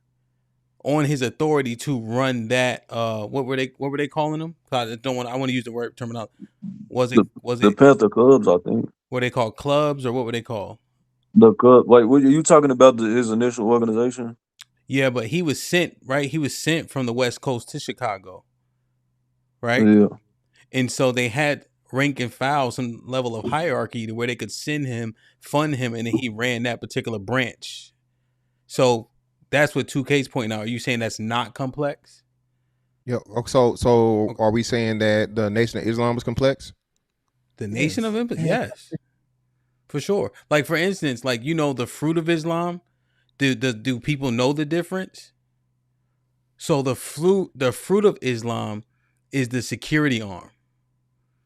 on his authority to run that. What were they calling them? I want to use the word terminology. Was it the Panther Clubs? I think. Were they called clubs or what were they called? The club. Like, what are you talking about? His initial organization? Yeah, but he was sent, right? He was sent from the West Coast to Chicago, right? Yeah. And so they had rank and file, some level of hierarchy to where they could send him, fund him, and then he ran that particular branch. So that's what 2K's pointing out. Are you saying that's not complex? Yeah. So are we saying that the Nation of Islam was complex? The Nation of Islam, yes, for sure. Like for instance, like the fruit of Islam. Do people know the difference? So the fruit of Islam is the security arm,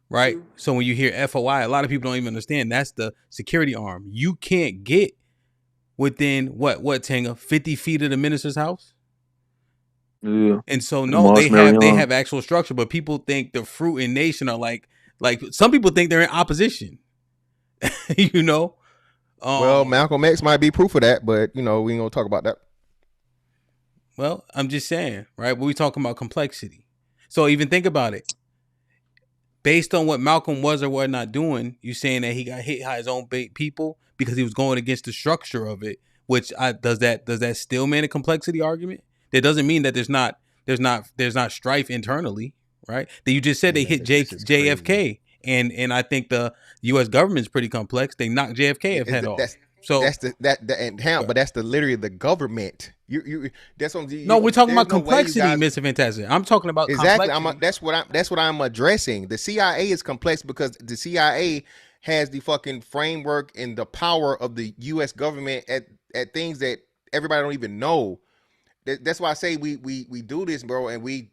right? So when you hear FOI, a lot of people don't even understand that's the security arm. You can't get within what Tanga 50 feet of the minister's house. Yeah. And so no, they have actual structure, but people think the fruit and nation are like some people think they're in opposition. Well, Malcolm X might be proof of that, but we ain't gonna talk about that. Well, I'm just saying, right? We're talking about complexity. So even think about it. Based on what Malcolm was or was not doing, you saying that he got hit by his own people because he was going against the structure of it. Which does that still mean a complexity argument? That doesn't mean that there's not strife internally, right? That you just said they hit JFK. And I think the U.S. government's pretty complex. They knocked JFK head off. But that's literally the government. That's what we're talking about complexity, Mr. Fantastic. I'm talking about exactly. Complexity. That's what I'm addressing. The CIA is complex because the CIA has the fucking framework and the power of the U.S. government at things that everybody don't even know. That's why I say we do this, bro, and we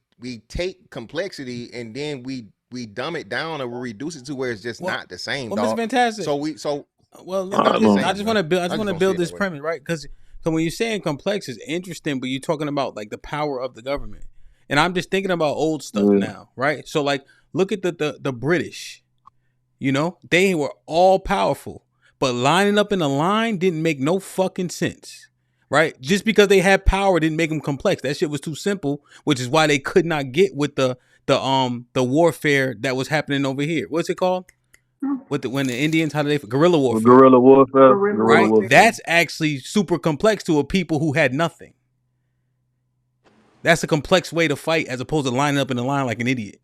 take complexity and then we dumb it down or we reduce it to where it's just not the same. Well, Mr. Fantastic. I just want to build this premise, right? Because when you're saying complex is interesting, but you're talking about like the power of the government, and I'm just thinking about old stuff now, right? So like, look at the British. They were all powerful, but lining up in a line didn't make no fucking sense, right? Just because they had power didn't make them complex. That shit was too simple, which is why they could not get with the warfare that was happening over here. What's it called? when the Indians, how do they guerrilla With warfare, guerrilla warfare, Guerrilla guerrilla right? warfare. warfare. That's actually super complex to a people who had nothing. That's a complex way to fight as opposed to lining up in a line like an idiot.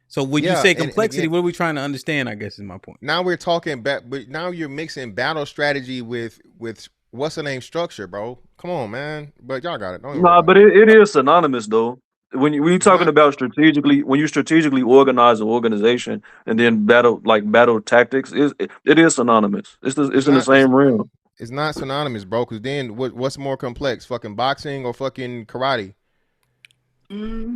So when you Yeah, say and complexity, again, what are we trying to understand? I guess is my point. now we're talking back, but now you're mixing battle strategy with what's the name structure, bro. Come on, man. But y'all got it. Don't even worry Nah, about but it. it is synonymous though. When you It's talking not. about strategically, when you strategically organize an organization and then battle tactics, it is synonymous. It's It's in the not. same realm. It's not synonymous, bro. Because then what's more complex, fucking boxing or fucking karate?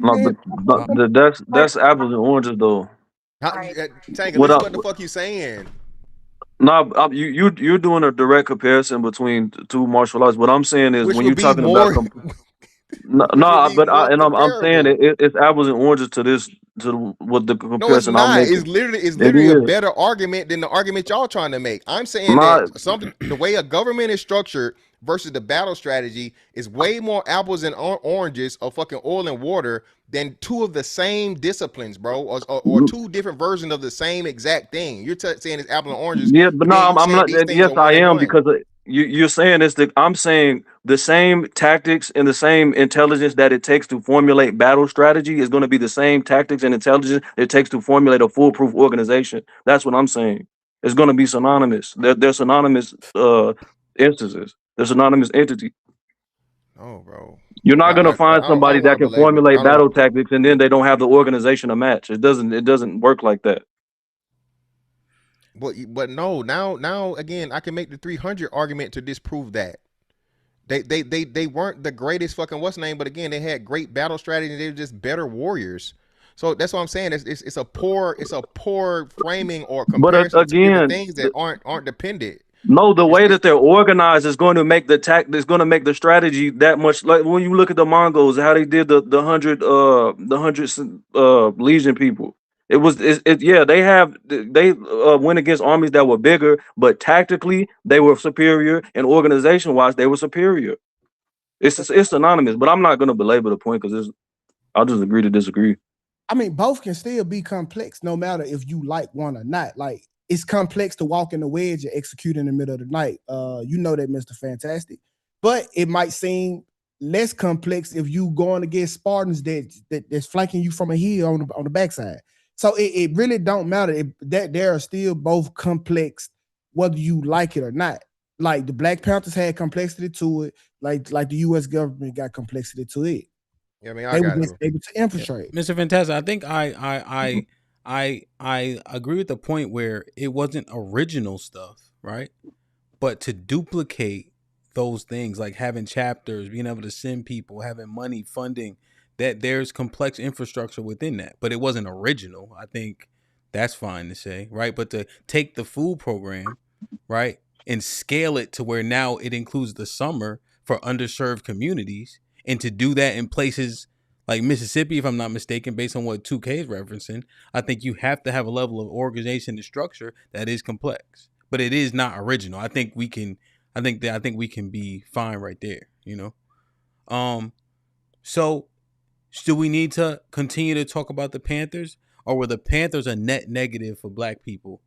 No, Mm, but like, that's apples and oranges though. How, right. Tank, What listen, up? what the fuck you saying? No, you're doing a direct comparison between two martial arts. What I'm saying is Which when would you're be talking about more, no, which would be but more I'm saying comparable. it's apples and oranges to this to what the No, it's comparison I'm not. It's making. literally It a is better argument than the argument y'all trying to make. I'm saying that not. something the way a government is structured versus the battle strategy is way more apples and oranges of fucking oil and water than two of the same disciplines, bro, or two different versions of the same exact thing. You're saying it's apples and oranges, Yeah, but but no, then you I'm saying not. these things Yes, are I one and am one. because you're saying it's the. I'm saying the same tactics and the same intelligence that it takes to formulate battle strategy is going to be the same tactics and intelligence it takes to formulate a foolproof organization. That's what I'm saying. It's going to be synonymous. They're synonymous instances. They're synonymous entity. Oh, bro. You're not going to find I somebody don't want that to can belabor it. I formulate don't want. battle tactics and then they don't have the organization to match. It doesn't. It doesn't work like that. But no. Now again, I can make the 300 argument to disprove that. They weren't the greatest fucking what's name, but again, they had great battle strategy. They were just better warriors. So that's what I'm saying. It's a poor framing or But comparison of two different again, things that aren't dependent. no, the way It's that they're organized is going to make the is going to make the strategy that much. Like when you look at the Mongols, how they did the hundred legion people. Yeah, they went against armies that were bigger, but tactically they were superior, and organization wise they were superior. It's synonymous, but I'm not going to belabor the point because I'll just agree to disagree. I mean, both can still be complex no matter if you like one or not. Like it's complex to walk in the wedge and execute in the middle of the night. You know that, Mr. Fantastic. But it might seem less complex if you going against Spartans that's flanking you from a hill on the backside. So it really don't matter that they are still both complex, whether you like it or not. Like the Black Panthers had complexity to it, like the U.S. government got complexity to it. yeah, I mean, I They were got it, just bro. able to Yeah. infiltrate. Mr. Fantastic, I think I agree with the point where it wasn't original stuff, right? But to duplicate those things, like having chapters, being able to send people, having money, funding, that there's complex infrastructure within that. But it wasn't original. I think that's fine to say, right? But to take the food program, right, and scale it to where now it includes the summer for underserved communities, and to do that in places like Mississippi, if I'm not mistaken, based on what 2K is referencing, I think you have to have a level of organization and structure that is complex, but it is not original. I think we can, I think we can be fine right there. You know, so do we need to continue to talk about the Panthers, or were the Panthers a net negative for Black people?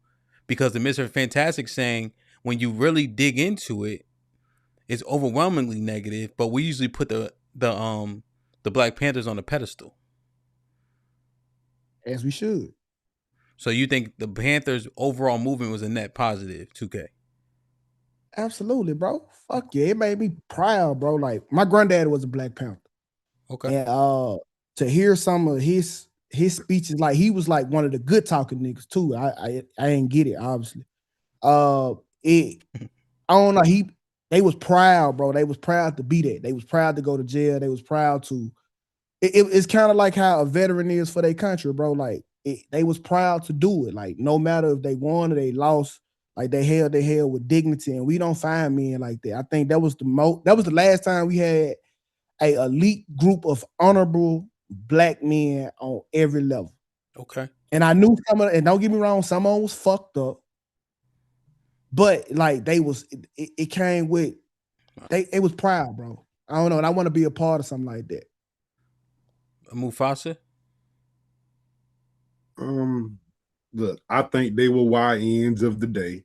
Because the Mr. Fantastic saying when you really dig into it, it's overwhelmingly negative, but we usually put the Black Panthers on a pedestal. As we should. So you think the Panthers overall movement was a net positive, 2K? Absolutely, bro. Fuck yeah. It made me proud, bro. Like my granddad was a Black Panther. Okay. And to hear some of his speeches, like he was like one of the good talking niggas too. I didn't get it, obviously. It I don't know. They was proud, bro. They was proud to be there. They was proud to go to jail. They was proud to it's kind of like how a veteran is for their country, bro. Like they was proud to do it. Like no matter if they won or they lost, like they held their head with dignity. And we don't find men like that. I think that was the last time we had a elite group of honorable Black men on every level. Okay. And I knew and don't get me wrong, some of them was fucked up. But like it came with they was proud, bro. I don't know, and I want to be a part of something like that. Mufasa? look, I think they were YNs of the day.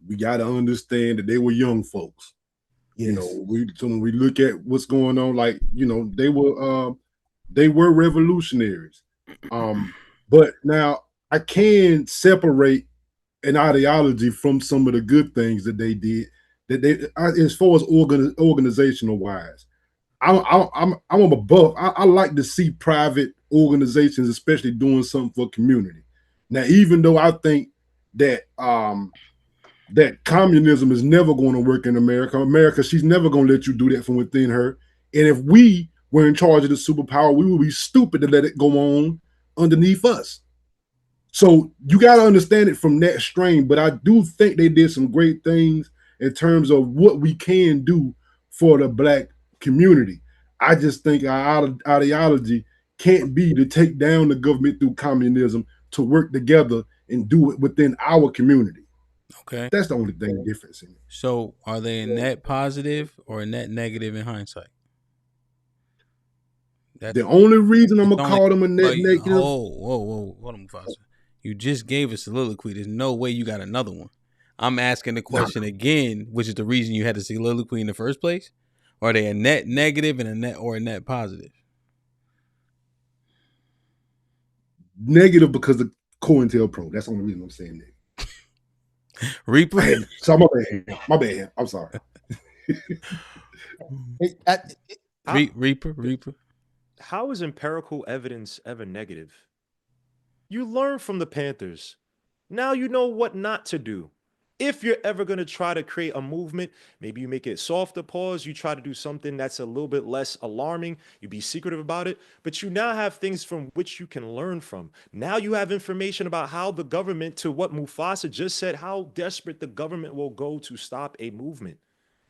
We got to understand that they were young folks. Yes. You know, so when we look at what's going on, like, you know, they were revolutionaries. But now I can separate an ideology from some of the good things that they did. That they, as far as organizational wise, I'm above. I like to see private organizations, especially doing something for community. Now, even though I think that that communism is never going to work in America. America, she's never going to let you do that from within her. And if we were in charge of the superpower, we would be stupid to let it go on underneath us. So you got to understand it from that strain. But I do think they did some great things in terms of what we can do for the Black community. I just think our ideology can't be to take down the government through communism, to work together and do it within our community. Okay. That's the only thing difference in it. So are they a net positive or a net negative in hindsight? The only reason I'm It's gonna only- call them a net but- negative. Whoa, hold on, Mufasa. You just gave a soliloquy. There's no way you got another one. I'm asking the question again, which is the reason you had a soliloquy in the first place. Are they a net negative and a net positive? Negative because of COINTELPRO. That's the only reason I'm saying that. Reaper. So my bad. I'm sorry. Reaper. How is empirical evidence ever negative? You learn from the Panthers. Now you know what not to do. If you're ever going to try to create a movement, maybe you make it softer pause. You try to do something that's a little bit less alarming. You be secretive about it, but you now have things from which you can learn from. Now you have information about how the government, to what Mufasa just said, how desperate the government will go to stop a movement.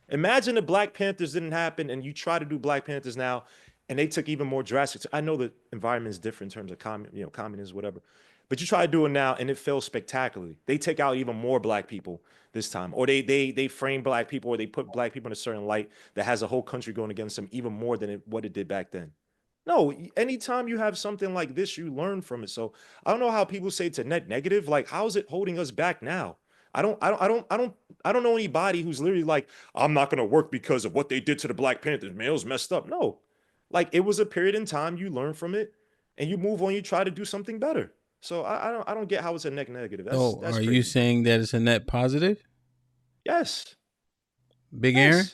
Imagine the Black Panthers didn't happen and you try to do Black Panthers now and they took even more drastic. I know the environment is different in terms of communism, whatever. But you try to do it now and it fails spectacularly. They take out even more Black people this time. Or they frame Black people, or they put Black people in a certain light that has a whole country going against them even more than what it did back then. No, anytime you have something like this, you learn from it. So I don't know how people say it's a net negative. Like, how is it holding us back now? I don't know anybody who's literally like, I'm not gonna work because of what they did to the Black Panthers. Man, it was messed up. No, like, it was a period in time, you learn from it and you move on, you try to do something better. So I don't get how it's a net negative. That's Are crazy. you saying that it's a net positive? Yes. Big Aaron?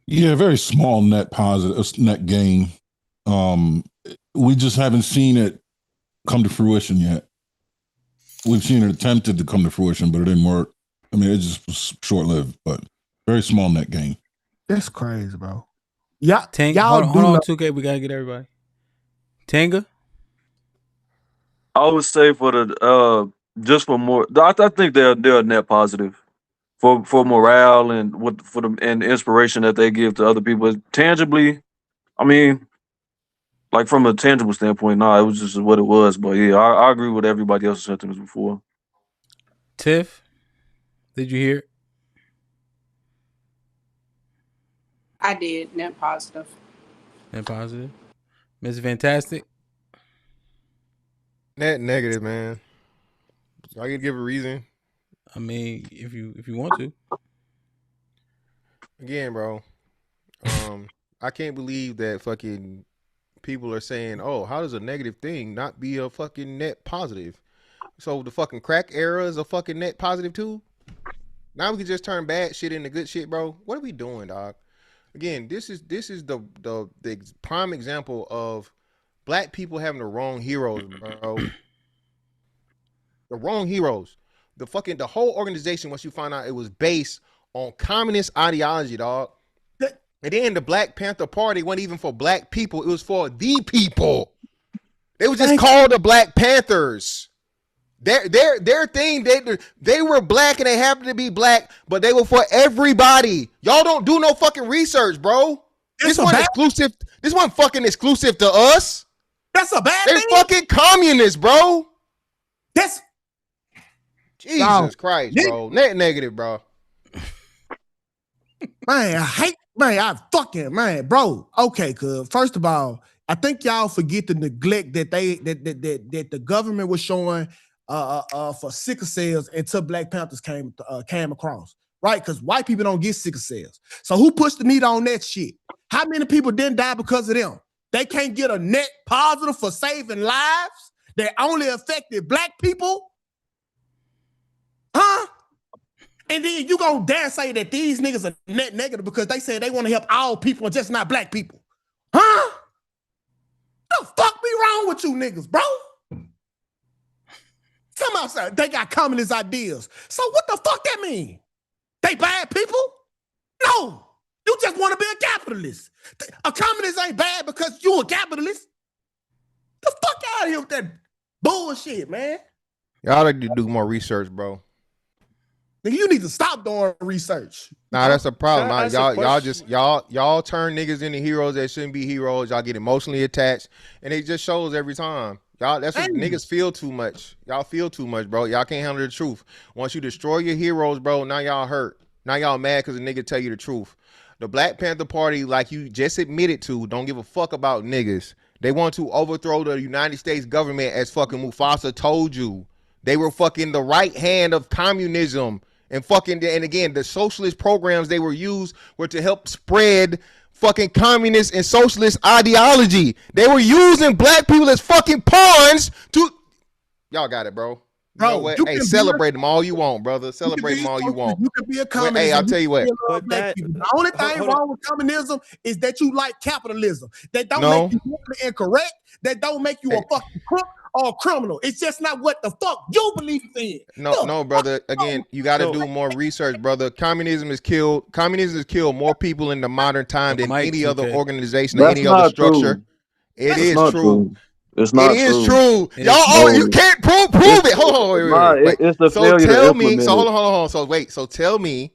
Yeah, very small net positive, net gain. We just haven't seen it come to fruition yet. We've seen it attempted to come to fruition, but it didn't work. I mean, it just was short lived, but very small net gain. That's crazy, bro. Yeah, hold on, 2K. We gotta get everybody. Tanga? I would say for the just for more. I think they're a net positive for morale and for the and inspiration that they give to other people. Tangibly, I mean, like from a tangible standpoint, it was just what it was. But yeah, I agree with everybody else's sentiments before. Tiff, did you hear it? I did. Net positive. Net positive. Mr. Fantastic. Net negative, man. I can give a reason. I mean, if you want to. Again, bro. I can't believe that fucking people are saying, oh, how does a negative thing not be a fucking net positive? So the fucking crack era is a fucking net positive too? Now we can just turn bad shit into good shit, bro. What are we doing, dog? Again, this is the prime example of Black people having the wrong heroes, bro. The wrong heroes. The whole organization, once you find out it was based on communist ideology, dog. And then the Black Panther Party wasn't even for Black people. It was for the people. They were just called the Black Panthers. Their thing, they were Black and they happened to be Black, but they were for everybody. Y'all don't do no fucking research, bro. This wasn't exclusive. This wasn't fucking exclusive to us. That's a bad thing. They're fucking communists, bro. That's Jesus Christ, bro. Net negative, bro. Man, I hate, man, bro. Okay, cuz first of all, I think y'all forget the neglect that that the government was showing for sickle cells until Black Panthers came across, right? Because white people don't get sickle cells. So who pushed the meat on that shit? How many people didn't die because of them? They can't get a net positive for saving lives that only affected Black people? Huh? And then you gonna dare say that these niggas are net negative because they say they want to help all people and just not Black people? Huh? The fuck be wrong with you niggas, bro? Some outside, they got communist ideas. So what the fuck that mean? They bad people? No. You just want to be a capitalist. A communist ain't bad because you a capitalist. The fuck out of here with that bullshit, man. Y'all need to do more research, bro. Nigga, you need to stop doing research. Nah, that's a problem. Can I ask a Y'all turn niggas into heroes that shouldn't be heroes. Y'all get emotionally attached, and it just shows every time. Y'all, that's what niggas feel too much. Y'all feel too much, bro. Y'all can't handle the truth. Once you destroy your heroes, bro, now y'all hurt. Now y'all mad because the nigga tell you the truth. The Black Panther Party, like you just admitted to, don't give a fuck about niggas. They want to overthrow the United States government, as fucking Mufasa told you. They were fucking the right hand of communism. And again, the socialist programs they were used were to help spread fucking communist and socialist ideology. They were using Black people as fucking pawns to. Y'all got it, bro. You know what? Hey, celebrate them all you want, brother. Celebrate them all you want. You can be a communist. Hey, I'll tell you what. The only thing wrong with communism is that you like capitalism. That don't make you morally incorrect. That don't make you a fucking crook or a criminal. It's just not what the fuck you believe in. No, brother. Again, you got to do more research, brother. Communism has killed more people in the modern time than any other organization or any other structure. It is true. It's not true. It is true. Y'all, you can't prove it. Hold on, wait. It's the so failure tell to me. implement So hold it. on. So wait. So tell me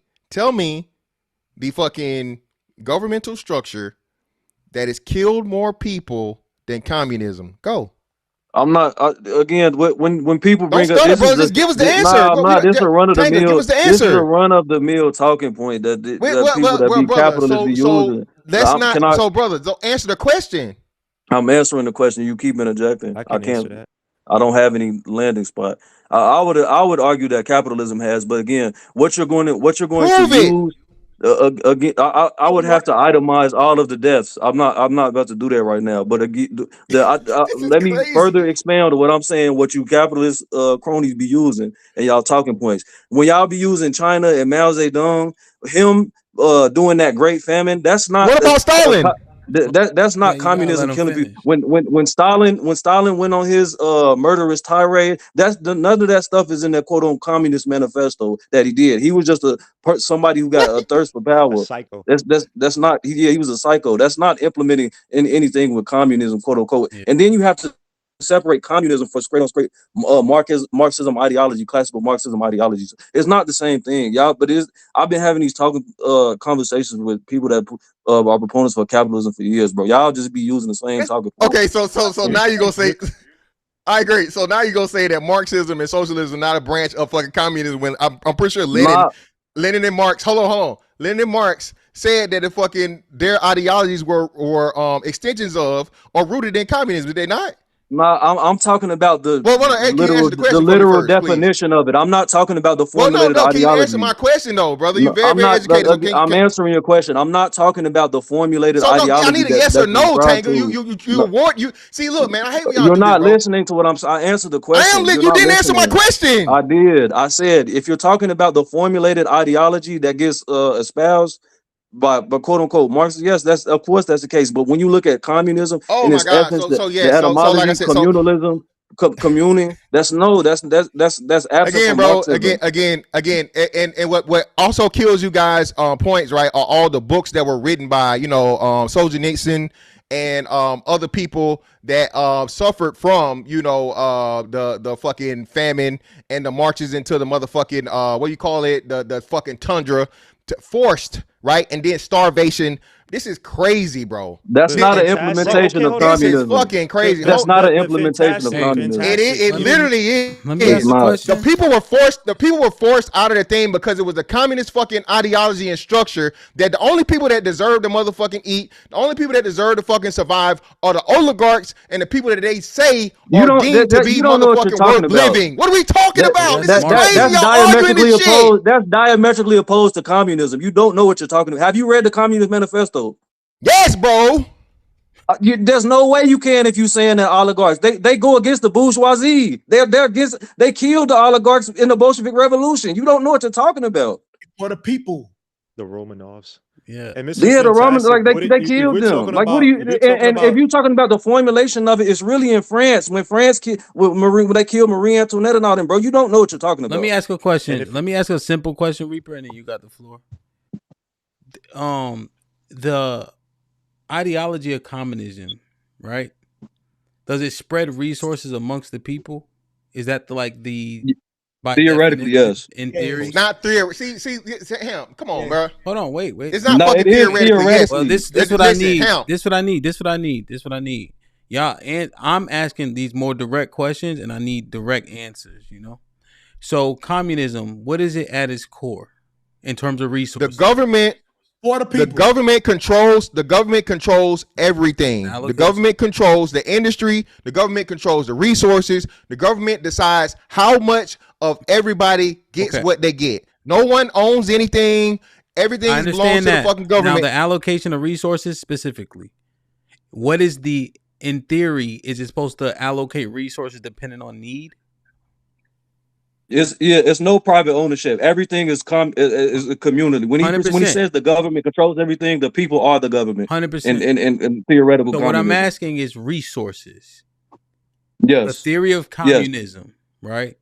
the fucking governmental structure that has killed more people than communism. Go. I'm not again. When people bring Don't up stutter, this, bro. is Just give us the answer. Nah, Bro, I'm not. This is a run of the Tango, mill. give us the This is a answer. run of the mill talking point that people that be capitalists be using. So brother, don't answer the question. I'm answering the question. You keep interjecting. I can't answer that. I don't have any landing spot. I would argue that capitalism has, but again, what you're going to Prove it. use. Again, I would have to itemize all of the deaths. I'm not about to do that right now. But again, let me further expand on what I'm saying. What you capitalist cronies be using and y'all talking points. When y'all be using China and Mao Zedong, him doing that Great Famine. That's not. What about Stalin? That's not communism killing people. When Stalin went on his murderous tirade, none of that stuff is in that quote unquote communist manifesto that he did. He was just somebody who got a thirst for power. A psycho. That's not. He was a psycho. That's not implementing in anything with communism, quote unquote. Yeah. And then you have to separate communism from straight Marxism ideology, classical Marxism ideologies. It's not the same thing, y'all. But I've been having these conversations with people that are proponents for capitalism for years, bro. Y'all just be using the same talking. Okay, so now you're gonna say. I agree. So now you're gonna say that Marxism and socialism are not a branch of fucking communism. When I'm pretty sure Lenin and Marx. Hold on. Lenin and Marx said that their ideologies were extensions of or rooted in communism. Did they not? No, I'm talking about the literal literal definition of it. I'm not talking about the formulated ideology. Can you answer my question though, brother? You very educated. I'm answering your question. I'm not talking about the formulated ideology. I need a yes or no, Tango. You see, look, man, I hate when y'all You're do not this, listening to what I answered the question. I am. You didn't answer my question. I did. I said if you're talking about the formulated ideology that gets espoused by quote unquote Marx, yes, that's of course that's the case. But when you look at communism in its essence, the etymology, like communalism, communing, that's absent again, from bro. Marxism. Again, and what also kills you guys points, right? Are all the books that were written by Solzhenitsyn and other people that suffered from the fucking famine and the marches into the motherfucking what do you call it, the fucking tundra, forced, right? And then starvation This is crazy, bro. That's The not an fantastic- implementation Okay, of hold on. This is communism. fucking crazy. That's not an The implementation of fantastic- communism. fantastic- It let me- literally is. Let me ask a not. question. The people were forced out of the thing because it was the communist fucking ideology and structure that the only people that deserve to motherfucking eat, the only people that deserve to fucking survive are the oligarchs and the people that they say You are don't- deemed that- to be you don't know what you're motherfucking talking worth about. living. What are we talking about? This is crazy. That's Y'all arguing diametrically this shit. opposed. That's diametrically opposed to communism. You don't know what you're talking about. Have you read the Communist Manifesto? Yes, bro. There's no way you can if you're saying that oligarchs. They go against the bourgeoisie. They're against. They killed the oligarchs in the Bolshevik Revolution. You don't know what you're talking about. For the people. The Romanovs. Yeah. And Mr. Yeah, the Romans, Fantastic, like what they if killed we're them. talking Like, what about- do you? if we're talking And if you're talking about the formulation of it, it's really in France when when they killed Marie Antoinette and all them, bro. You don't know what you're talking about. Let me ask a question. And if- Let me ask a simple question, Reaper, and then you got the floor. The ideology of communism, right? Does it spread resources amongst the people? Is that by Theoretically, definition, yes. in theory? It's not theory. See, him. Come on, bro. Hold on, wait. It's not No, fucking it is theoretically. Yes. Well, this what I need. This what I need. Y'all, and I'm asking these more direct questions, and I need direct answers. So communism, what is it at its core in terms of The resources? government. For the people. The government controls everything. Now look The at this. government controls the industry. The government controls the resources. The government decides how much of everybody gets Okay. what they get. No one owns anything. Everything I belongs understand to that. the fucking Now, government. the allocation of resources specifically, what is in theory, is it supposed to allocate resources depending on need? It's no private ownership. Everything is a community. When he 100%. says the government controls everything, the people are the government. 100%. In theoretical So what I'm communism. asking is resources. The Yes. theory of communism, right?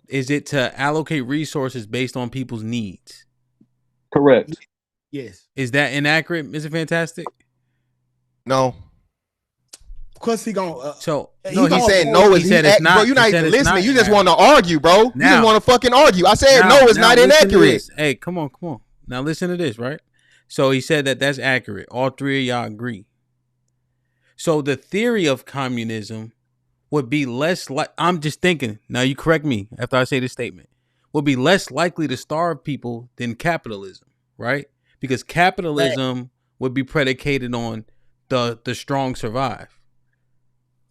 Is it to allocate resources based on people's needs? Correct. Yes. Is that inaccurate, Mr. Fantastic? No. Because he gonna So He no, He Oh, said oh, no. he said Bro, it's not. you're not He said even it's listening. not You just inaccurate. want to argue, bro. You Now- just want to fucking argue. I said no. It's not listen to inaccurate. this. Hey, come on. Now listen to this, right? So he said that's accurate. All three of y'all agree. So the theory of communism would be less like, I'm just thinking, now you correct me after I say this statement, would be less likely to starve people than capitalism, right? Because capitalism would be predicated on the strong survive.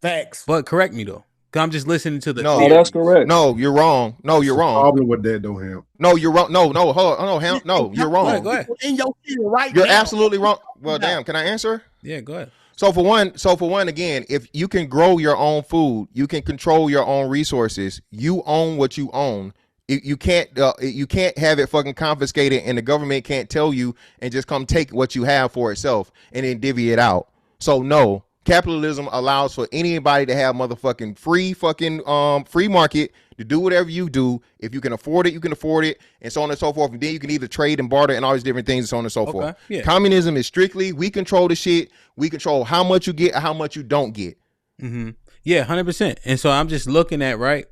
facts. But correct me though, 'cause I'm just listening to the No. Oh, theories. that's correct. No, you're wrong. No, you're wrong. Problem with that, though, Ham. No, you're wrong. No, hold on. No, Ham. No, you're wrong. Go ahead. In your theory right You're now. absolutely wrong. Well, damn. Can I answer? Yeah, go ahead. So for one, again, if you can grow your own food, you can control your own resources. You own what you own. You can't have it fucking confiscated, and the government can't tell you and just come take what you have for itself and then divvy it out. So no, capitalism allows for anybody to have motherfucking free market to do whatever you do. If you can afford it, you can afford it, and so on and so forth. And then you can either trade and barter and all these different things, and so on and so forth. yeah. Communism is strictly we control the shit. We control how much you get and how much you don't get. Mm-hmm. Yeah, 100%. And so I'm just looking at, right,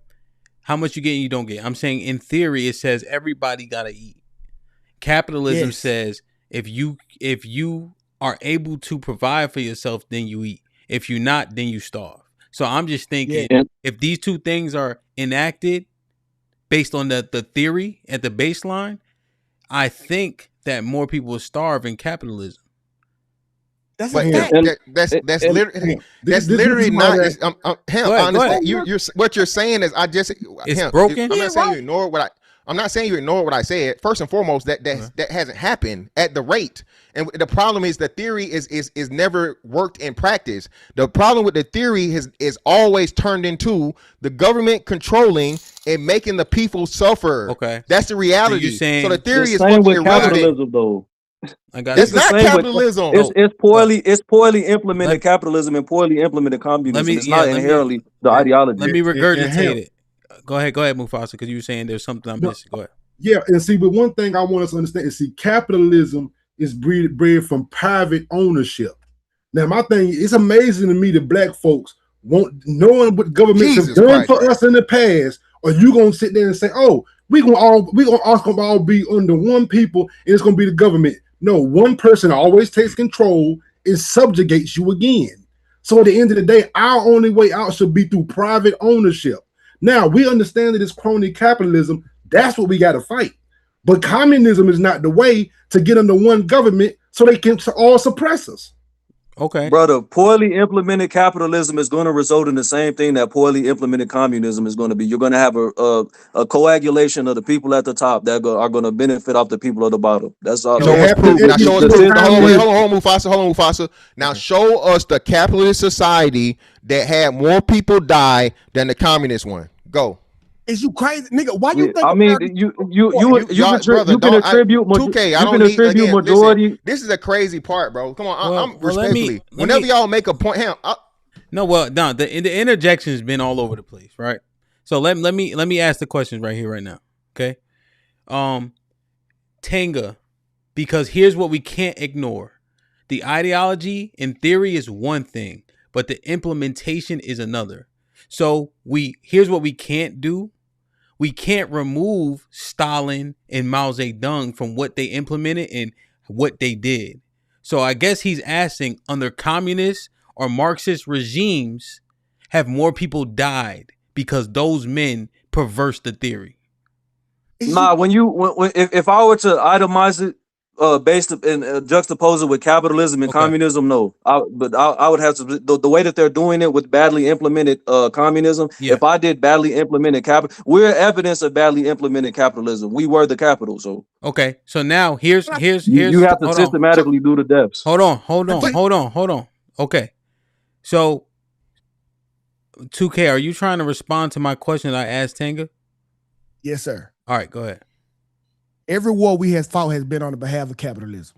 how much you get and you don't get. I'm saying in theory, it says everybody got to eat. Capitalism Yes. says if you are able to provide for yourself, then you eat. If you're not, then you starve. So I'm just thinking, Yeah. if these two things are enacted based on the theory at the baseline, I think that more people will starve in capitalism. That's But a fact. that's this literally is not. why Him, Go ahead, I understand. go ahead. You're what you're saying is It's him, broken? I'm Yeah, not saying right. you ignore what I'm not saying you ignore what I said. First and foremost, that hasn't happened at the rate. And the problem is the theory is never worked in practice. The problem with the theory is always turned into the government controlling and making the people suffer. Okay. That's the reality. So you're saying So the theory The is same fucking with irrelevant. capitalism, though. I got It's you. not the same with- capitalism. It's poorly implemented capitalism and poorly implemented communism. It's not inherently the ideology. Let me And regurgitate Ham. it. Go ahead, Mufasa, because you were saying there's something I'm No. missing. Go ahead. Yeah, and see, but one thing I want us to understand is, see, capitalism is bred from private ownership. Now, my thing, it's amazing to me that black folks won't, knowing what governments have Jesus done Christ, for man. us in the past, or you gonna sit there and say, "Oh, we gonna all be under one people, and it's gonna be the government." No, one person always takes control and subjugates you again. So at the end of the day, our only way out should be through private ownership. Now, we understand that it's crony capitalism. That's what we got to fight. But communism is not the way to get under one government so they can all suppress us. Okay. Brother, poorly implemented capitalism is going to result in the same thing that poorly implemented communism is going to be. You're going to have a coagulation of the people at the top that are going to benefit off the people at the bottom. That's all. Show us proof. Now show us proof. Hold on, Mufasa. Hold on, Mufasa. Now show us the capitalist society that had more people die than the communist one. Go. Is you crazy, nigga? Why you think? I mean, you can attribute 2K. I don't need again, majority. Listen, this is a crazy part, bro. Come on, I'm respectfully. Whenever y'all make a point, the interjection has been all over the place, right? So let me ask the questions right here, right now. Okay, Tanga, because here's what we can't ignore: the ideology in theory is one thing, but the implementation is another. So here's what we can't do. We can't remove Stalin and Mao Zedong from what they implemented and what they did. So I guess he's asking, under communist or Marxist regimes, have more people died because those men perverse the theory? Nah, if I were to itemize it, based and juxtapose it with capitalism and communism, no. I would have to the way that they're doing it with badly implemented communism. Yeah. If I did badly implemented capital, we're evidence of badly implemented capitalism. We were the capital. So okay. So now here's you have to systematically do the depths. Hold on. Okay. So 2K, are you trying to respond to my question that I asked Tanga? Yes, sir. All right, go ahead. Every war we have fought has been on the behalf of capitalism.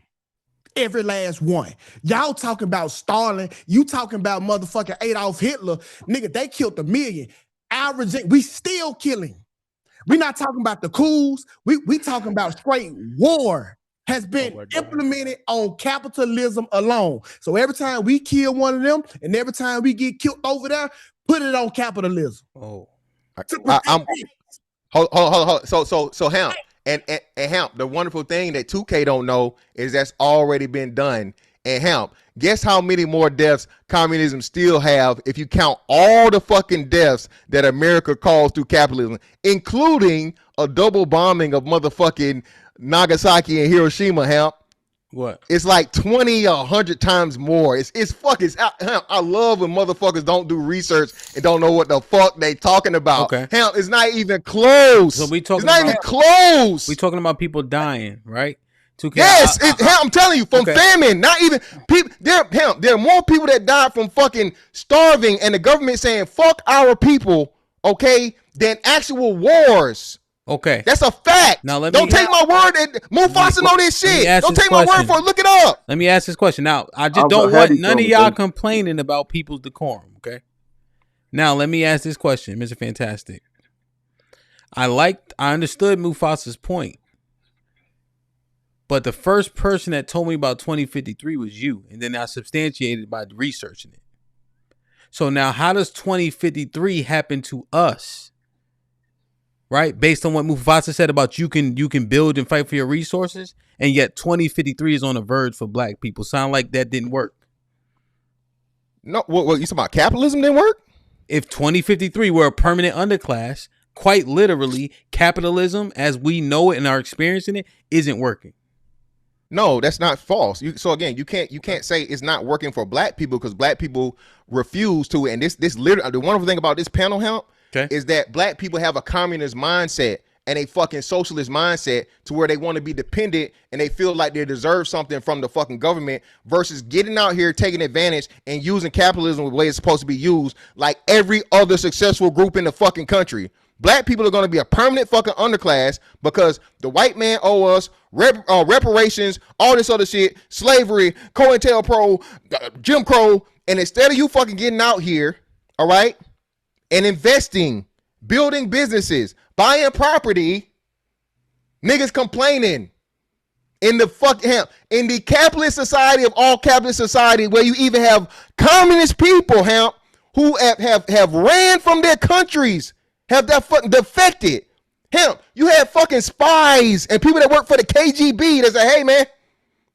Every last one. Y'all talking about Stalin. You talking about motherfucking Adolf Hitler. Nigga, they killed 1 million. Our regime, we still killing. We not talking about the coups. We talking about straight war has been implemented on capitalism alone. So every time we kill one of them and every time we get killed over there, put it on capitalism. Hold. So HAMP. And HAMP, the wonderful thing that 2K don't know is that's already been done. And HAMP, guess how many more deaths communism still have if you count all the fucking deaths that America caused through capitalism, including a double bombing of motherfucking Nagasaki and Hiroshima, HAMP. What? It's like 20 or 100 times more. It's fucking. I love when motherfuckers don't do research and don't know what the fuck they talking about. Okay. Hell, it's not even close. So it's not even close. We talking about people dying, right? 2K. Yes, I'm telling you, from famine. Not even people. There are more people that died from fucking starving and the government saying fuck our people, okay, than actual wars. Okay, that's a fact. Now don't take my word. Mufasa know this shit. Don't take my word for it. Look it up. Let me ask this question. Now, I just don't want none of y'all complaining about people's decorum. Okay. Now, let me ask this question, Mr. Fantastic. I understood Mufasa's point, but the first person that told me about 2053 was you, and then I substantiated by researching it. So now, how does 2053 happen to us? Right, based on what Mufasa said about you can build and fight for your resources, and yet 2053 is on the verge for black people. Sound like that didn't work? No, what you talking about? Capitalism didn't work? If 2053 were a permanent underclass, quite literally, capitalism as we know it and are experiencing it isn't working. No, that's not false. So again, you can't say it's not working for black people because black people refuse to. And this literally, the wonderful thing about this panel, HAMP, is that black people have a communist mindset and a fucking socialist mindset to where they want to be dependent and they feel like they deserve something from the fucking government versus getting out here, taking advantage and using capitalism the way it's supposed to be used like every other successful group in the fucking country. Black people are going to be a permanent fucking underclass because the white man owe us reparations, all this other shit, slavery, COINTELPRO, Jim Crow. And instead of you fucking getting out here, all right, and investing, building businesses, buying property, niggas complaining in the capitalist society of all capitalist society where you even have communist people, HAMP, who have ran from their countries, have that fucking defected. HAMP, you had fucking spies and people that work for the KGB that say, hey man,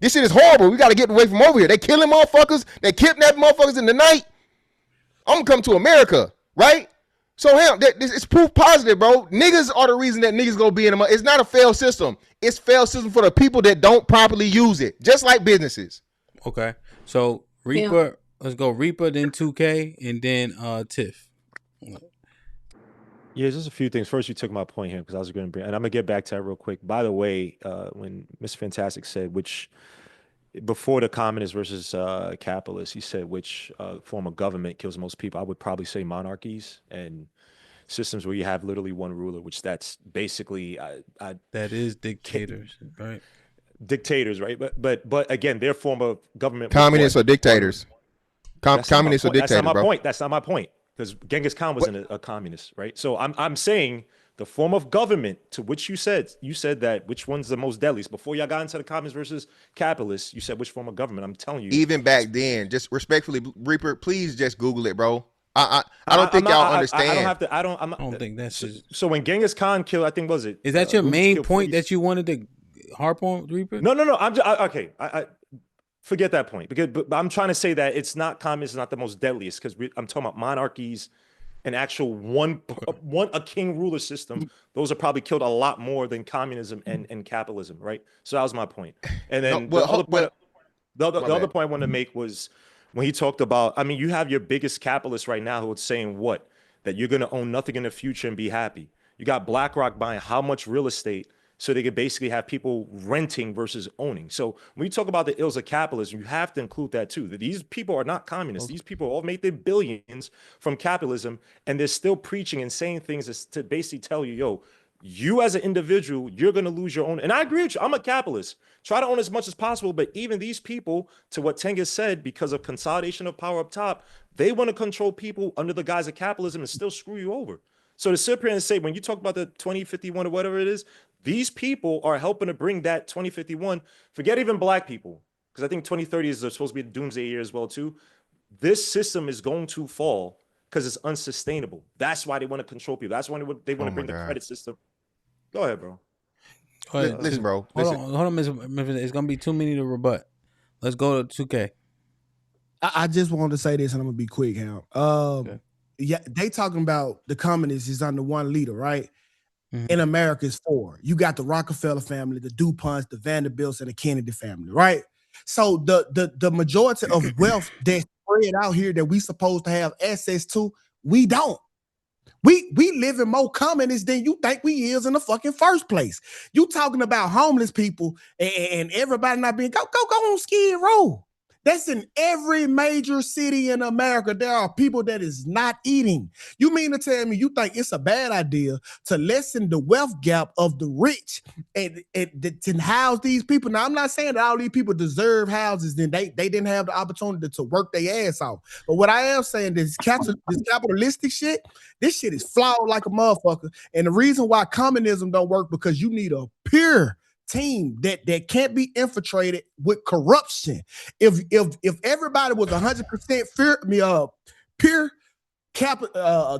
This shit is horrible. We got to get away from over here. They killing motherfuckers. They kidnapping motherfuckers in the night. I'm gonna come to America, right? So hell, it's proof positive, bro. Niggas are the reason that niggas gonna be in the. It's not a failed system. It's failed system for the people that don't properly use it, just like businesses. Okay, so Reaper, let's go Reaper, then 2K, and then Tiff. Yeah, just a few things. First, you took my point here because I was going to bring, and I'm gonna get back to that real quick. By the way, when Mr. Fantastic said which before the communist versus capitalist, he said which form of government kills most people. I would probably say monarchies and systems where you have literally one ruler, which that's basically that is dictators, right? Dictators, right? But again, their form of government. Communists or dictators. Communists or dictators. That's not my bro. point. That's not my point. Because Genghis Khan wasn't a communist, right? So I'm saying the form of government to which you said that which one's the most deadliest. Before y'all got into the communists versus capitalists, you said which form of government. I'm telling you. Even back then, just respectfully, Reaper, please just Google it, bro. I don't think y'all understand. I don't have to. I don't think that's so. When Genghis Khan killed, I think was it? Is that your main point that you wanted to harp on, Reaper? No. I'm just okay. I forget that point because but I'm trying to say that it's not communist, not the most deadliest because I'm talking about monarchies and actual one a king ruler system. Those are probably killed a lot more than communism and capitalism, right? So that was my point. And then the other point I wanted to make was when he talked about, I mean, you have your biggest capitalists right now who are saying what? That you're going to own nothing in the future and be happy. You got BlackRock buying how much real estate so they could basically have people renting versus owning. So when you talk about the ills of capitalism, you have to include that too. That these people are not communists. These people all made their billions from capitalism, and they're still preaching and saying things to basically tell you, yo, you as an individual, you're going to lose your own. And I agree with you. I'm a capitalist. Try to own as much as possible. But even these people, to what Tengus said, because of consolidation of power up top, they want to control people under the guise of capitalism and still screw you over. So to sit here and say, when you talk about the 2051 or whatever it is, these people are helping to bring that 2051. Forget even black people, because I think 2030 is supposed to be the doomsday year as well too. This system is going to fall because it's unsustainable. That's why they want to control people. That's why they want to bring the credit system. Go ahead, bro. Listen, bro. Hold on, Mr. It's gonna be too many to rebut. Let's go to 2K. I just wanted to say this, and I'm gonna be quick, Hal. Okay. Yeah, they talking about the communists is under one leader, right? In America is four. You got the Rockefeller family, the DuPonts, the Vanderbilts, and the Kennedy family, right? So the majority of wealth that's spread out here that we supposed to have access to, we don't. We live in more communists than you think we is in the fucking first place. You talking about homeless people and everybody not being go on Skid Row. That's in every major city in America. There are people that is not eating. You mean to tell me you think it's a bad idea to lessen the wealth gap of the rich and to house these people? Now, I'm not saying that all these people deserve houses, then they didn't have the opportunity to work their ass off. But what I am saying is this capitalistic shit, this shit is flawed like a motherfucker. And the reason why communism don't work because you need a pure team that can't be infiltrated with corruption. If everybody was 100% pure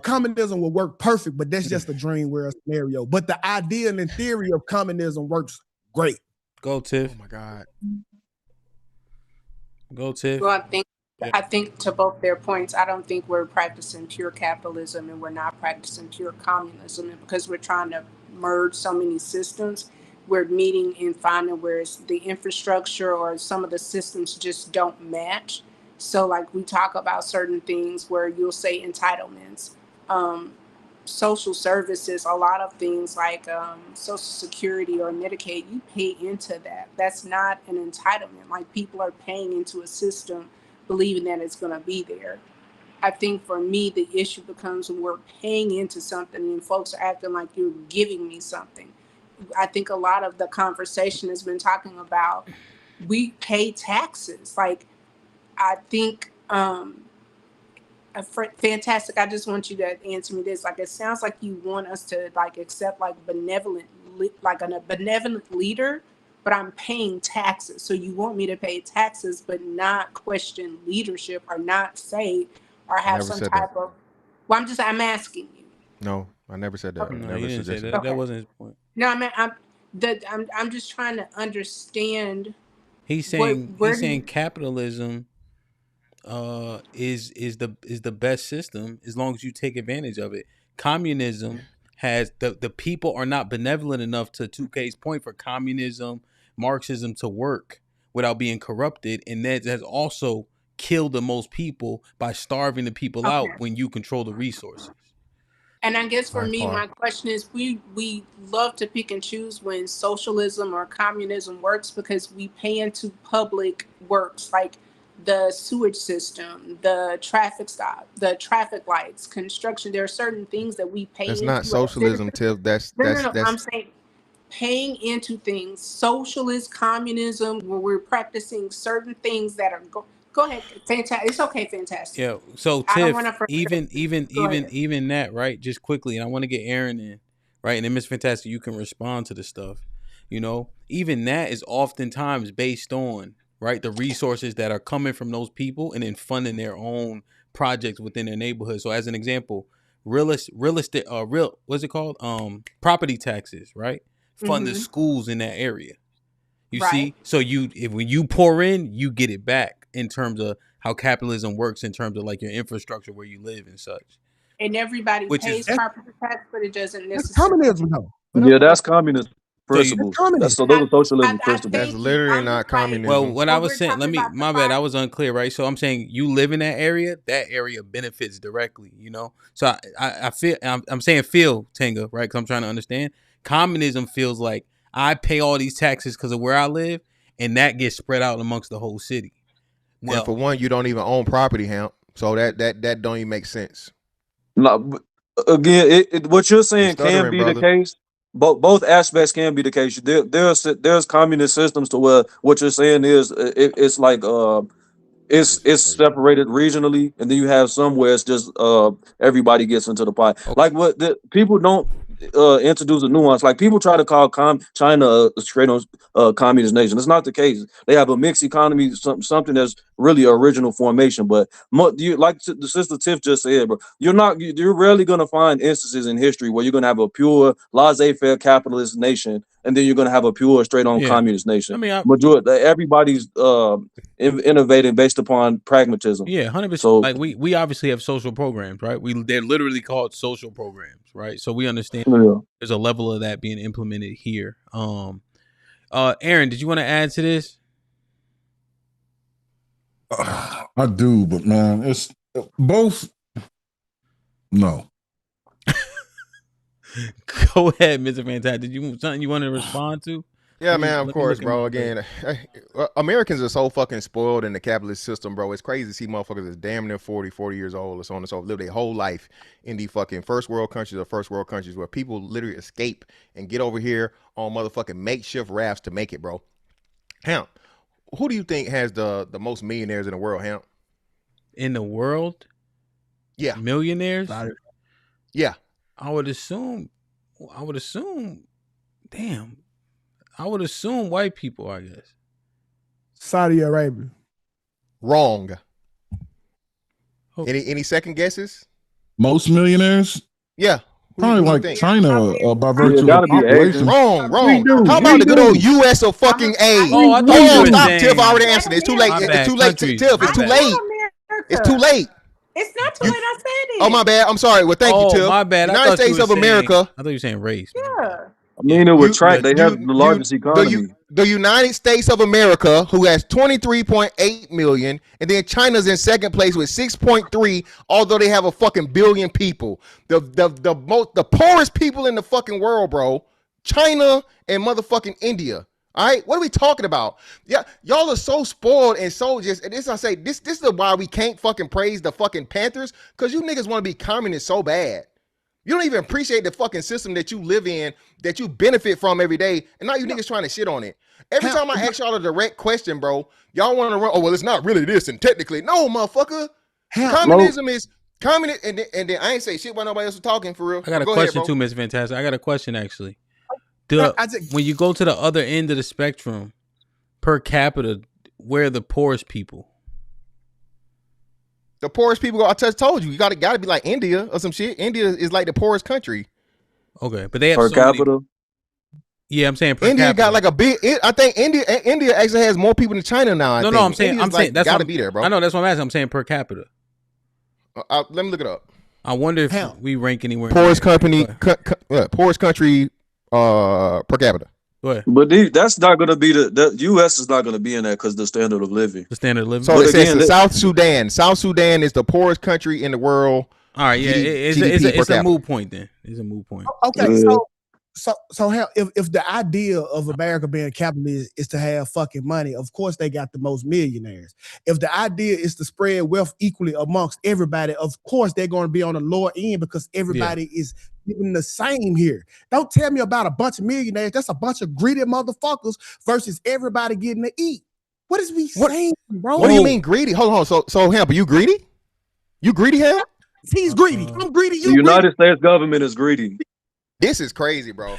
communism would work perfect, but that's just a dream world scenario. But the idea and theory of communism works great. Go Tiff. Oh my God. Go Tiff. Well, I think to both their points, I don't think we're practicing pure capitalism and we're not practicing pure communism. And because we're trying to merge so many systems, we're meeting and finding where it's the infrastructure or some of the systems just don't match. So like we talk about certain things where you'll say entitlements, social services, a lot of things like Social Security or Medicaid, you pay into that. That's not an entitlement. Like people are paying into a system believing that it's going to be there. I think for me, the issue becomes when we're paying into something and folks are acting like you're giving me something. I think a lot of the conversation has been talking about we pay taxes. Like, I think, fantastic. I just want you to answer me this. Like, it sounds like you want us to like accept like a benevolent leader, but I'm paying taxes. So you want me to pay taxes, but not question leadership or not say or have some type of. Well, I'm asking you. No, I never said that. No, never he didn't say that. Okay. That wasn't his point. No, I mean, I'm just trying to understand He's Where saying where do you, capitalism is the best system as long as you take advantage of it. Communism has the people are not benevolent enough to 2K's point for communism, Marxism to work without being corrupted, and that has also killed the most people by starving the people okay. out when you control the resources. And I guess for By me, far. my question is, we love to pick and choose when socialism or communism works because we pay into public works like the sewage system, the traffic stop, the traffic lights, construction. There are certain things that we pay That's into not as socialism, citizens. Tiff. No. I'm saying paying into things, socialist communism, where we're practicing certain things that are go ahead, fantastic. It's okay, fantastic. Yeah. So I don't want Tiff, to frustrate you. Go ahead. even that, right? Just quickly, and I want to get Aaron in, right? And then Miss Fantastic, you can respond to the stuff. Even that is oftentimes based on, right, the resources that are coming from those people and then funding their own projects within their neighborhood. So as an example, real estate what's it called? Property taxes, right? Fund the Mm-hmm. schools in that area. You Right. see? So when you pour in, you get it back in terms of how capitalism works in terms of like your infrastructure where you live and such. And everybody Which pays is property tax, but it doesn't That's necessarily. communism, though. Yeah, that's communist so you principles. communism. Those are socialism I principles. thank you. literally I'm not just like, communism. well, what I was we're saying, talking about the my bad, I five. was unclear, right? So I'm saying you live in that area benefits directly, So I feel I'm saying feel Tenga, right? Because I'm trying to understand. Communism feels like I pay all these taxes because of where I live, and that gets spread out amongst the whole city. And Well, for one, you don't even own property, Hamp. So that don't even make sense. No, again, what you're You're saying can stuttering, be the brother. case. Both aspects can be the case. There's communist systems to where what you're saying is it's like This is it's crazy. separated regionally, and then you have some where it's just everybody gets into the pot. okay. Like what the people don't introduce a nuance. Like people try to call China a straight on communist nation. It's not the case. They have a mixed economy, something that's really original formation. But like the sister Tiff just said, bro, you're rarely gonna find instances in history where you're gonna have a pure laissez-faire capitalist nation, and then you're gonna have a pure straight on Yeah. communist nation. I mean, Majority everybody's innovating based upon pragmatism. 100%. So Like we obviously have social programs, right? They're literally called social programs, right? So we understand yeah. there's a level of that being implemented here. Aaron, did you want to add to this? I do, but man, it's both. No. Go ahead, Mr. Fantastic. Did you something you want to respond to? Yeah, man, of let me course, look at bro. my Again, Americans are so fucking spoiled in the capitalist system, bro. It's crazy to see motherfuckers that's damn near 40 years old or so on and so forth, live their whole life in the fucking first world countries where people literally escape and get over here on motherfucking makeshift rafts to make it, bro. Hamp, who do you think has the most millionaires in the world, Hamp? In the world? Yeah. Millionaires? Yeah. I would assume, damn. I would assume white people, I guess. Saudi Arabia. Wrong. Oh. Any second guesses? Most millionaires? Yeah. Probably Who do you like think? China by virtue of gotta be population. Asian. Wrong. do. How We about the good do. old U.S. or fucking A? Oh, I thought Hold you on, were stop, saying. Tiff. I already answered it. It's too late. My It's bad, too late. countries. Tiff, it's My too bad. late. It's too late. It's not too late. I said it. Oh, my bad. I'm sorry. Well, thank you, Tiff. My bad. United States of America. I thought you were saying race. Yeah. I mean, it would track. They have the largest economy. The United States of America, who has 23.8 million, and then China's in second place with 6.3, although they have a fucking billion people. The poorest people in the fucking world, bro. China and motherfucking India. All right, what are we talking about? Yeah, y'all are so spoiled and so just. And this I say, this is why we can't fucking praise the fucking Panthers, because you niggas want to be communist so bad. You don't even appreciate the fucking system that you live in, that you benefit from every day, and now you niggas trying to shit on it. Every time I ask y'all a direct question, bro, y'all want to run. Oh well, it's not really this, and technically, no, motherfucker. Communism is communist, and then I ain't say shit while nobody else was talking for real. I got a question too, Miss Fantastic. I got a question actually. When you go to the other end of the spectrum, per capita, where are the poorest people? The poorest people, I just told you, you gotta be like India or some shit. India is like the poorest country. Okay, but they have per so capita. Yeah, I'm saying per India capita. got like a big. I think India actually has more people than China now. No, I'm saying that's gotta be there, bro. I know that's what I'm asking. I'm saying per capita. Let me look it up. I wonder if we rank anywhere. Poorest country per capita. But that's not going to be the U.S. is not going to be in that because the standard of living. The standard of living. So it says South Sudan. South Sudan is the poorest country in the world. All right, yeah, it's a moot point then. It's a moot point. Okay, so hell, if the idea of America being capitalist is to have fucking money, of course they got the most millionaires. If the idea is to spread wealth equally amongst everybody, of course they're going to be on the lower end because everybody is giving the same here. Don't tell me about a bunch of millionaires. That's a bunch of greedy motherfuckers versus everybody getting to eat. What is we saying, bro? What do you mean greedy? Hold on. So Hamp, are you greedy? You greedy, Hamp? He's greedy. I'm greedy. The United States government is greedy. This is crazy, bro.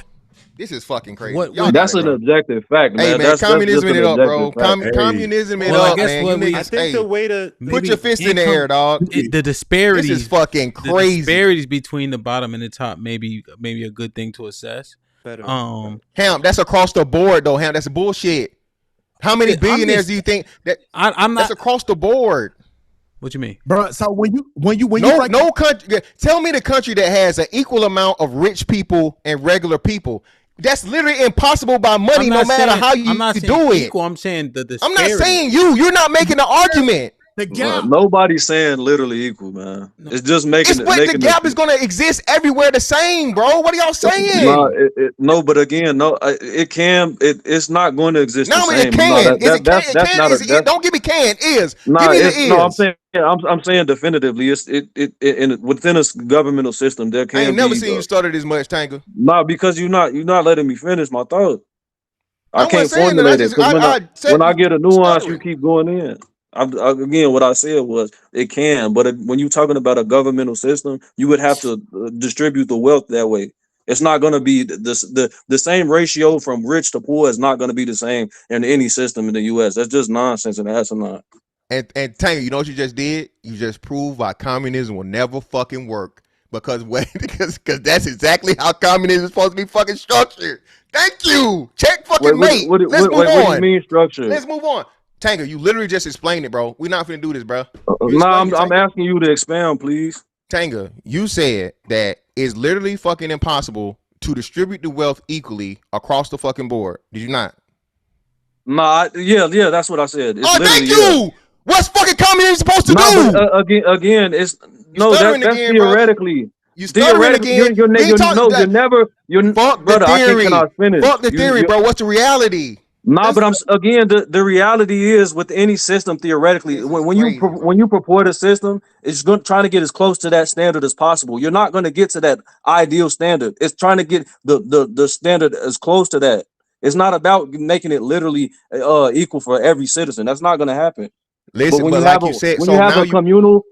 This is fucking crazy. That's an objective fact, man. Hey, man, communism it up, bro. Communism it up, man. I think the way to put your fist in the air, dog. The disparities. This is fucking crazy. The disparities between the bottom and the top maybe a good thing to assess. Hamp, that's across the board, though. Hamp, that's bullshit. How many billionaires do you think that? I'm not. That's across the board. What you mean, bro? So when you no country. Tell me the country that has an equal amount of rich people and regular people. That's literally impossible by money, no matter how you do it. Equal, I'm saying the disparity. I'm not saying you. You're not making the argument. The gap. Nobody's saying literally equal, man. It's just making the gap is going to exist everywhere the same, bro. What are y'all saying? No, but again, no, it can. It's not going to exist. No, the same. It can. That's not. Don't give me can. Is. No, give me the is. No, I'm saying. I'm saying definitively. Within a governmental system there can. I ain't never seen you stutter this much, Tango. No, because you're not letting me finish my thought. I can't formulate it because when I get a nuance, you keep going in. Again, what I said was it can, but when you're talking about a governmental system, you would have to distribute the wealth that way. It's not going to be the same ratio from rich to poor is not going to be the same in any system in the U.S. That's just nonsense and asinine. And Tango, you know what you just did? You just proved why communism will never fucking work because that's exactly how communism is supposed to be fucking structured. Thank you. Check fucking mate. Let's move on. What do you mean structured? Let's move on. Tango, you literally just explained it, bro. We're not finna do this, bro. No, I'm asking you to expound, please. Tango, you said that it's literally fucking impossible to distribute the wealth equally across the fucking board. Did you not? Nah, yeah, that's what I said. It's thank you. Yeah. What's fucking communism supposed to do? But, again, it's that's theoretically. You theoretically, you're never. Fuck brother, the theory. Can I finish? Fuck the theory, bro. What's the reality? Nah, but the reality is with any system theoretically, when you purport a system, it's trying to get as close to that standard as possible. You're not going to get to that ideal standard. It's trying to get the standard as close to that. It's not about making it literally equal for every citizen. That's not going to happen. Listen, but when you have a communal,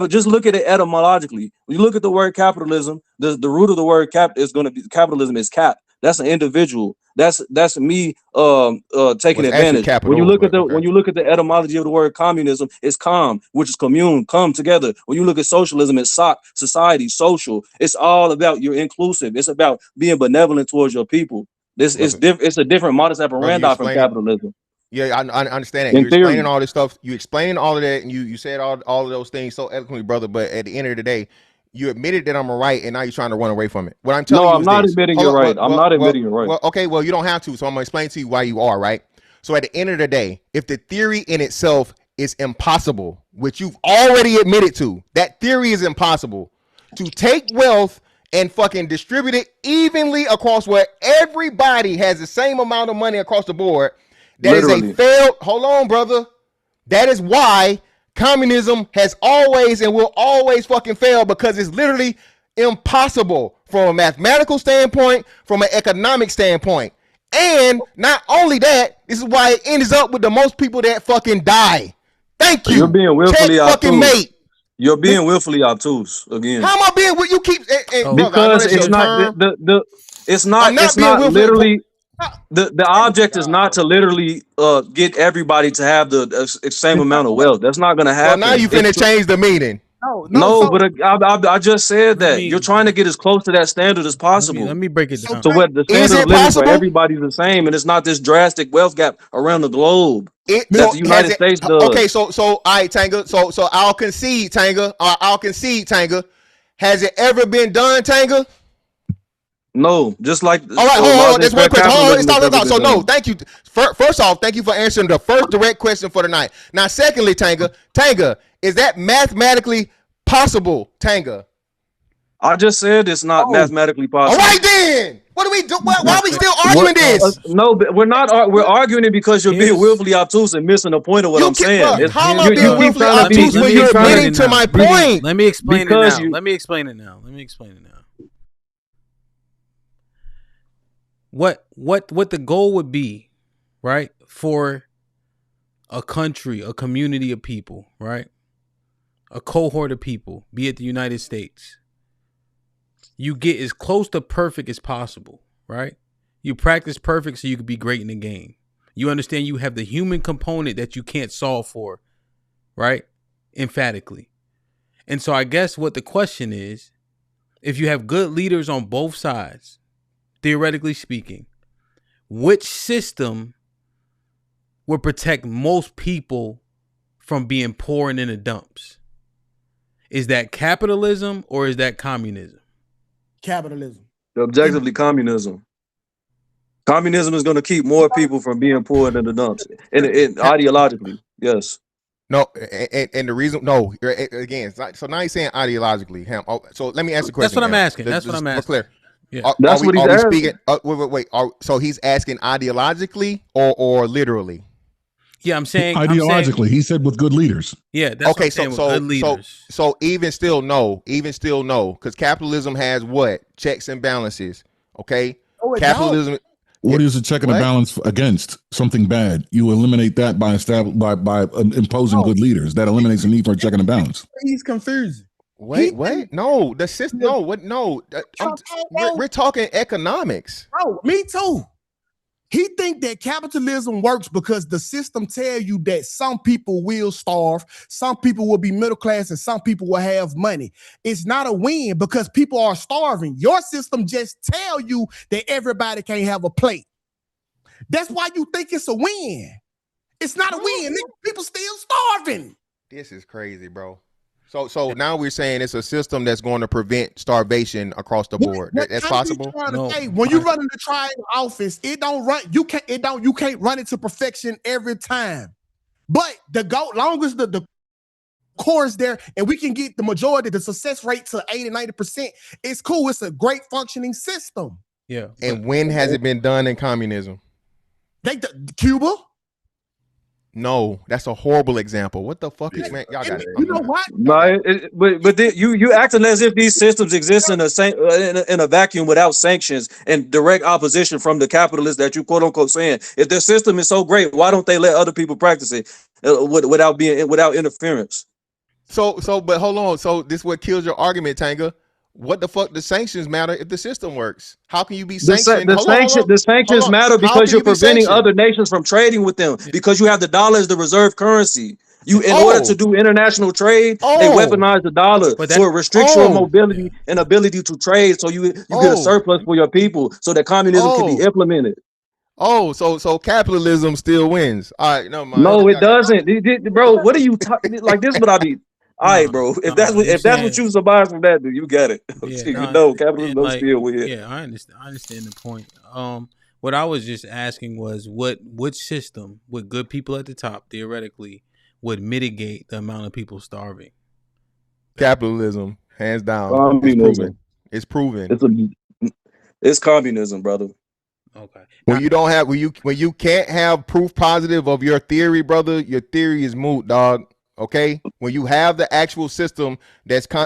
just look at it etymologically. When you look at the word capitalism, the root of the word capitalism is cap. That's an individual. That's me taking advantage. When you look at the etymology of the word communism, it's com, which is commune, come together. When you look at socialism, it's society, social. It's all about you're inclusive. It's about being benevolent towards your people. It's a different modus operandi from capitalism. Yeah, I understand that. You're explaining all this stuff. You explained all of that, and you said all of those things so eloquently, brother. But at the end of the day, you admitted that I'm right, and now you're trying to run away from it. What I'm telling you, I'm not admitting you're right. I'm not admitting you're right. Well, okay, well, you don't have to. So I'm gonna explain to you why you are right. So at the end of the day, if the theory in itself is impossible, which you've already admitted to, that theory is impossible to take wealth and fucking distribute it evenly across where everybody has the same amount of money across the board. That literally is a failed. Hold on, brother. That is why communism has always and will always fucking fail, because it's literally impossible from a mathematical standpoint, from an economic standpoint. And not only that, this is why it ends up with the most people that fucking die. Thank you. You're being willfully fucking mate. You're being willfully obtuse again. How am I being? What you keep? Because it's not it's not literally. The object is not to literally get everybody to have the same amount of wealth. That's not going to happen. Well, now you finna change the meaning. No. No, So, but I just said Let that you're me trying to get as close to that standard as possible. let me break it so down. So what the Is standard of it living for possible? everybody's the same, and it's not this drastic wealth gap around the globe that So the has United it? States Okay, does. so all right, Tanga. So I'll concede, Tanga. I'll concede, Tanga. Has it ever been done, Tanga? No, just like All right, hold on. large and There's one fair question. Hold on. capitalism has ever Stop. been So no, done. thank you. First off, thank you for answering the first direct question for the night. Now, secondly, Tanga, is that mathematically possible, Tanga? I just said it's not mathematically All possible. right, then. What do we do? Why are we still What? arguing this? No, but we're not. We're arguing it because you're being Here's willfully obtuse and missing the point of what You I'm can, saying. bro. It's, How am here's I being you keep willfully trying to be. obtuse You when keep you're trying admitting to my point? Let me explain it Because now. you. Let me explain it now. What the goal would be, right? For a country, a community of people, right? A cohort of people, be it the United States. You get as close to perfect as possible, right? You practice perfect so you can be great in the game. You understand you have the human component that you can't solve for, right? Emphatically. And so I guess what the question is, if you have good leaders on both sides, theoretically speaking, which system would protect most people from being poor and in the dumps? Is that capitalism or is that communism? capitalism. Objectively, communism. Communism is going to keep more people from being poor than the dumps, and ideologically, yes. No, and the reason, no, again, so now you're saying ideologically, Ham. So let me ask you a question. That's what I'm Ham. asking. That's what I'm asking. Clear. Yeah. That's what he's are we asking. speaking? Wait. So he's asking ideologically or literally? Yeah, I'm saying Ideologically, he said with good leaders. Yeah, that's what I'm saying, with good leaders. So even still no, because capitalism has what? Checks and balances. Okay, capitalism. What is a check and a balance against something bad? You eliminate that by imposing good leaders. That eliminates the need for a check and a balance. He's confused. Wait, no, the system. No, what? No, we're talking economics. Bro, me too. He think that capitalism works because the system tell you that some people will starve, some people will be middle class, and some people will have money. It's not a win because people are starving. Your system just tell you that everybody can't have a plate. That's why you think it's a win. It's not a win. People still starving. This is crazy, bro. So now we're saying it's a system that's going to prevent starvation across the board. That's possible. No. When you run in the triangle office, it don't run. You can't run it to perfection every time. But long as the core is there and we can get the majority, the success rate to 80-90%, it's cool. It's a great functioning system. Yeah. And when has it been done in communism? Cuba. No, that's a horrible example. What the fuck is, man? Y'all got it. You know what? No, but you acting as if these systems exist in a vacuum without sanctions and direct opposition from the capitalists that you quote unquote saying. If their system is so great, why don't they let other people practice it without interference? But hold on. So this is what kills your argument, Tanga. What the fuck does sanctions matter if the system works? How can you be sanctioned? The sanctions matter because you're preventing other nations from trading with them because you have the dollar as the reserve currency. In order to do international trade, they weaponize the dollar, so it restricts your mobility and ability to trade. So you get a surplus for your people, so that communism can be implemented. So capitalism still wins. All right, no, it doesn't, bro. What are you talking? Like this? What I be? All right, bro. If that's what you survive from that, dude, you got it. Capitalism don't still win. Yeah, I understand the point. What I was just asking was which system with good people at the top theoretically would mitigate the amount of people starving? Capitalism, hands down. Communism. It's proven. It's communism, brother. Okay. When you can't have proof positive of your theory, brother, your theory is moot, dog. Okay, when you have the actual system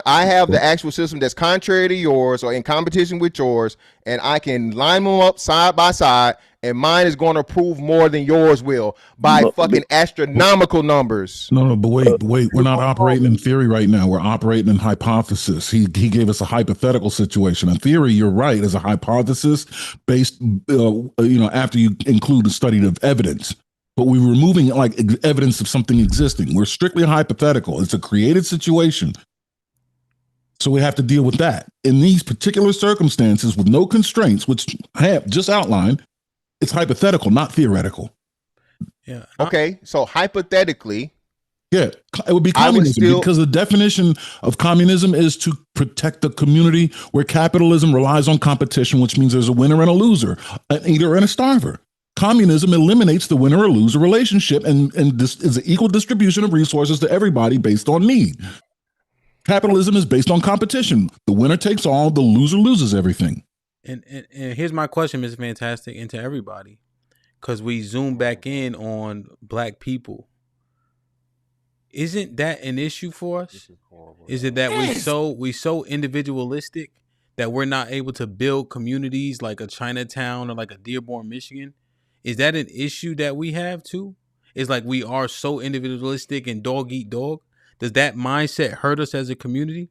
I have the actual system that's contrary to yours or in competition with yours, and I can line them up side by side, and mine is going to prove more than yours will by fucking astronomical numbers. No, but wait. We're not operating in theory right now. We're operating in hypothesis. He gave us a hypothetical situation. In theory, you're right, is a hypothesis based, after you include the study of evidence. But we're removing like evidence of something existing. We're strictly hypothetical. It's a created situation. So we have to deal with that. In these particular circumstances with no constraints, which I have just outlined, it's hypothetical, not theoretical. Yeah. Okay, so hypothetically, Yeah, it would be I would communism still- because the definition of communism is to protect the community where capitalism relies on competition, which means there's a winner and a loser, an eater and a starver. Communism eliminates the winner or loser relationship and this is an equal distribution of resources to everybody based on need. Capitalism is based on competition. The winner takes all, the loser loses everything. And here's my question, Mr. Fantastic, and to everybody, because we zoom back in on black people. Isn't that an issue for us? Is it that we so individualistic that we're not able to build communities like a Chinatown or like a Dearborn, Michigan? Is that an issue that we have too? It's like we are so individualistic and dog eat dog. Does that mindset hurt us as a community?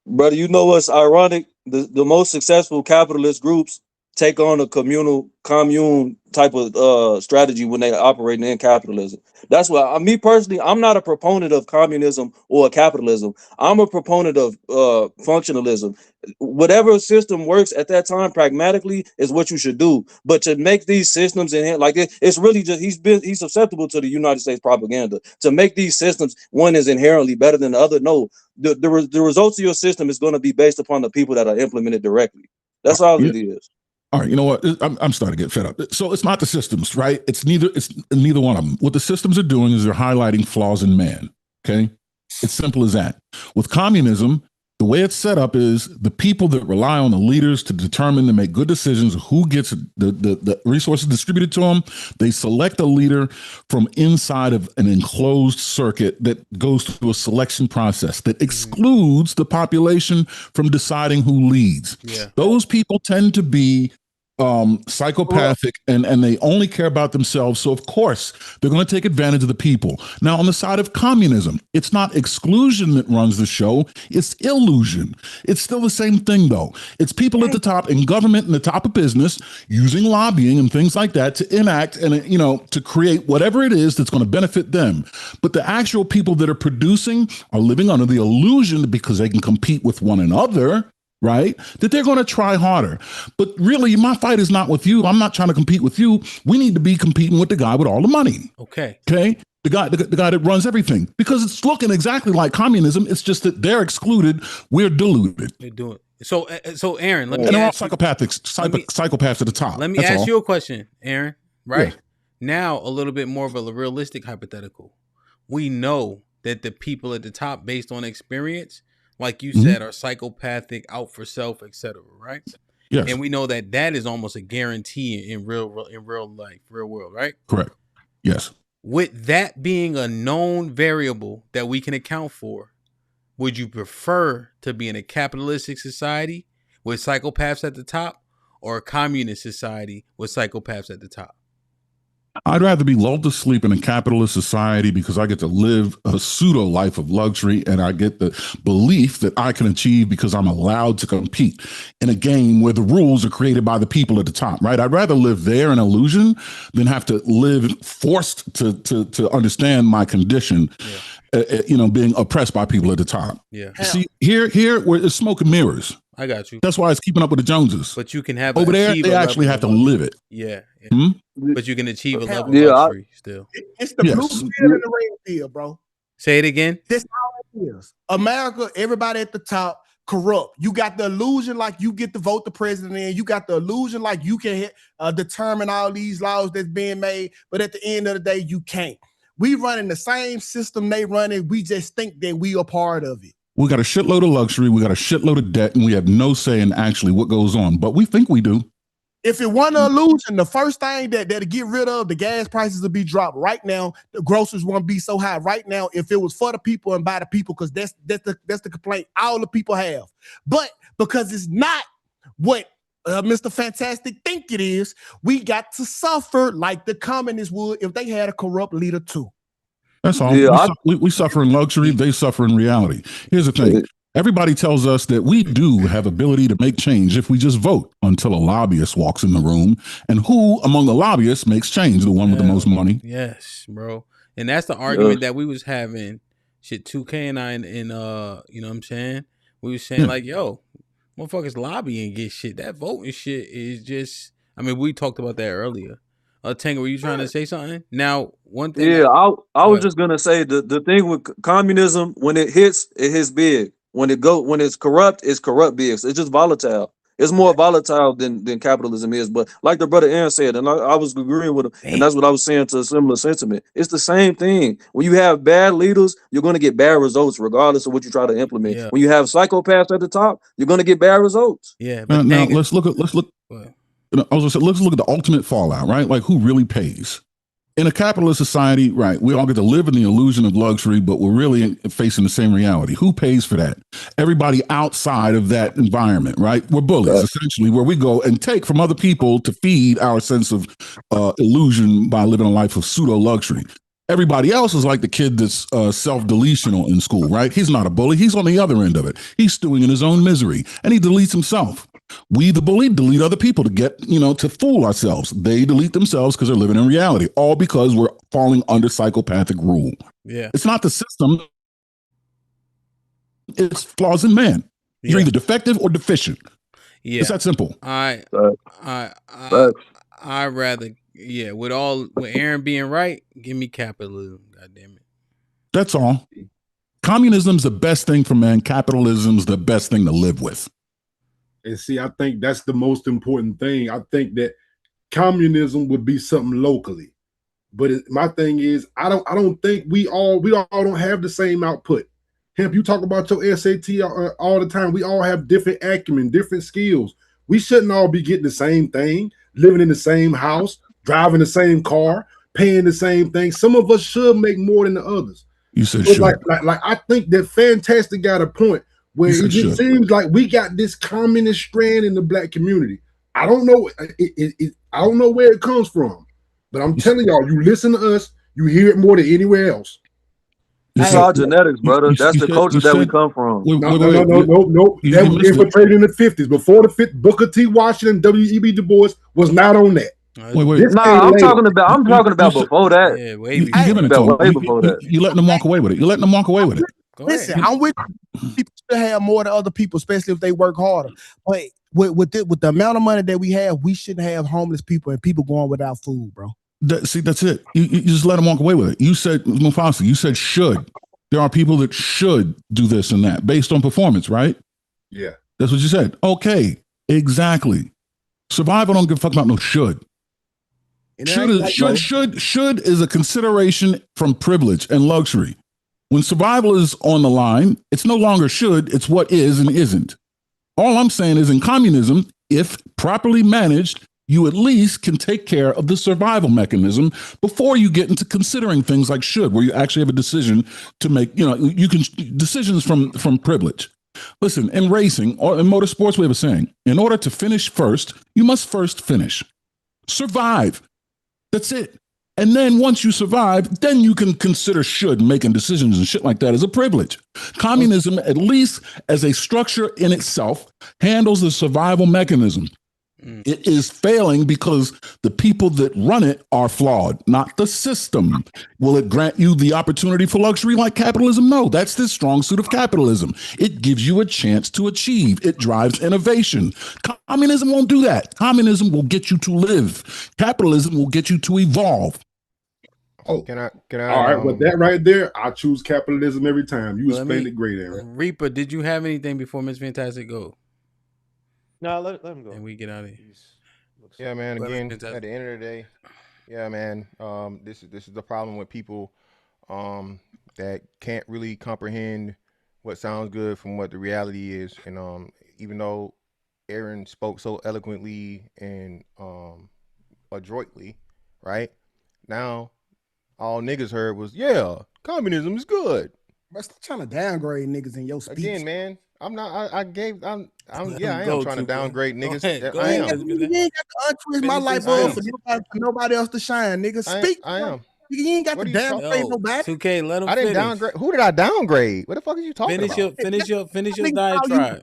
Brother, you know what's ironic? The most successful capitalist groups take on a commune type of strategy when they operate in capitalism. That's why me personally, I'm not a proponent of communism or capitalism. I'm a proponent of functionalism. Whatever system works at that time pragmatically is what you should do. But to make these systems in like it's really just he's susceptible to the United States propaganda. To make these systems, one is inherently better than the other. No, the results of your system is going to be based upon the people that are implemented directly. That's all it is. All right, you know what? I'm starting to get fed up. So it's not the systems, right? It's neither one of them. What the systems are doing is they're highlighting flaws in man. Okay, it's simple as that. With communism, the way it's set up is the people that rely on the leaders to determine to make good decisions, who gets the resources distributed to them. They select a leader from inside of an enclosed circuit that goes through a selection process that excludes the population from deciding who leads. Yeah. Those people tend to be psychopathic and they only care about themselves. So of course they're going to take advantage of the people. Now on the side of communism, it's not exclusion that runs the show. It's illusion. It's still the same thing though. It's people at the top in government and the top of business using lobbying and things like that to enact and, to create whatever it is that's going to benefit them. But the actual people that are producing are living under the illusion that because they can compete with one another, right, that they're going to try harder. But really, my fight is not with you. I'm not trying to compete with you. We need to be competing with the guy with all the money. Okay. The guy that runs everything, because it's looking exactly like communism. It's just that they're excluded. We're diluted. They do it. So Aaron, let me and they're all ask you, psychopaths at the top. let me That's ask all. you a question, Aaron. Right Yeah. now, a little bit more of a realistic hypothetical. We know that the people at the top, based on experience, like you said, are psychopathic, out for self, etc. Right? Yes. And we know that is almost a guarantee in real life, real world, right? Correct. Yes. With that being a known variable that we can account for, would you prefer to be in a capitalistic society with psychopaths at the top or a communist society with psychopaths at the top? I'd rather be lulled to sleep in a capitalist society because I get to live a pseudo life of luxury and I get the belief that I can achieve because I'm allowed to compete in a game where the rules are created by the people at the top, right? I'd rather live there in illusion than have to live forced to understand my condition, being oppressed by people at the top. Yeah. See, here where it's smoke and mirrors. I got you. That's why it's keeping up with the Joneses. But you can have over there, achieve they a actually level have to of live it. Yeah. Hmm? But you can achieve a level Yeah, of luxury still. It's the Yes. blue pill and the red pill, bro. Say it again. That's all it is. America, everybody at the top, corrupt. You got the illusion like you get to vote the president in. You got the illusion like you can determine all these laws that's being made. But at the end of the day, you can't. We running the same system they running. We just think that we are part of it. We got a shitload of luxury, we got a shitload of debt, and we have no say in actually what goes on. But we think we do. If it wasn't an illusion, the first thing that'll get rid of the gas prices will be dropped right now. The groceries won't be so high right now if it was for the people and by the people, because that's the complaint all the people have. But because it's not what Mr. Fantastic think it is, we got to suffer like the communists would if they had a corrupt leader too. That's all. Yeah, we suffer in luxury, they suffer in reality. Here's the thing. Everybody tells us that we do have ability to make change if we just vote, until a lobbyist walks in the room. And who among the lobbyists makes change? The one with the most money. Yes, bro. And that's the argument that we was having shit, 2K and I, you know what I'm saying? We was saying like, yo, motherfuckers lobby and get shit. That voting shit is just. I mean, we talked about that earlier. Tango, were you trying to say something? Now, one thing. Yeah, I Go was ahead. just gonna say the thing with communism, when it hits big. When it's corrupt big. So it's just volatile. It's more volatile than capitalism is. But like the brother Aaron said, and I was agreeing with him, and that's what I was saying to a similar sentiment. It's the same thing. When you have bad leaders, you're gonna get bad results regardless of what you try to implement. Yeah. When you have psychopaths at the top, you're gonna get bad results. Yeah, but Now let's look. Go ahead. I was gonna say, let's look at the ultimate fallout, right? Like who really pays? In a capitalist society, right, we all get to live in the illusion of luxury, but we're really facing the same reality. Who pays for that? Everybody outside of that environment, right? We're bullies, essentially, where we go and take from other people to feed our sense of illusion by living a life of pseudo luxury. Everybody else is like the kid that's self-deletional in school, right? He's not a bully. He's on the other end of it. He's stewing in his own misery, and he deletes himself. We, the bully, delete other people to get, to fool ourselves. They delete themselves because they're living in reality, all because we're falling under psychopathic rule. Yeah. It's not the system. It's flaws in man. You're either defective or deficient. Yeah. It's that simple. I'd rather, with Aaron being right, give me capitalism. God damn it. That's all. Communism's the best thing for man. Capitalism's the best thing to live with. And see, I think that's the most important thing. I think that communism would be something locally, but my thing is, I don't think we all don't have the same output. Hemp, you talk about your SAT all the time. We all have different acumen, different skills. We shouldn't all be getting the same thing, living in the same house, driving the same car, paying the same thing. Some of us should make more than the others. You said so should. Like I think that Fantastic got a point. Where it just seems like we got this communist strand in the black community. I don't know. I don't know where it comes from, but I'm telling y'all, you listen to us, you hear it more than anywhere else. It's our genetics, brother. That's the culture that we come from. No. That was infiltrated in the 50s. Before the 50s, Booker T. Washington, W.E.B. Du Bois was not on that. I'm talking about before that. Yeah, You're giving it to them. Way before that. You letting them walk away with it. You're letting them walk away with it. Listen, I'm with you. People should have more than other people, especially if they work harder. But with the amount of money that we have, we shouldn't have homeless people and people going without food, bro. See, that's it. You just let them walk away with it. You said, Mufasa, you said should. There are people that should do this and that based on performance, right? Yeah. That's what you said. Okay, exactly. Survival don't give a fuck about no should. Should is a consideration from privilege and luxury. When survival is on the line, it's no longer should, it's what is and isn't. All I'm saying is in communism, if properly managed, you at least can take care of the survival mechanism before you get into considering things like should, where you actually have a decision to make, you can decisions from privilege. Listen, in racing or in motorsports, we have a saying, in order to finish first, you must first finish. Survive. That's it. And then once you survive, then you can consider should making decisions and shit like that as a privilege. Communism, at least as a structure in itself, handles the survival mechanism. It is failing because the people that run it are flawed, not the system. Will it grant you the opportunity for luxury like capitalism? No, that's the strong suit of capitalism. It gives you a chance to achieve. It drives innovation. Communism won't do that. Communism will get you to live. Capitalism will get you to evolve. Oh, can I? All right, with that right there, I choose capitalism every time. You explained it great, Aaron. Reaper, did you have anything before Miss Fantastic go? No, let him go. And we get out of here. Yeah, man. Again, at the end of the day, yeah, man. This is the problem with people that can't really comprehend what sounds good from what the reality is. And even though Aaron spoke so eloquently and adroitly, right now, all niggas heard was, yeah, communism is good. But stop trying to downgrade niggas in your speech. Again, man. I'm not. I am trying to downgrade niggas. I am. You ain't got to untwist my light bulb for nobody else to shine, nigga. Speak. I am. You ain't got to downgrade nobody. 2K, let him I didn't downgrade. Who did I downgrade? What the fuck are you talking about? Finish your diatribe.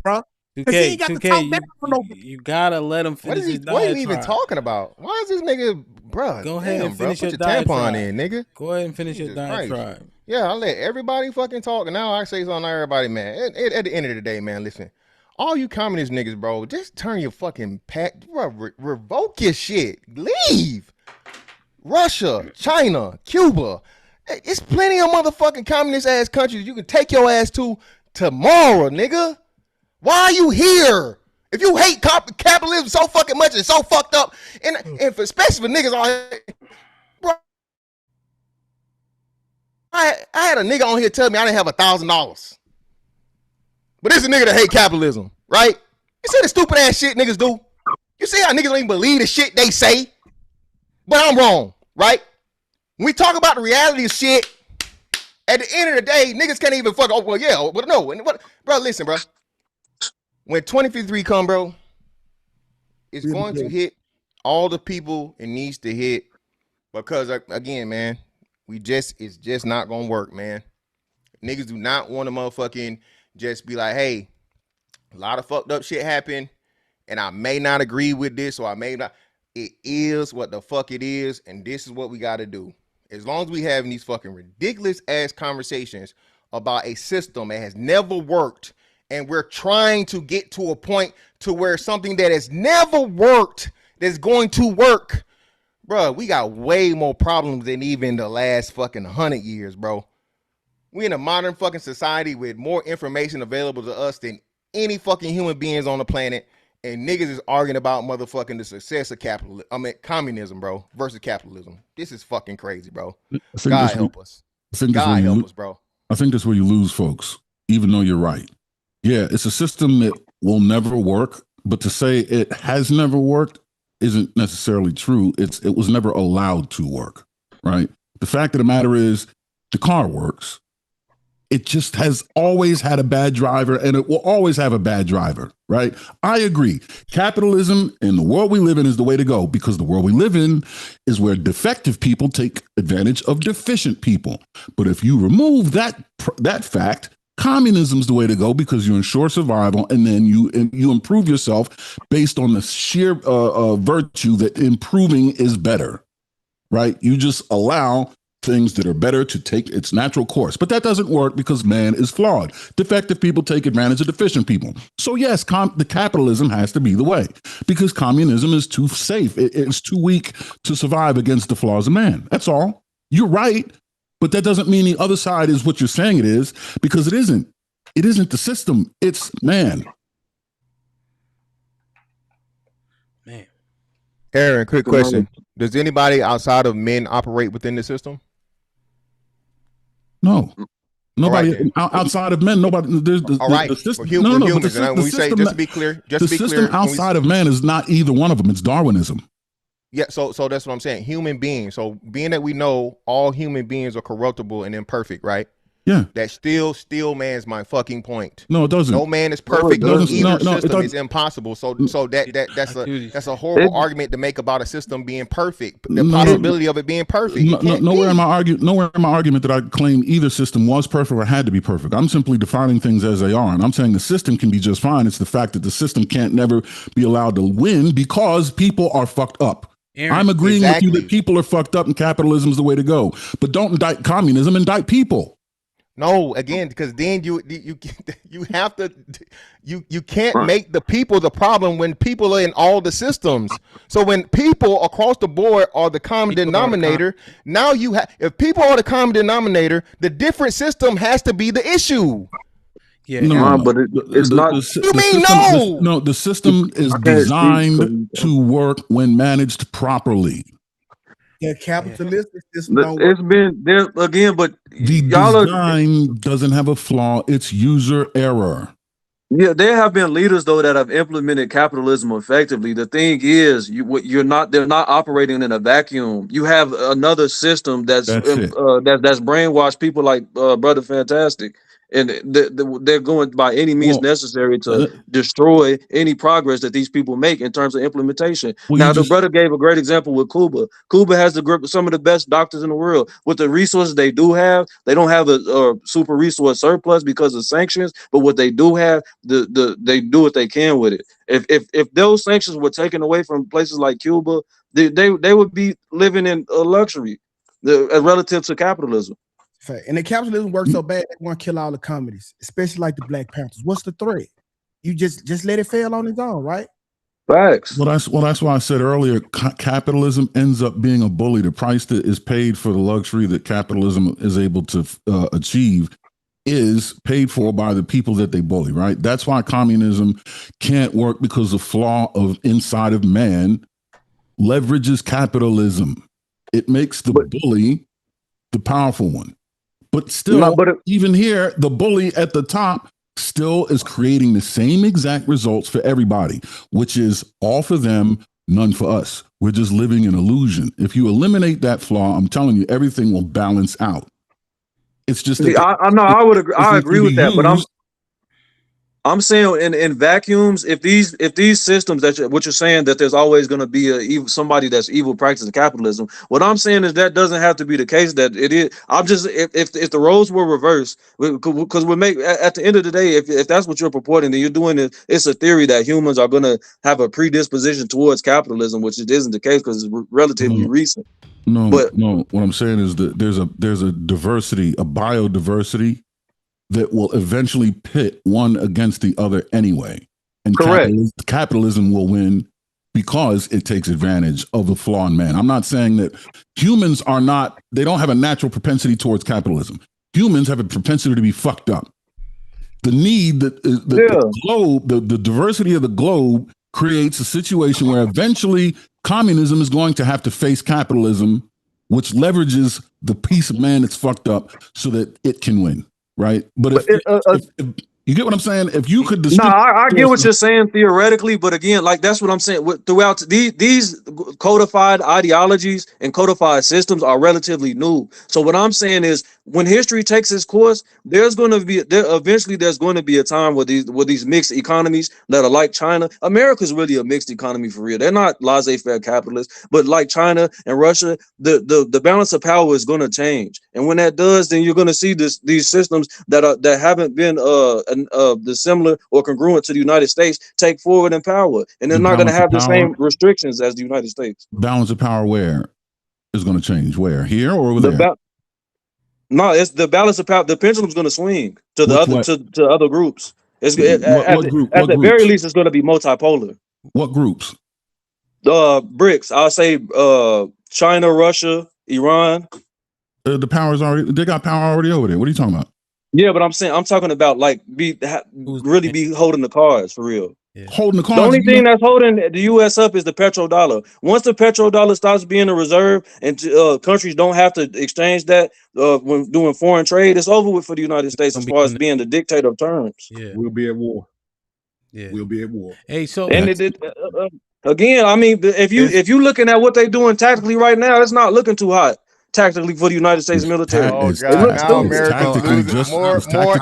Bro. 2K, you gotta let him finish his diatribe. What are you even talking about? Why is this nigga, bro? Go ahead and finish your tampon diatribe. in, nigga. Go ahead and finish your diatribe. Yeah, I let everybody fucking talk, and now I say something to everybody, man. At the end of the day, man, listen. All you communist niggas, bro, just turn your fucking pack, bro, revoke your shit. Leave. Russia, China, Cuba. It's plenty of motherfucking communist ass countries you can take your ass to tomorrow, nigga. Why are you here? If you hate capitalism so fucking much and so fucked up, and especially for niggas on here, bro. I had a nigga on here tell me I didn't have $1,000. But this is a nigga that hate capitalism, right? You see the stupid ass shit niggas do? You see how niggas don't even believe the shit they say? But I'm wrong, right? When we talk about the reality of shit, at the end of the day, niggas can't even fuck. Oh, well, yeah, but no. Bro, listen, bro. When 2053 come, bro, it's going to hit all the people it needs to hit because, again, man, it's just not going to work, man. Niggas do not want to motherfucking just be like, hey, a lot of fucked up shit happened, and I may not agree with this, or I may not. It is what the fuck it is, and this is what we got to do. As long as we having these fucking ridiculous ass conversations about a system that has never worked, and we're trying to get to a point to where something that has never worked that's going to work, bro, we got way more problems than even the last fucking 100 years, bro. We in a modern fucking society with more information available to us than any fucking human beings on the planet. And niggas is arguing about motherfucking the success of communism, bro, versus capitalism. This is fucking crazy, bro. God help us. God help us, bro. I think that's where you lose folks, even though you're right. Yeah, it's a system that will never work, but to say it has never worked isn't necessarily true. It was never allowed to work, right? The fact of the matter is the car works. It just has always had a bad driver, and it will always have a bad driver, right? I agree. Capitalism in the world we live in is the way to go, because the world we live in is where defective people take advantage of deficient people. But if you remove that fact, communism is the way to go, because you ensure survival, and then you improve yourself based on the sheer virtue that improving is better, right? You just allow things that are better to take its natural course. But that doesn't work because man is flawed. Defective people take advantage of deficient people. So yes, the capitalism has to be the way, because communism is too safe. It's too weak to survive against the flaws of man. That's all. You're right. But that doesn't mean the other side is what you're saying it is, because it isn't. It isn't the system. It's man. Man. Aaron, quick question. Does anybody outside of men operate within the system? No, nobody outside of men. Nobody. There's the system. No, but when we say, just to be clear, the system outside of man is not either one of them. It's Darwinism. Yeah, so that's what I'm saying. Human beings. So being that we know all human beings are corruptible and imperfect, right? Yeah. That still man's my fucking point. No, it doesn't. No man is perfect. Either system is impossible. So that's a horrible argument to make about a system being perfect. The possibility of it being perfect. Nowhere in my argument that I claim either system was perfect or had to be perfect. I'm simply defining things as they are, and I'm saying the system can be just fine. It's the fact that the system can't never be allowed to win because people are fucked up. Aaron, I'm agreeing with you that people are fucked up and capitalism is the way to go. But don't indict communism, indict people. No, again, because then you have to you can't make the people the problem when people are in all the systems. So when people across the board are the common denominator, now you have, if people are the common denominator, the different system has to be the issue. Yeah, no, but it's not. The system is designed to work when managed properly. Yeah, capitalistic system. It's been there again, but the design doesn't have a flaw. It's user error. Yeah, there have been leaders though that have implemented capitalism effectively. The thing is, they're not operating in a vacuum. You have another system that's brainwashed people like Brother Fantastic. And they're going by any means necessary to destroy any progress that these people make in terms of implementation. Now, the brother gave a great example with Cuba. Cuba has some of the best doctors in the world. With the resources they do have, they don't have a super resource surplus because of sanctions. But what they do have, they do what they can with it. If those sanctions were taken away from places like Cuba, they would be living in luxury relative to capitalism. Fact. And the capitalism works so bad, they want to kill all the comedies, especially like the Black Panthers. What's the threat? You just let it fail on its own, right? Facts. Well, that's why I said earlier, capitalism ends up being a bully. The price that is paid for the luxury that capitalism is able to achieve is paid for by the people that they bully, right? That's why communism can't work, because the flaw of inside of man leverages capitalism. It makes the bully the powerful one. But still, even here, the bully at the top still is creating the same exact results for everybody, which is all for them, none for us. We're just living in illusion. If you eliminate that flaw, I'm telling you, everything will balance out. It's just that I would agree. I agree with that, but I'm saying in vacuums, if these systems what you're saying that there's always going to be somebody that's evil practicing capitalism. What I'm saying is that doesn't have to be the case. That it is. I'm just if the roles were reversed, because we make at the end of the day, if that's what you're purporting, then you're doing it. It's a theory that humans are going to have a predisposition towards capitalism, which it isn't the case because it's relatively recent. No. What I'm saying is that there's a diversity, a biodiversity that will eventually pit one against the other anyway. And capitalism will win because it takes advantage of the flaw in man. I'm not saying that humans they don't have a natural propensity towards capitalism. Humans have a propensity to be fucked up. The need that the globe, the diversity of the globe creates a situation where eventually communism is going to have to face capitalism, which leverages the piece of man that's fucked up so that it can win. Right, but if you get what I'm saying, if you could, I get what you're saying theoretically, but again, like that's what I'm saying. Throughout these codified ideologies and codified systems are relatively new. So what I'm saying is, when history takes its course, eventually there's going to be a time where these mixed economies that are like China. America's really a mixed economy for real. They're not laissez-faire capitalists, but like China and Russia, the balance of power is going to change, and when that does, then you're going to see these systems that haven't been similar or congruent to the United States take forward in power, and they're not going to have the same restrictions as the United States. Balance of power where is going to change? Where, here or over there? No, it's the balance of power. The pendulum's going to swing to to other groups. At the very least, it's going to be multipolar. What groups? BRICS. I'll say China, Russia, Iran. The power's already. They got power already over there. What are you talking about? Yeah, but I'm talking about like be holding the cards for real. Yeah. Holding the cards. The only thing that's holding the U.S. up is the petrodollar. Once the petrodollar stops being a reserve and countries don't have to exchange that when doing foreign trade, it's over with for the United States as far as being the dictator of terms. Yeah, we'll be at war. Yeah, we'll be at war. Hey, so and again, I mean, if you looking at what they're doing tactically right now, it's not looking too hot. Tactically for the United States military. Oh God! Now America's losing more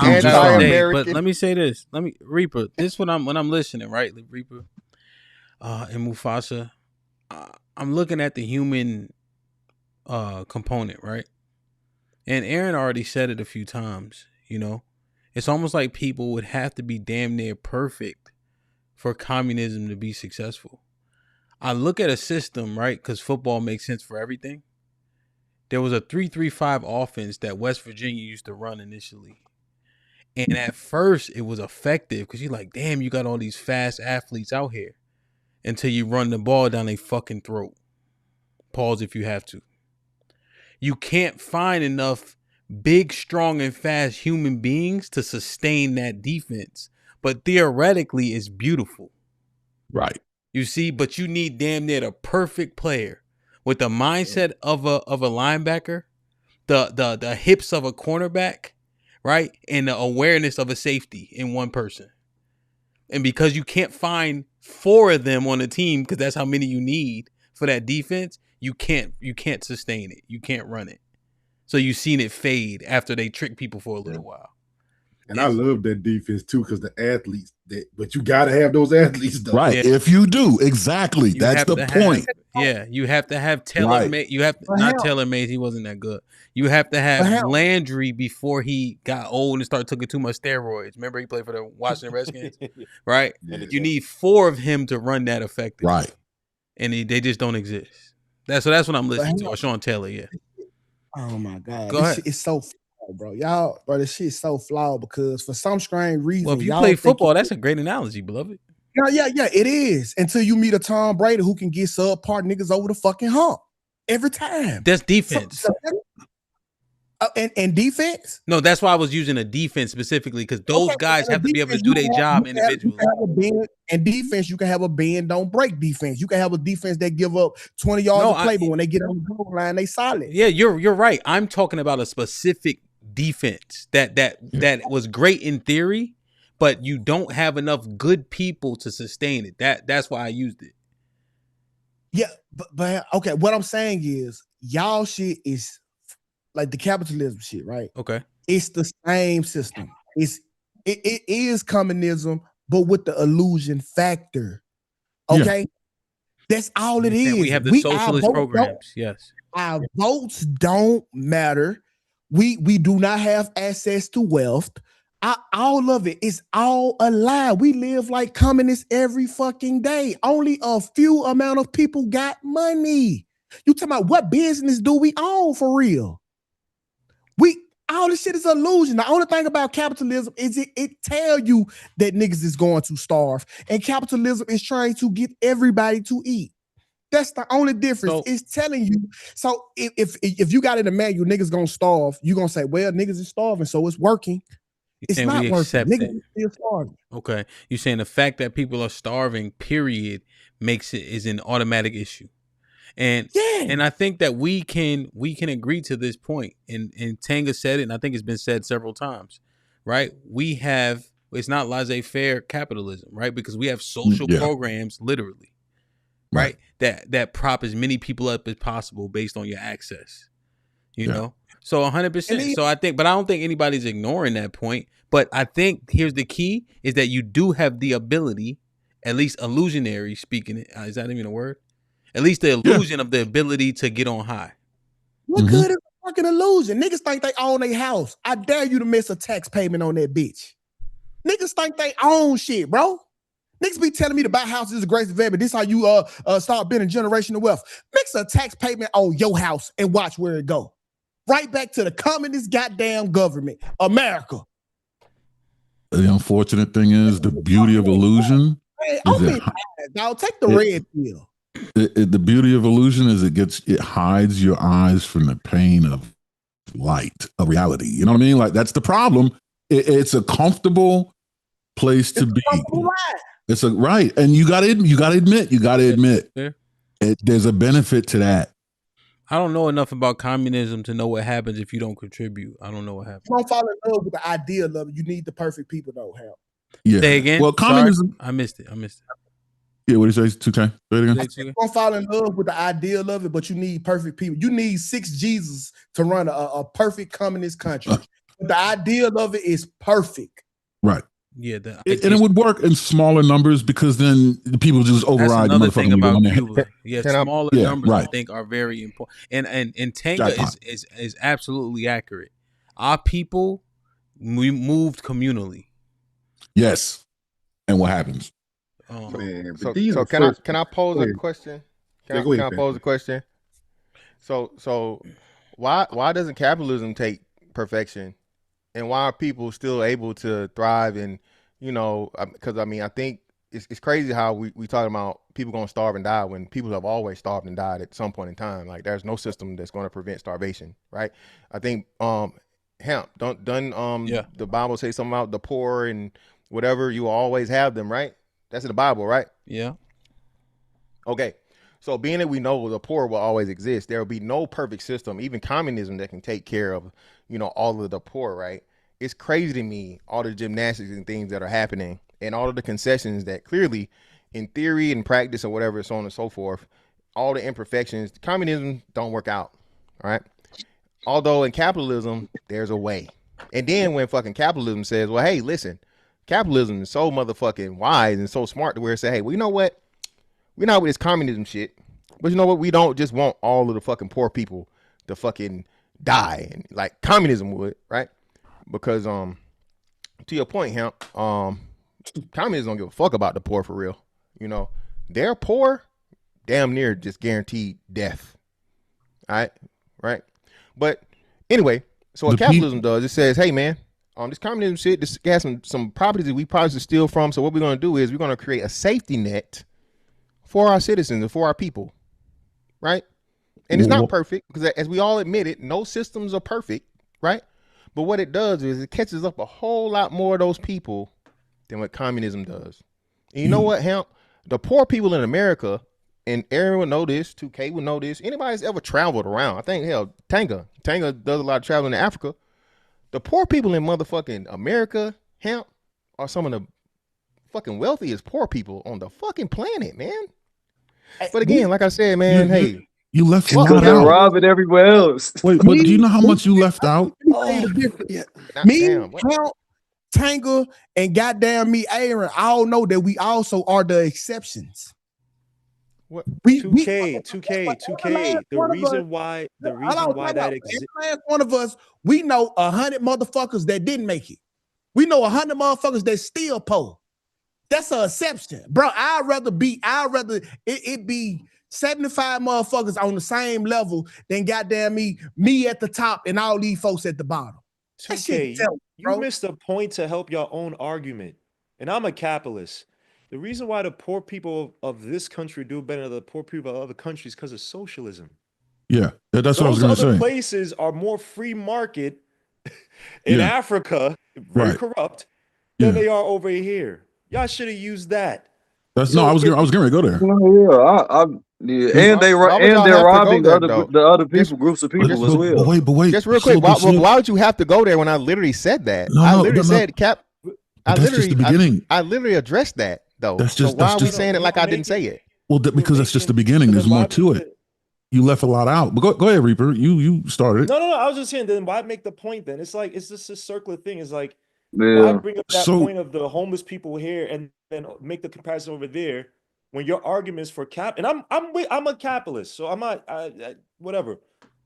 anti-American. But let me say this. Reaper. This when I'm listening, right, Reaper, and Mufasa. I'm looking at the human component, right? And Aaron already said it a few times. You know, it's almost like people would have to be damn near perfect for communism to be successful. I look at a system, right? Because football makes sense for everything. There was a 3-3-5 offense that West Virginia used to run initially. And at first, it was effective because you're like, damn, you got all these fast athletes out here. Until you run the ball down their fucking throat. Pause if you have to. You can't find enough big, strong, and fast human beings to sustain that defense. But theoretically, it's beautiful. Right. You see, but you need damn near the perfect player. With the mindset of a linebacker, the hips of a cornerback, right? And the awareness of a safety in one person. And because you can't find 4 of them on a team, because that's how many you need for that defense, you can't sustain it. You can't run it. So you've seen it fade after they trick people for a little while. And I love that defense too, because the athletes. But you got to have those athletes, though. Right? Yeah. If you do, exactly. That's the point. You have to have Taylor. Right. You have to, not Taylor Mays. He wasn't that good. You have to have Landry before he got old and started taking too much steroids. Remember, he played for the Washington Redskins, right? Yeah. You need 4 of him to run that effectively, right? And they just don't exist. That's what I'm listening to. Sean Taylor, yeah. Oh my God! Go ahead. It's so bro. Y'all, bro, this shit's so flawed because for some strange reason, Well, if you y'all play think football, that's a great analogy, beloved. yeah, it is. Until you meet a Tom Brady who can get subpar niggas over the fucking hump every time. That's defense. And defense? No, that's why I was using a defense specifically because those guys have to be able to do their job individually. And defense, you can have a bend, don't break defense. You can have a defense that give up 20 yards of play, but when they get on the goal line, they solid. Yeah, you're right. I'm talking about a specific defense that was great in theory, but you don't have enough good people to sustain it. That's why I used it. Yeah, but okay, what I'm saying is y'all shit is like the capitalism shit, right? Okay. It's the same system. It is communism, but with the illusion factor. Okay. Yeah. That's all it is. We have the socialist programs. Yes. Our votes don't matter. We do not have access to wealth. All of it is all a lie. We live like communists every fucking day. Only a few amount of people got money. You talking about what business do we own for real? All this shit is illusion. The only thing about capitalism is it tell you that niggas is going to starve, and capitalism is trying to get everybody to eat. That's the only difference. So, it's telling you. So if you got in the manual, niggas gonna starve, you gonna say, well, niggas is starving, so it's working. It's not working. Niggas is still starving. Okay, you're saying the fact that people are starving, period, is an automatic issue. And I think that we can agree to this point. And Tanga said it, and I think it's been said several times, right? It's not laissez-faire capitalism, right? Because we have social programs, literally, right? That prop as many people up as possible based on your access, you know? So 100%. So I don't think anybody's ignoring that point. But I think here's the key is that you do have the ability, at least illusionary speaking, is that even a word? At least the illusion of the ability to get on high. What good is a fucking illusion? Niggas think they own their house. I dare you to miss a tax payment on that bitch. Niggas think they own shit, bro. Niggas be telling me to buy houses is a grace of heaven. This how you start building generational wealth. Mix a tax payment on your house and watch where it go. Right back to the communist goddamn government, America. The unfortunate thing is the beauty of illusion. Hey, dog, take the red pill. The beauty of illusion is it hides your eyes from the pain of light, of reality. You know what I mean? Like that's the problem. It's a comfortable place to be. It's right, and you got to admit. There's a benefit to that. I don't know enough about communism to know what happens if you don't contribute. I don't know what happens. You don't fall in love with the idea of it. You need the perfect people, though. Help. Yeah. Say again. Well, communism. Sorry, I missed it. Yeah, what did you say? 2K. You don't fall in love with the ideal of it, but you need perfect people. You need 6 Jesus to run a perfect communist country. But the ideal of it is perfect. Right. Yeah, and it would work in smaller numbers because then the people just override the motherfucking thing about Cuba. Yeah, smaller numbers right. I think are very important. And Tanga is absolutely accurate. Our people, we moved communally. Yes. And what happens? So can I pose a question? Can I pose a question? So why doesn't capitalism take perfection, and why are people still able to thrive? And because I think it's crazy how we talking about people gonna starve and die when people have always starved and died at some point in time. Like there's no system that's going to prevent starvation, right? I think HAMP the Bible say something about the poor and whatever, you will always have them, right? That's in the Bible, right? Yeah. Okay. So being that we know the poor will always exist, there will be no perfect system, even communism, that can take care of, all of the poor, right? It's crazy to me, all the gymnastics and things that are happening and all of the concessions that clearly in theory and practice or whatever, so on and so forth, all the imperfections, communism don't work out, all right? Although in capitalism, there's a way. And then when fucking capitalism says, well, hey, listen, capitalism is so motherfucking wise and so smart to where it say, hey, well, you know what? We're not with this communism shit, but you know what? We don't just want all of the fucking poor people to fucking die, and like communism would, right? Because to your point, Hemp, communism don't give a fuck about the poor for real. They're poor, damn near just guaranteed death. All right, right? But anyway, So what The capitalism does, it says, hey man, this communism shit, this got some properties that we probably should steal from. So what we're gonna do is we're gonna create a safety net for our citizens and for our people, right? And it's not perfect because, as we all admit it, no systems are perfect, right? But what it does is it catches up a whole lot more of those people than what communism does. And you know what, Hamp? The poor people in America, and Aaron would know this, 2K would know this. Anybody that's ever traveled around, I think, hell, Tanga does a lot of traveling in Africa. The poor people in motherfucking America, Hamp, are some of the fucking wealthiest poor people on the fucking planet, man. But again, like I said, man, hey. You left Because out. they're robbing everywhere else. Wait, but do you know how much you left out? Me, Count, Tanga, and goddamn me, Aaron, all know that we also are the exceptions. What? 2K. The reason why that exists. One of us, we know 100 motherfuckers that didn't make it. We know 100 motherfuckers that still poor. That's an exception, bro. I'd rather it be 75 motherfuckers on the same level than goddamn me at the top and all these folks at the bottom. 2K, you missed a point to help your own argument. And I'm a capitalist. The reason why the poor people of this country do better than the poor people of other countries because of socialism. Yeah, that's what I was going to say. Those other places are more free market in Africa, very corrupt, than they are over here. Y'all should have used that. That's I was going to go there. And they're robbing the other people, groups of people as well. But wait. Just real quick, why would you have to go there when I literally said that? I literally said, Cap. I literally addressed that though. So why are we saying it like I didn't say it? Well, because that's just the beginning. There's more to it. You left a lot out. But go ahead, Reaper. You started it. No. I was just saying. Then why make the point? Then it's like it's just a circular thing. It's like why bring up that point of the homeless people here and then make the comparison over there when your argument is for cap. And I'm a capitalist, so I'm not whatever.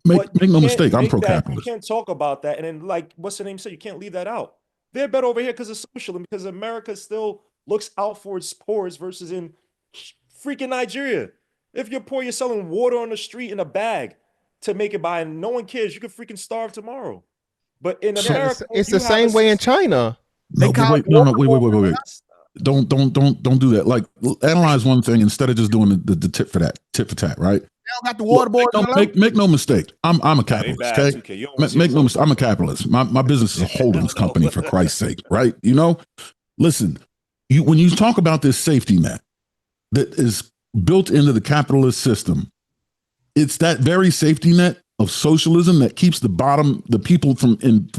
Make no mistake. I'm pro-capitalist. You can't talk about that. And then like what's the name said? You can't leave that out. They're better over here because of socialism, because America still looks out for its poor versus in freaking Nigeria. If you're poor, you're selling water on the street in a bag to make it by, and no one cares. You could freaking starve tomorrow. But in America, it's the same way in China. Wait. Don't do that. Like, analyze one thing instead of just doing the tit for tat, right? Got the water board. Make no mistake. I'm a capitalist. Okay, make no mistake. I'm a capitalist. My business is a holdings company, for Christ's sake, right? You know, listen. When you talk about this safety net that is built into the capitalist system, it's that very safety net of socialism that keeps the people from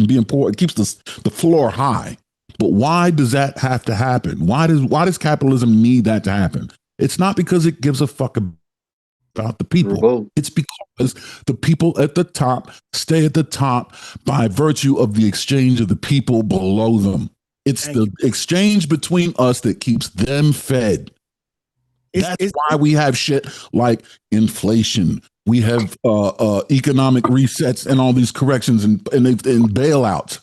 being poor. It keeps the floor high. But why does that have to happen? Why does capitalism need that to happen? It's not because it gives a fuck about the people. It's because the people at the top stay at the top by virtue of the exchange of the people below them. It's the exchange between us that keeps them fed. That's why we have shit like inflation. We have economic resets and all these corrections and bailouts.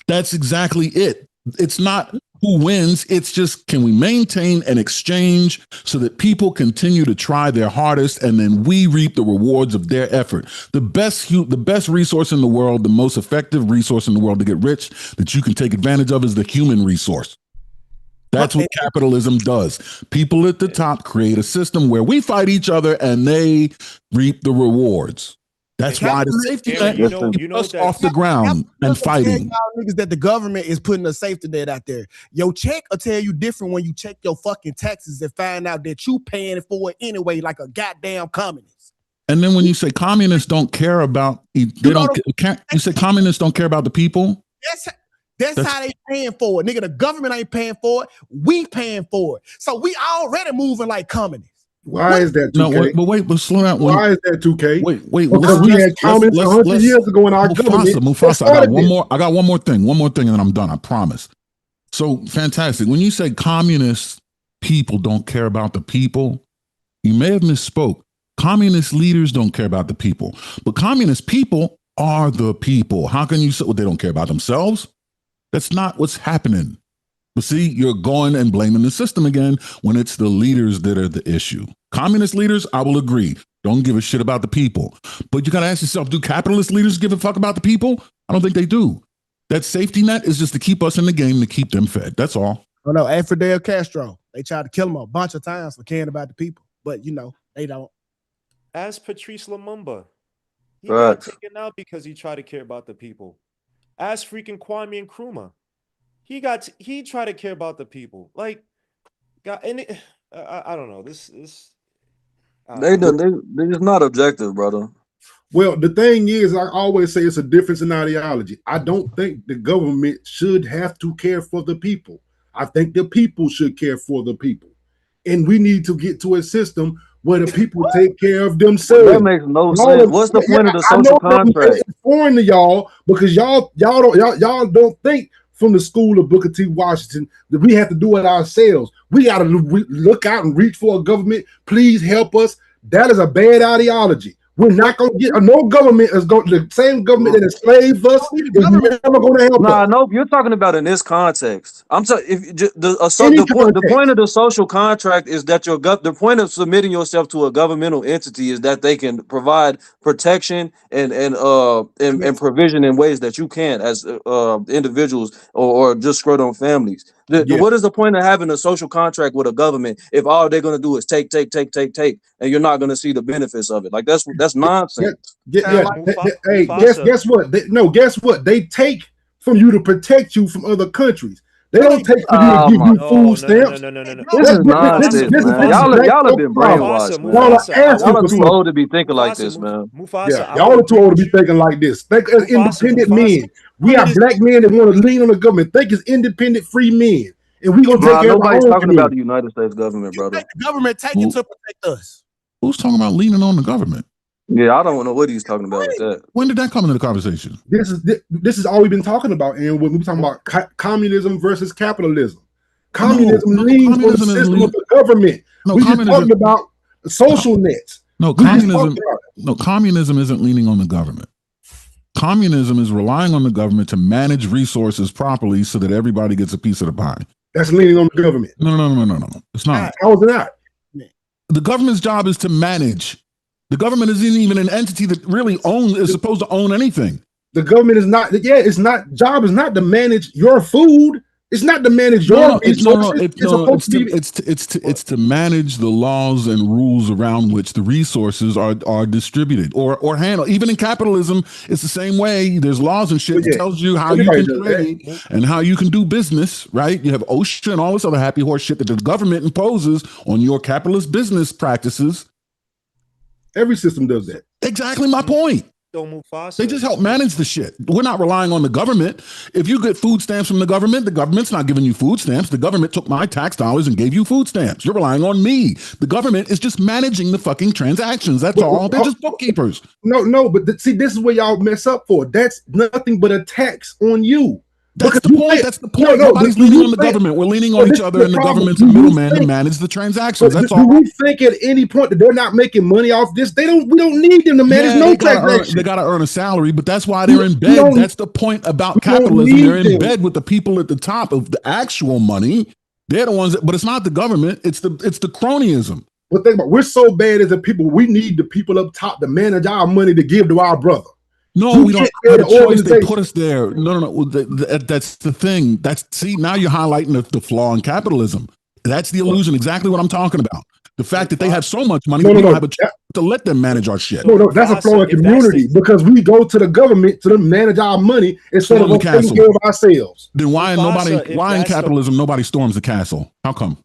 That's exactly it. It's not who wins. It's just, can we maintain an exchange so that people continue to try their hardest and then we reap the rewards of their effort. The best resource in the world, the most effective resource in the world to get rich that you can take advantage of is the human resource. That's what capitalism does. People at the top create a system where we fight each other and they reap the rewards. That's why the safety net keeps us off the ground and fighting. Niggas that the government is putting a safety net out there. Your check will tell you different when you check your fucking taxes and find out that you paying for it anyway, like a goddamn communist. And then when you say communists don't care about, you say communists don't care about the people. That's how they paying for it, nigga. The government ain't paying for it. We paying for it. So we already moving like communists. Why is that 2K? No, but slow down. Why is that 2K? Wait. Because we had communists 100 years ago in our government. Mufasa, I got one more thing, and then I'm done. I promise. So fantastic. When you say communist people don't care about the people, you may have misspoke. Communist leaders don't care about the people, but communist people are the people. How can you say they don't care about themselves? That's not what's happening. But see, you're going and blaming the system again when it's the leaders that are the issue. Communist leaders, I will agree, don't give a shit about the people. But you got to ask yourself, do capitalist leaders give a fuck about the people? I don't think they do. That safety net is just to keep us in the game, to keep them fed. That's all. Oh no, and Fidel Castro, they tried to kill him a bunch of times for caring about the people, but they don't. As Patrice Lumumba, he Right. got taken out because he tried to care about the people. As freaking Kwame Nkrumah, he tried to care about the people. Like, God, and I don't know. This They're just not objective, brother. Well, the thing is, I always say it's a difference in ideology. I don't think the government should have to care for the people. I think the people should care for the people. And we need to get to a system where the people take care of themselves. That makes no sense. What's the point of the social contract? It's foreign to y'all because y'all don't think from the school of Booker T. Washington that we have to do it ourselves. We got to look out and reach for a government. Please help us. That is a bad ideology. We're not going to get no government is going the same government that enslaved us is never going to help us. Nah, no, you're talking about in this context. I'm talking the point of the social contract is that the point of submitting yourself to a governmental entity is that they can provide protection and provision in ways that you can't as individuals or just screwed-on families. What is the point of having a social contract with a government if all they're going to do is take, and you're not going to see the benefits of it? Like that's nonsense. Hey, guess what? Guess what? They take from you to protect you from other countries. They don't take from you to give you food stamps. No. This is nonsense, man. Y'all have been brainwashed, man. Y'all are too old to be thinking like this, man. Mufasa, y'all are too old to be thinking like this. Think as independent men. We are black men that want to lean on the government. Think as independent, free men. And we're going to take care of our own nobody's talking community. about the United States government, brother. The government taking to protect us. Who's talking about leaning on the government? Yeah, I don't know what he's talking about with that. When did that come into the conversation? This is all we've been talking about, and when we're talking about communism versus capitalism, communism leans on the system of the government. We're just talking about social nets. Communism isn't leaning on the government. Communism is relying on the government to manage resources properly so that everybody gets a piece of the pie. That's leaning on the government. No. It's not. How is it not? The government's job is to manage. The government isn't even an entity that really is supposed to own anything. The government is not. Yeah, it's not. Job is not to manage your food. It's not to manage your resources. It's to manage the laws and rules around which the resources are distributed or handled. Even in capitalism, it's the same way. There's laws and shit that tells you how you can trade and how you can do business, right? You have OSHA and all this other happy horse shit that the government imposes on your capitalist business practices. Every system does that. Exactly my point. Mufasa. They just help manage the shit. We're not relying on the government. If you get food stamps from the government's not giving you food stamps. The government took my tax dollars and gave you food stamps. You're relying on me. The government is just managing the fucking transactions. That's all. They're just bookkeepers. No, but see, this is where y'all mess up for. That's nothing but a tax on you. That's the point. That's the point. Nobody's leaning on the government. We're leaning on each other, and the government's a middleman to manage the transactions. That's all. Do we think at any point that they're not making money off this? We don't need them to manage no transactions. They got to earn a salary, but that's why they're in bed. That's the point about capitalism. They're in bed with the people at the top of the actual money. They're the ones but it's not the government. It's the cronyism. But think about, we're so bad as a people. We need the people up top to manage our money to give to our brother. No, we don't have a choice. They put us there. No. That's the thing. Now you're highlighting the flaw in capitalism. That's the illusion. Exactly what I'm talking about. The fact that they have so much money, we don't have a choice to let them manage our shit. No, that's a flaw in community because we go to the government to manage our money instead of taking care of ourselves. Then why in capitalism nobody storms the castle? How come?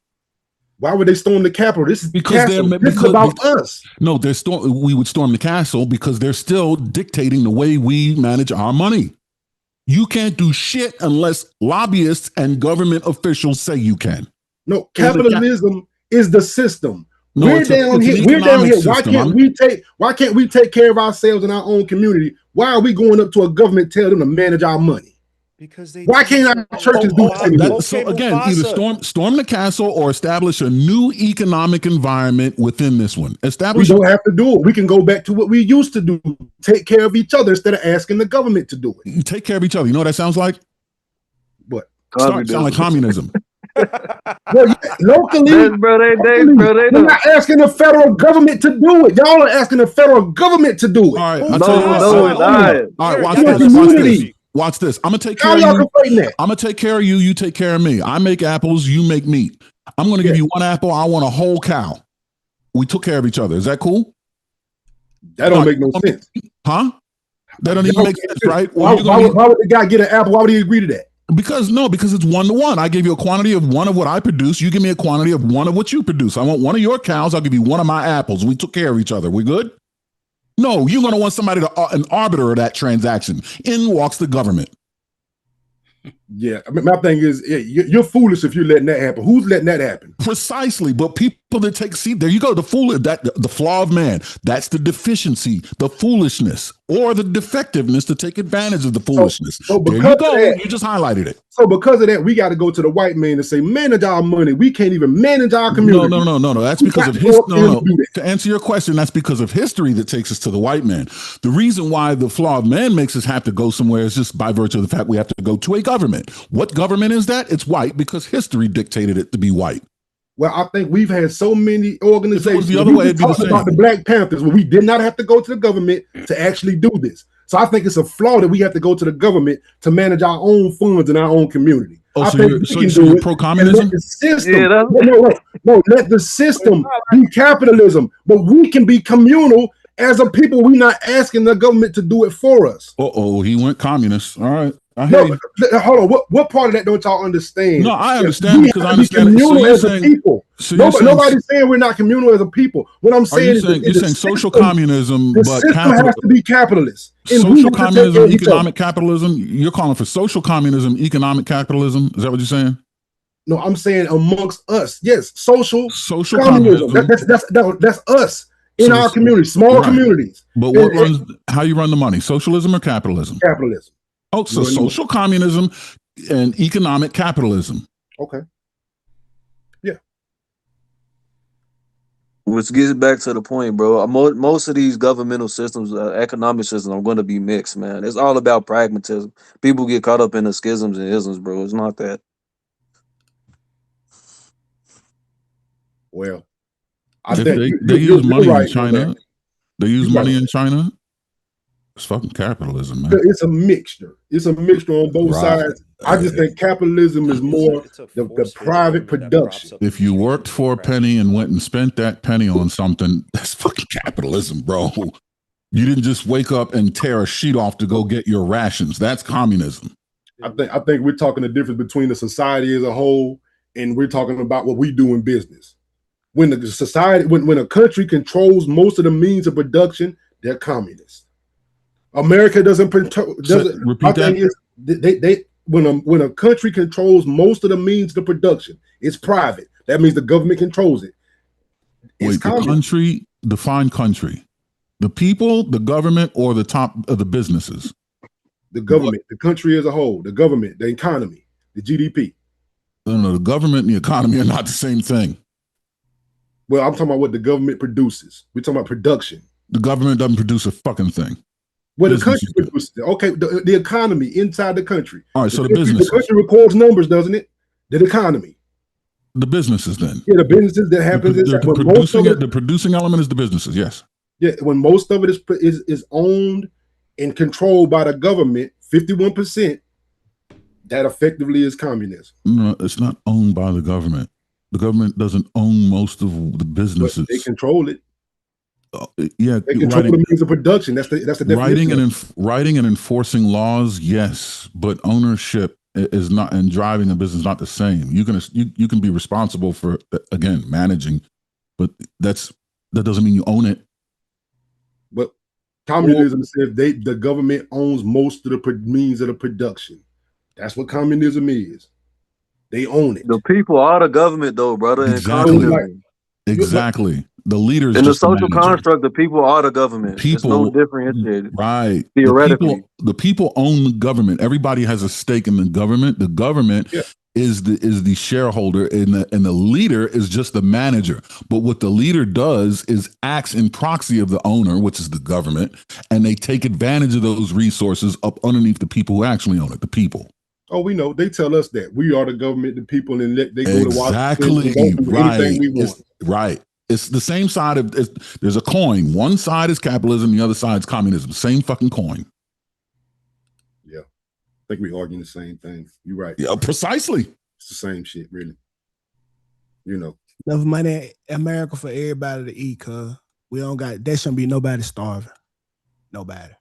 Why would they storm the Capitol? This is about us. No, we would storm the castle because they're still dictating the way we manage our money. You can't do shit unless lobbyists and government officials say you can. No, capitalism is the system. No, we're down here. Why can't we take care of ourselves in our own community? Why are we going up to a government telling them to manage our money? Why can't our churches do that? So again, either storm the castle or establish a new economic environment within this one. We don't have to do it. We can go back to what we used to do. Take care of each other instead of asking the government to do it. You take care of each other. You know what that sounds like? What? Sound like communism. Well, locally, That's, bro, they we're know. not asking the federal government to do it. Y'all are asking the federal government to do it. All right, Who I'll tell you what. No, it's not. All right, watch You're a this. Watch community. this. Watch this. I'm gonna take How care of y'all you. conflating that? I'm gonna take care of you. You take care of me. I make apples. You make meat. I'm gonna give you one apple. I want a whole cow. We took care of each other. Is that cool? That don't make no sense. Huh? That don't even make sense, right? Why would the guy get an apple? Why would he agree to that? Because it's 1-to-1. I gave you a quantity of one of what I produce. You give me a quantity of one of what you produce. I want one of your cows. I'll give you one of my apples. We took care of each other. We good? No, you're going to want somebody an arbiter of that transaction. In walks the government. Yeah, I mean, my thing is, you're foolish if you're letting that happen. Who's letting that happen? Precisely, but people that there you go. The flaw of man. That's the deficiency, the foolishness, or the defectiveness to take advantage of the foolishness. So there you go. You just highlighted it. So because of that, we got to go to the white man and say, manage our money. We can't even manage our community. No. That's because of history. To answer your question, that's because of history that takes us to the white man. The reason why the flaw of man makes us have to go somewhere is just by virtue of the fact we have to go to a government. What government is that? It's white because history dictated it to be white. Well, I think we've had so many organizations. If it was the other way, it'd be the same. About the Black Panthers, where we did not have to go to the government to actually do this. So I think it's a flaw that we have to go to the government to manage our own funds in our own community. Oh, I so think you're pro-communism? Let the system, let the system be capitalism, but we can be communal as a people. We're not asking the government to do it for us. He went communist. All right. I hear you. Hold on. What part of that don't y'all understand? No, I understand because I understand. Communal as a people. Nobody's saying we're not communal as a people. What I'm saying is you're saying social communism, the but system has to be capitalist. Social communism, economic capitalism. You're calling for social communism, economic capitalism. Is that what you're saying? No, I'm saying amongst us. Yes, social communism. That's us in our community, small communities. But how you run the money? Socialism or capitalism? Capitalism. Oh, so social communism and economic capitalism. Okay. Yeah. Which gets back to the point, bro. Most of these governmental systems, economic systems, are going to be mixed, man. It's all about pragmatism. People get caught up in the schisms and isms, bro. It's not that. Well, they use money in China. They use money in China. It's fucking capitalism, man. It's a mixture. It's a mixture on both sides. I just think capitalism is more the private production. If you worked for a penny and went and spent that penny on something, that's fucking capitalism, bro. You didn't just wake up and tear a sheet off to go get your rations. That's communism. I think we're talking the difference between the society as a whole and we're talking about what we do in business. When the society, when a country controls most of the means of production, they're communists. America doesn't. Repeat that. When a country controls most of the means of production, it's private. That means the government controls it. Wait, the country, define country. The people, the government, or the top of the businesses? The government, the country as a whole, the government, the economy, the GDP. No, the government and the economy are not the same thing. Well, I'm talking about what the government produces. We're talking about production. The government doesn't produce a fucking thing. Well, the country produces it. Okay, the economy inside the country. All right, so the business. The country records numbers, doesn't it? The economy. The businesses, then. Yeah, the businesses that happens. The producing element is the businesses. Yes. Yeah, when most of it is owned and controlled by the government, 51%, that effectively is communism. No, it's not owned by the government. The government doesn't own most of the businesses. But they control it. Yeah, they control the means of production. That's the definition. Writing and enforcing laws, yes, but ownership is not, and driving a business is not the same. You can be responsible for, again, managing, but that doesn't mean you own it. But communism says the government owns most of the means of the production. That's what communism is. They own it. The people are the government, though, brother. Exactly. The leaders in the social construct, the people are the government. People, it's no differentiated. Right. Theoretically. The people own the government. Everybody has a stake in the government. The government is the shareholder, and the leader is just the manager. But what the leader does is acts in proxy of the owner, which is the government, and they take advantage of those resources up underneath the people who actually own it, the people. Oh, we know. They tell us that we are the government, the people, and they go to Exactly. Washington and do anything we want. Right. It's the same side of there's a coin. One side is capitalism, the other side is communism. Same fucking coin. Yeah. I think we're arguing the same thing. You're right. Yeah, precisely. It's the same shit, really. You know. Enough money in America for everybody to eat, cuz we don't got there shouldn't be nobody starving. Nobody.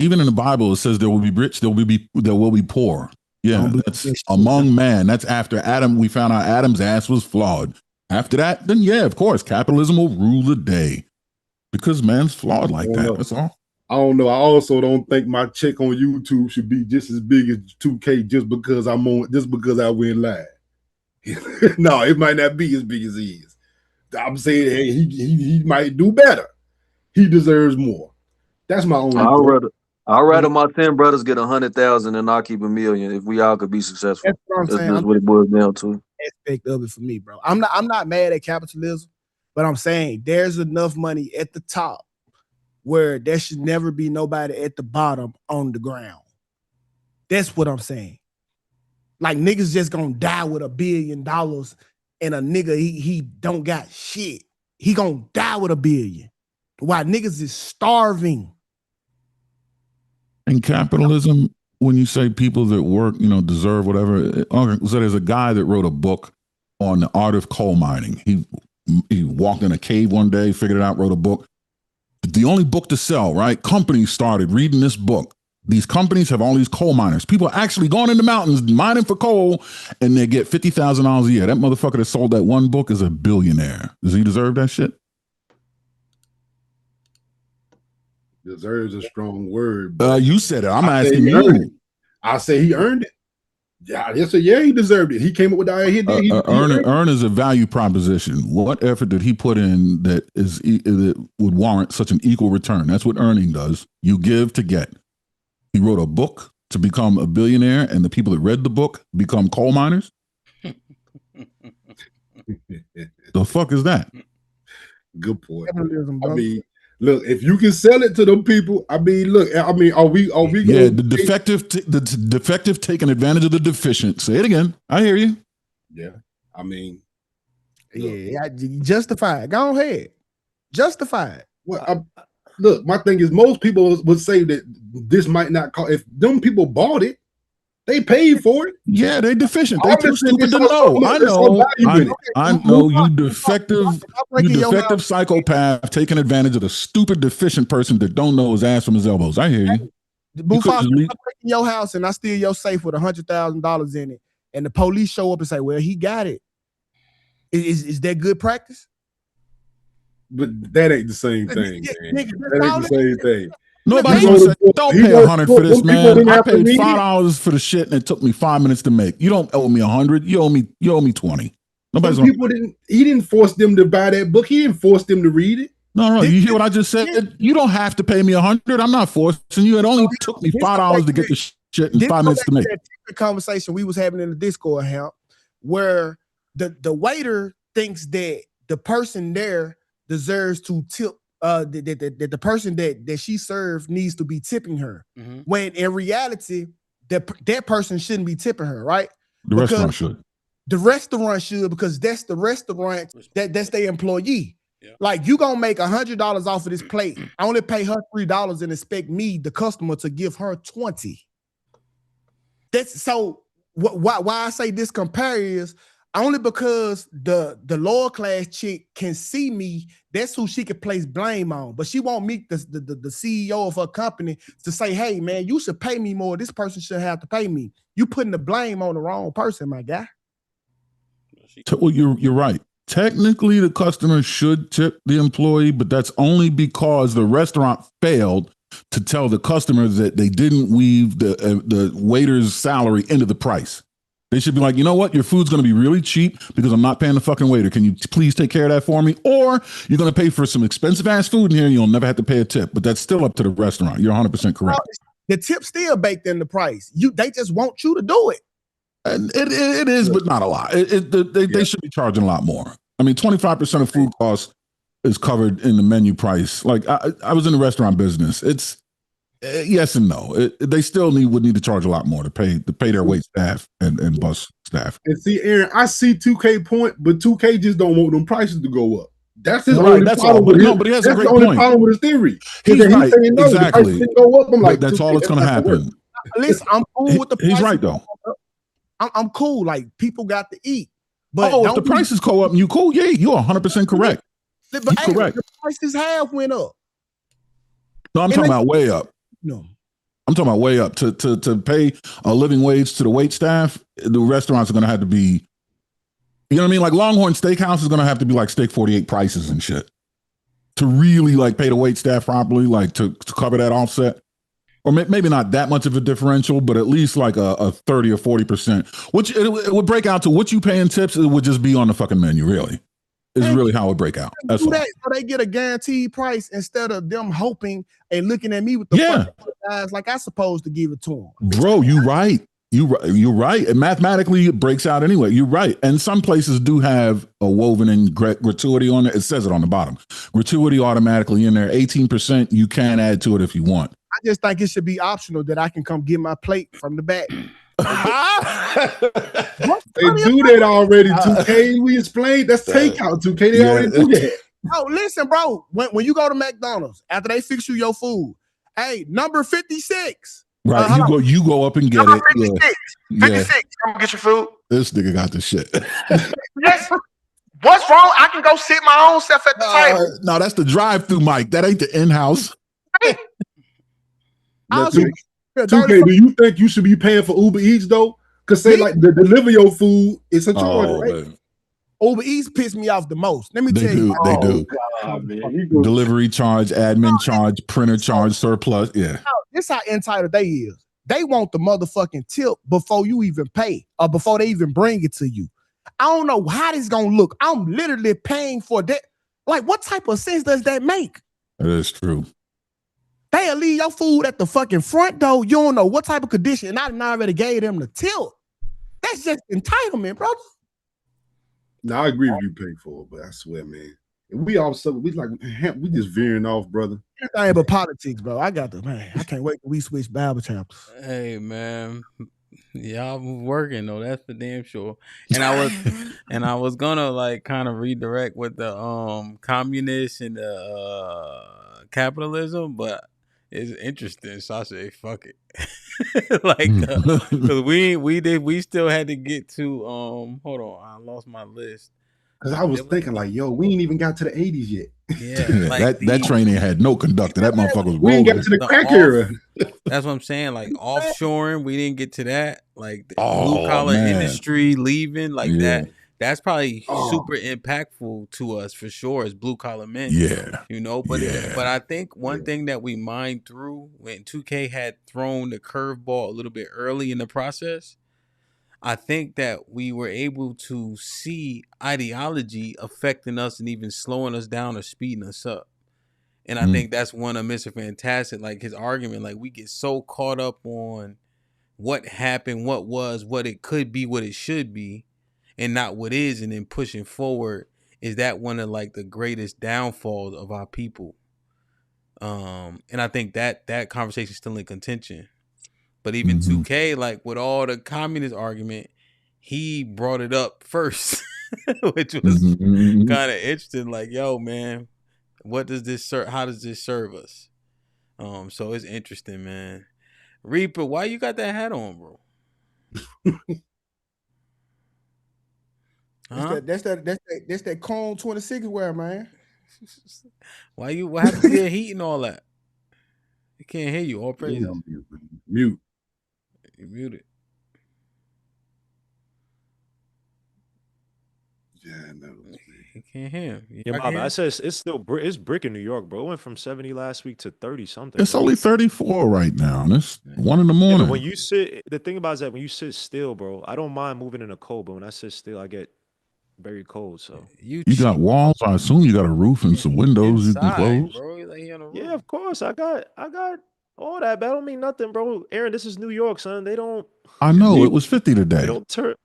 Even in the Bible, it says there will be rich, there will be poor. Yeah, that's among man. That's after Adam. We found out Adam's ass was flawed. After that, then yeah, of course, capitalism will rule the day because man's flawed like that. That's all. I don't know. I also don't think my check on YouTube should be just as big as 2K just because I win live. No, it might not be as big as he is. I'm saying hey, he might do better. He deserves more. That's my only. I'd rather my 10 brothers get 100,000 and I keep $1 million if we all could be successful. That's what I'm saying. That's what it boils down to. Aspect of it for me, bro. I'm not mad at capitalism, but I'm saying there's enough money at the top where there should never be nobody at the bottom on the ground. That's what I'm saying. Like niggas just gonna die with $1 billion and a nigga he don't got shit. He gonna die with $1 billion. While niggas is starving. In capitalism, when you say people that work, deserve whatever, so there's a guy that wrote a book on the art of coal mining. He walked in a cave one day, figured it out, wrote a book. The only book to sell, right? Companies started reading this book. These companies have all these coal miners. People are actually going in the mountains mining for coal, and they get $50,000 a year. That motherfucker that sold that one book is a billionaire. Does he deserve that shit? Deserves a strong word. You said it. I'm asking you. I say he earned it. Yeah, he deserved it. He came up with the idea. Earn is a value proposition. What effort did he put in that would warrant such an equal return? That's what earning does. You give to get. He wrote a book to become a billionaire, and the people that read the book become coal miners. The fuck is that? Good point. I mean, look, if you can sell it to them people, are we? Yeah, the defective taking advantage of the deficient. Say it again. I hear you. Yeah, I mean, yeah, justify it. Go ahead, justify it. Well, look, my thing is, most people would say that this might not cost. If them people bought it, they paid for it. Yeah, they deficient. They too stupid to know. I know you defective psychopath taking advantage of the stupid deficient person that don't know his ass from his elbows. I hear you. Mufasa, I'm breaking your house and I steal your safe with $100,000 in it, and the police show up and say, "Well, he got it." Is that good practice? But that ain't the same thing, man. That ain't the same thing. Nobody said, don't pay $100 for this, man. I paid $5 for the shit, and it took me 5 minutes to make. You don't owe me $100. You owe me $20. He didn't force them to buy that book. He didn't force them to read it. No. You hear what I just said? You don't have to pay me $100. I'm not forcing you. It only took me $5 to get the shit and 5 minutes to make. That conversation we was having in the Discord, HAMP, where the waiter thinks that the person there deserves to tip. That the person that she served needs to be tipping her, when in reality that person shouldn't be tipping her, right? The restaurant should because that's the restaurant that's their employee. Yeah. Like you gonna make $100 off of this plate. I only pay her $3 and expect me, the customer, to give her $20. That's so. Why I say this compare is only because the lower class chick can see me. That's who she can place blame on. But she won't meet the CEO of her company to say, "Hey, man, you should pay me more. This person should have to pay me." You putting the blame on the wrong person, my guy. Well, you're right. Technically, the customer should tip the employee, but that's only because the restaurant failed to tell the customer that they didn't weave the waiter's salary into the price. They should be like, you know what? Your food's going to be really cheap because I'm not paying the fucking waiter. Can you please take care of that for me? Or you're going to pay for some expensive ass food in here and you'll never have to pay a tip. But that's still up to the restaurant. You're 100% correct. The tip still baked in the price. They just want you to do it. And it is, but not a lot. They should be charging a lot more. I mean, 25% of food costs is covered in the menu price. Like I was in the restaurant business. Yes and no. They still would need to charge a lot more to pay their wait staff and bus staff. And see, Aaron, I see 2K point, but 2K just don't want them prices to go up. That's his Right, only that's problem all. with But he has a that's great the only point. problem with his theory. He's right. Saying no, the price Exactly. didn't go up. I'm like, That's all that's going to happen. Listen, I'm cool with the price. He's right though. I'm cool. Like people got to eat. But if the prices go up and you cool, yeah, you're 100% correct. But you're correct. The prices have went up. No, I'm talking about way up. No. I'm talking about way up to pay a living wage to the wait staff. The restaurants are going to have to be, you know what I mean? Like Longhorn Steakhouse is going to have to be like steak 48 prices and shit to really like pay the wait staff properly, like to cover that offset. Or maybe not that much of a differential, but at least like a 30 or 40%, which it would break out to what you pay in tips. It would just be on the fucking menu, really. Is really how it would break out. That's all. So they get a guaranteed price instead of them hoping and looking at me with the fucking eyes like I supposed to give it to them. Bro, you're right. You're right. And mathematically, it breaks out anyway. You're right. And some places do have a woven in gratuity on it. It says it on the bottom. Gratuity automatically in there. 18%. You can add to it if you want. I just think it should be optional that I can come get my plate from the back. They do that already. 2K, we explained that's takeout. 2K, they already do that. Oh, listen, bro. When you go to McDonald's after they fix you your food, hey, number 56. Right, you go up and get number it. 56. Yeah. 56. Come get your food. This nigga got the shit. Yes. What's wrong? I can go sit my own self at the table. No, that's the drive-through mic. That ain't the in-house. 2K, do you think you should be paying for Uber Eats though? Because say like the deliver your food, it's a charge, right? Man. Uber Eats piss me off the most. Let me tell you. They do. God, Delivery charge, admin charge, printer charge, surplus. Yeah. This how entitled they is. They want the motherfucking tip before you even pay or before they even bring it to you. I don't know how this gonna look. I'm literally paying for that. Like, what type of sense does that make? That is true. They'll leave your food at the fucking front door. You don't know what type of condition. And I done already gave them the tip. That's just entitlement, brother. No, I agree with you pay for it, but I swear, man. We also we just veering off, brother. Everything but politics, bro. I can't wait till we switch Bible chapters. Hey, man. Y'all working though, that's for damn sure. And I was gonna like kind of redirect with the communists and the capitalism, but it's interesting, so I say fuck it. Like because we still had to get to hold on, I lost my list. Because I was thinking like, yo, we ain't even got to the 80s yet. Yeah, like that train ain't had no conductor. That motherfucker was rolling. We ain't got to the crack era. That's what I'm saying. Like offshoring, we didn't get to that. Like the blue collar industry leaving, like that. That's probably super impactful to us for sure as blue collar men. Yeah, you know. But but I think one thing that we mined through when 2K had thrown the curveball a little bit early in the process, I think that we were able to see ideology affecting us and even slowing us down or speeding us up. And I think that's one of Mr. Fantastic, like his argument, like we get so caught up on what happened, what was, what it could be, what it should be, and not what is, and then pushing forward. Is that one of like the greatest downfalls of our people? And I think that conversation is still in contention. But even 2K, like with all the communist argument, he brought it up first, which was kind of interesting. Like, yo, man, what does this serve? How does this serve us? So it's interesting, man. Reaper, why you got that hat on, bro? That's that Cone 26 wear, man. What happened to your heat and all that? You can't hear you. All praises. Mute. You muted. Yeah, no. You can't hear him. Yeah, I said it's still it's brick in New York, bro. It went from 70 last week to 30 something. It's only 34 right now. And it's 1 in the Yeah, morning. but when you sit, the thing about it is that when you sit still, bro, I don't mind moving in the cold, but when I sit still, I get very cold. So you got walls. I assume you got a roof and some windows you can close. Bro, like on a roof. yeah, of course, I got all that, but I don't mean nothing, bro. Aaron, this is New York, son. They don't. I know it was 50 They today. don't turn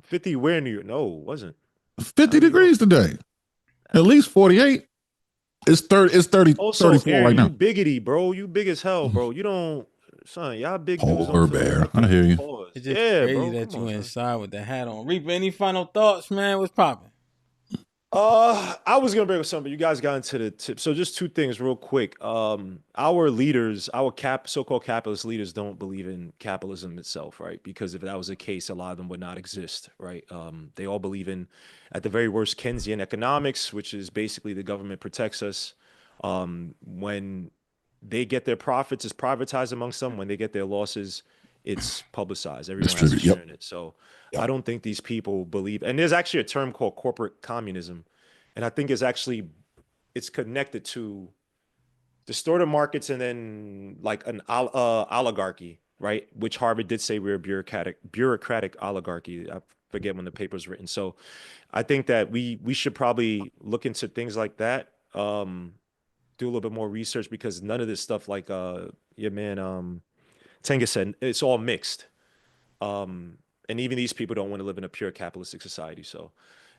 50 where in New York? No, it wasn't. 50 degrees today. At least 48. It's 30. It's 30. Also, 34 Aaron, right you now. biggity, bro. You big as hell, bro. You don't, son. Y'all big dudes don't Polar feel bear. nothing. I hear you. Pause. It's just Yeah, crazy bro. that Come you on, son. inside with the hat on. Reaper, any final thoughts, man? What's popping? I was gonna bring up something, but you guys got into the tip. So just two things real quick. Our leaders, our so-called capitalist leaders don't believe in capitalism itself, right? Because if that was the case, a lot of them would not exist, right? They all believe in, at the very worst, Keynesian economics, which is basically the government protects us. When they get their profits, it's privatized amongst them. When they get their losses, it's publicized. Everyone has a Distribute. share Yep. in it. So I don't think these people believe, and there's actually a term called corporate communism. And I think it's connected to distorted markets and then like an oligarchy, right? Which Harvard did say we're a bureaucratic oligarchy. I forget when the paper was written. So I think that we should probably look into things like that. Do a little bit more research because none of this stuff, like your man Tenga said, it's all mixed. And even these people don't want to live in a pure capitalistic society. So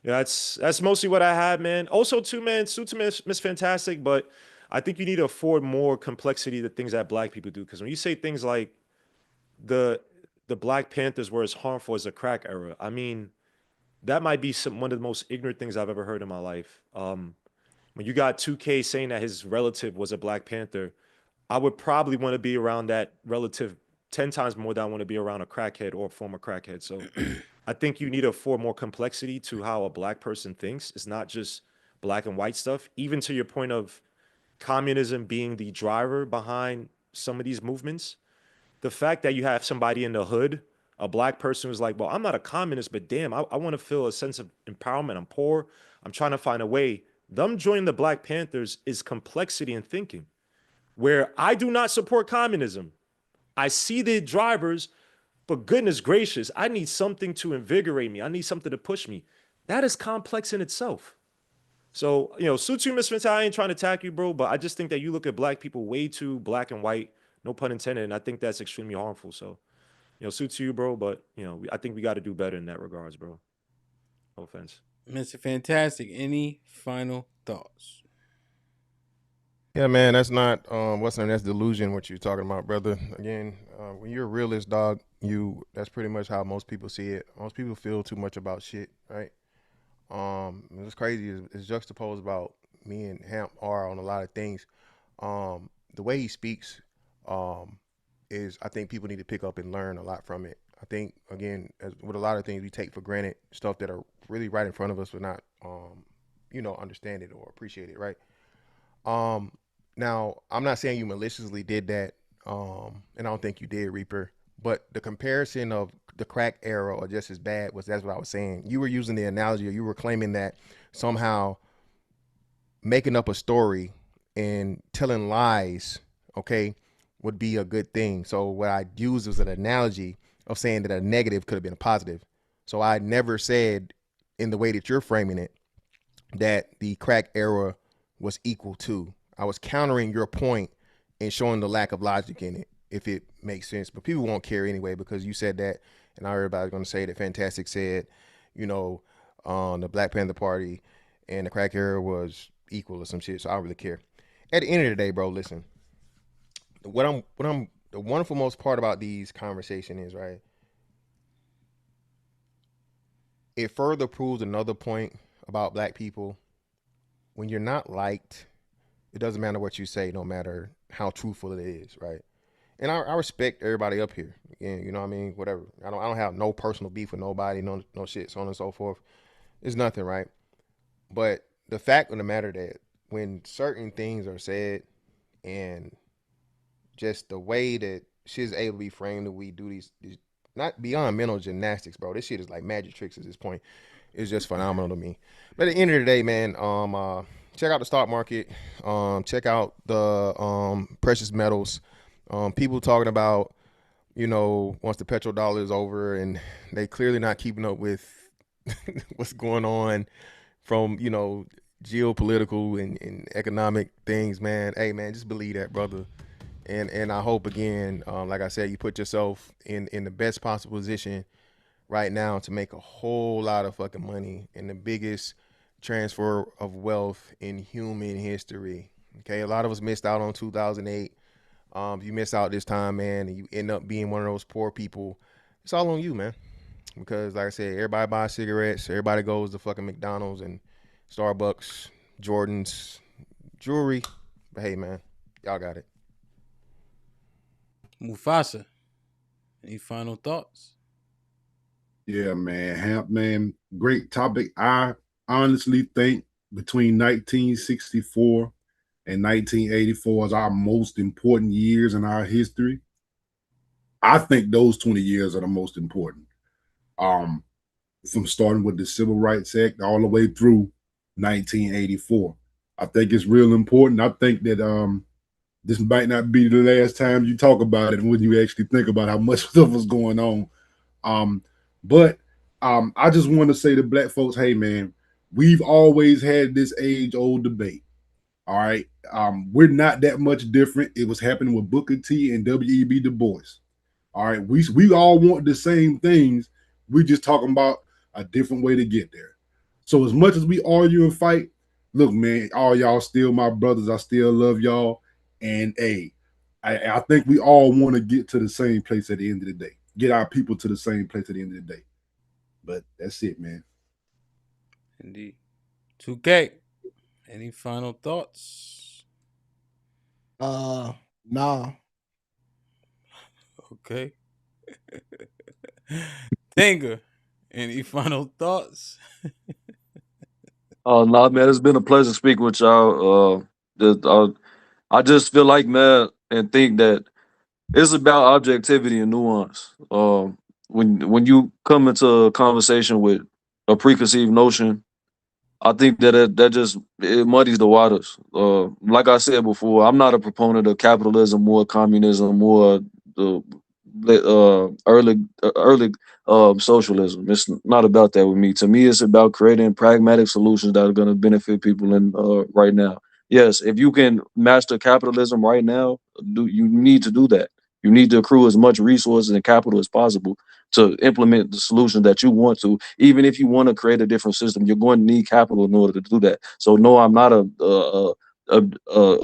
yeah, that's mostly what I had, man. Also, too, man, Suits Miss Fantastic, but I think you need to afford more complexity to things that black people do. Because when you say things like the Black Panthers were as harmful as the crack era, I mean, that might be one of the most ignorant things I've ever heard in my life. When you got 2K saying that his relative was a Black Panther, I would probably want to be around that relative 10 times more than I want to be around a crackhead or a former crackhead. So I think you need to afford more complexity to how a black person thinks. It's not just black and white stuff, even to your point of communism being the driver behind some of these movements. The fact that you have somebody in the hood, a black person who's like, well, I'm not a communist, but damn, I want to feel a sense of empowerment. I'm poor. I'm trying to find a way. Them joining the Black Panthers is complexity in thinking, where I do not support communism. I see the drivers, but goodness gracious, I need something to invigorate me. I need something to push me. That is complex in itself. So, suits you, Miss Mental, I ain't trying to attack you, bro, but I just think that you look at black people way too black and white, no pun intended, and I think that's extremely harmful. So, suits you, bro, but, I think we got to do better in that regards, bro. No offense. Mr. Fantastic, any final thoughts? Yeah, man, that's not that's delusion what you're talking about, brother. Again, when you're a realist, dog, that's pretty much how most people see it. Most people feel too much about shit, right? It's crazy. It's juxtaposed about me and Hamp are on a lot of things. The way he speaks, is I think people need to pick up and learn a lot from it. I think again, as with a lot of things we take for granted, stuff that are really right in front of us, but not, understand it or appreciate it, right? Now I'm not saying you maliciously did that, and I don't think you did, Reaper. But the comparison of the crack era or just as bad that's what I was saying. You were using the analogy, or you were claiming that somehow making up a story and telling lies, okay, would be a good thing. So what I used was an analogy of saying that a negative could have been a positive. So I never said in the way that you're framing it that the crack era was equal to. I was countering your point and showing the lack of logic in it, if it makes sense. But people won't care anyway because you said that, and now everybody's going to say that Fantastic said, the Black Panther Party and the crack era was equal or some shit. So I don't really care. At the end of the day, bro, listen. The wonderful most part about these conversations is, right, it further proves another point about black people. When you're not liked, it doesn't matter what you say, no matter how truthful it is, right? And I respect everybody up here. Again, you know what I mean? Whatever. I don't have no personal beef with nobody, no shit, so on and so forth. It's nothing, right? But the fact of the matter that when certain things are said and just the way that shit's able to be framed, that we do these not beyond mental gymnastics, bro. This shit is like magic tricks at this point. It's just phenomenal to me. But at the end of the day, man, check out the stock market. Check out the precious metals. People talking about, once the petrodollar is over, and they clearly not keeping up with what's going on from, geopolitical and economic things, man. Hey, man, just believe that, brother. And I hope, again, like I said, you put yourself in the best possible position right now to make a whole lot of fucking money in the biggest transfer of wealth in human history. Okay, a lot of us missed out on 2008. If you miss out this time, man, and you end up being one of those poor people, it's all on you, man. Because like I said, everybody buys cigarettes, everybody goes to fucking McDonald's and Starbucks, Jordans, jewelry. But hey, man, y'all got it. Mufasa, any final thoughts? Yeah, man. Hamp, man. Great topic. I honestly think between 1964 and 1984 is our most important years in our history. I think those 20 years are the most important. Um, from starting with the Civil Rights Act all the way through 1984. I think it's real important. I think that this might not be the last time you talk about it when you actually think about how much stuff was going on. But I just want to say to black folks, hey man, we've always had this age-old debate. All right. We're not that much different. It was happening with Booker T and W.E.B. Du Bois. All right. We all want the same things. We just talking about a different way to get there. So as much as we argue and fight, look, man, all y'all still my brothers. I still love y'all. And hey, I think we all want to get to the same place at the end of the day. Get our people to the same place at the end of the day. But that's it, man. Indeed. 2K, any final thoughts? Nah. Okay. Tenga, any final thoughts? Nah, man, it's been a pleasure speaking with y'all. I just feel like, man, and think that it's about objectivity and nuance. When you come into a conversation with a preconceived notion, I think that just it muddies the waters. Like I said before, I'm not a proponent of capitalism or communism or the early socialism. It's not about that with me. To me, it's about creating pragmatic solutions that are going to benefit people in right now. Yes, if you can master capitalism right now, you need to do that. You need to accrue as much resources and capital as possible to implement the solution that you want to. Even if you want to create a different system, you're going to need capital in order to do that. So no, I'm not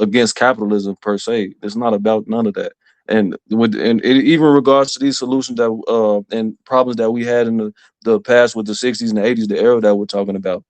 against capitalism per se. It's not about none of that. Even regards to these solutions that and problems that we had in the past with the 60s and the 80s, the era that we're talking about,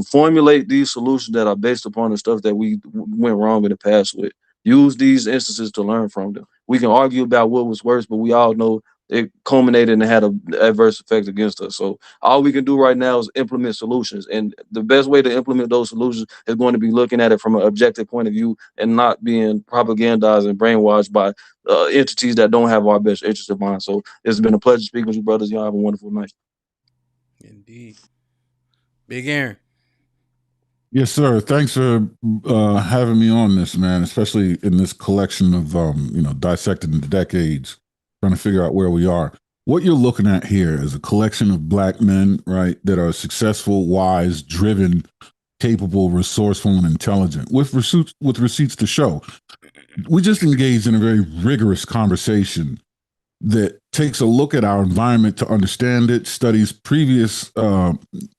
formulate these solutions that are based upon the stuff that we went wrong in the past with. Use these instances to learn from them. We can argue about what was worse, but we all know it culminated and had an adverse effect against us. So all we can do right now is implement solutions. And the best way to implement those solutions is going to be looking at it from an objective point of view and not being propagandized and brainwashed by entities that don't have our best interest in mind. So it's been a pleasure speaking with you, brothers. Y'all have a wonderful night. Indeed. Big Aaron. Yes, sir. Thanks for having me on this, man. Especially in this collection of dissecting the decades, trying to figure out where we are. What you're looking at here is a collection of black men, right, that are successful, wise, driven, capable, resourceful, and intelligent, with receipts to show. We just engaged in a very rigorous conversation that takes a look at our environment to understand it, studies previous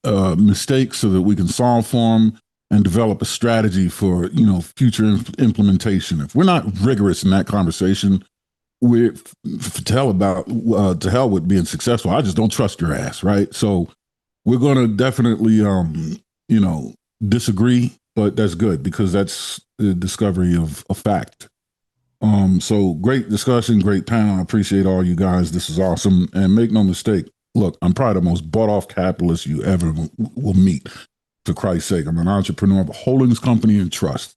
mistakes so that we can solve for them, and develop a strategy for future implementation. If we're not rigorous in that conversation, we're to hell with being successful. I just don't trust your ass, right? So we're going to definitely disagree, but that's good because that's the discovery of a fact. So great discussion, great panel. I appreciate all you guys. This is awesome. And make no mistake, look, I'm probably the most bought off capitalist you ever will meet. For Christ's sake, I'm an entrepreneur of a holdings company and trust.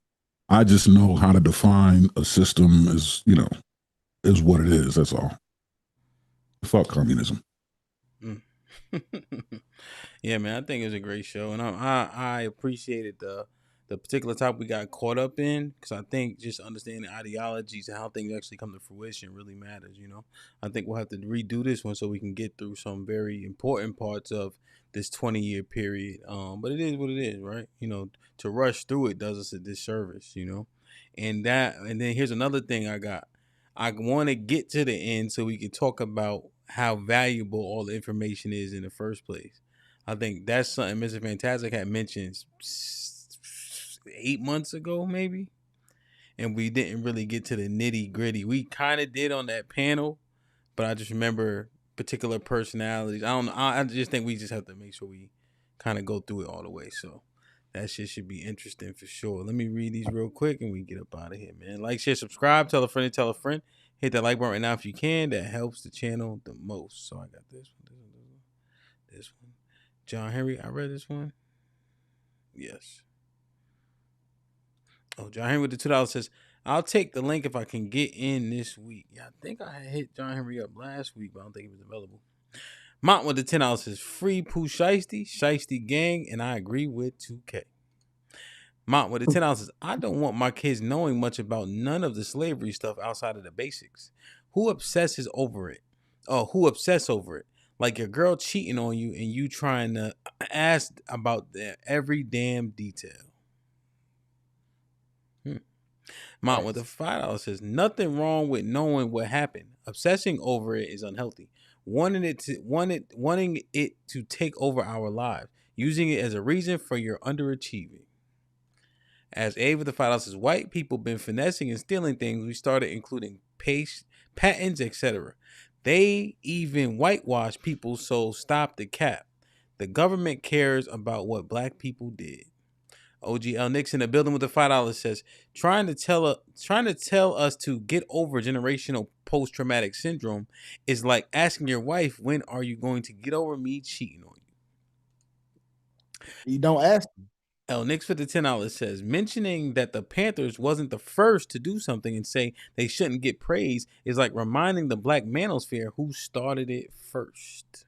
I just know how to define a system as, is what it is. That's all. Fuck communism. Yeah, man, I think it was a great show, and I appreciated the particular topic we got caught up in, because I think just understanding ideologies and how things actually come to fruition really matters. I think we'll have to redo this one so we can get through some very important parts of this 20-year period. But it is what it is, right? To rush through it does us a disservice. And then here's another thing I got. I want to get to the end so we can talk about how valuable all the information is in the first place. I think that's something Mr. Fantastic had mentioned 8 months ago, maybe. And we didn't really get to the nitty gritty. We kind of did on that panel, but I just remember particular personalities. I don't know. I just think we just have to make sure we kind of go through it all the way. So that shit should be interesting for sure. Let me read these real quick and we get up out of here, man. Like, share, subscribe, tell a friend and tell a friend. Hit that like button right now if you can. That helps the channel the most. So I got this one. This one. John Henry. I read this one. Yes. Oh, John Henry with the $2 says, I'll take the link if I can get in this week. Yeah, I think I had hit John Henry up last week, but I don't think he was available. Mont with the $10 says, free Pooh Shiesty, Shiesty gang, and I agree with 2K. Mont with the $10 says, I don't want my kids knowing much about none of the slavery stuff outside of the basics. Who obsesses over it? Oh, who obsess over it? Like your girl cheating on you and you trying to ask about every damn detail. Mont with the $5 says, nothing wrong with knowing what happened. Obsessing over it is unhealthy. Wanting it to take over our lives. Using it as a reason for your underachieving. As A with the $5 says, white people been finessing and stealing things. We started including patents, etc. They even whitewash people, so stop the cap. The government cares about what black people did. OGL Nix in the building with the $5 says, trying to tell us to get over generational post-traumatic syndrome is like asking your wife, when are you going to get over me cheating on you? You don't ask them. L Nix for the $10 says, mentioning that the Panthers wasn't the first to do something and say they shouldn't get praise is like reminding the black manosphere who started it first.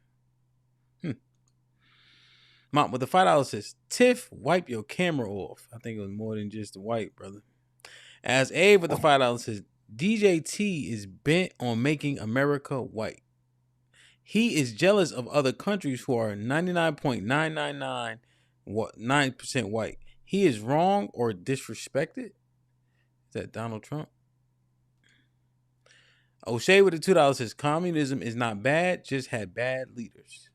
Mom with the $5 says, Tiff, wipe your camera off. I think it was more than just the wipe, brother. As A with the $5 says, DJ T is bent on making America white. He is jealous of other countries who are 99.999% white. He is wrong or disrespected. Is that Donald Trump? O'Shea with the $2 says, communism is not bad, just had bad leaders.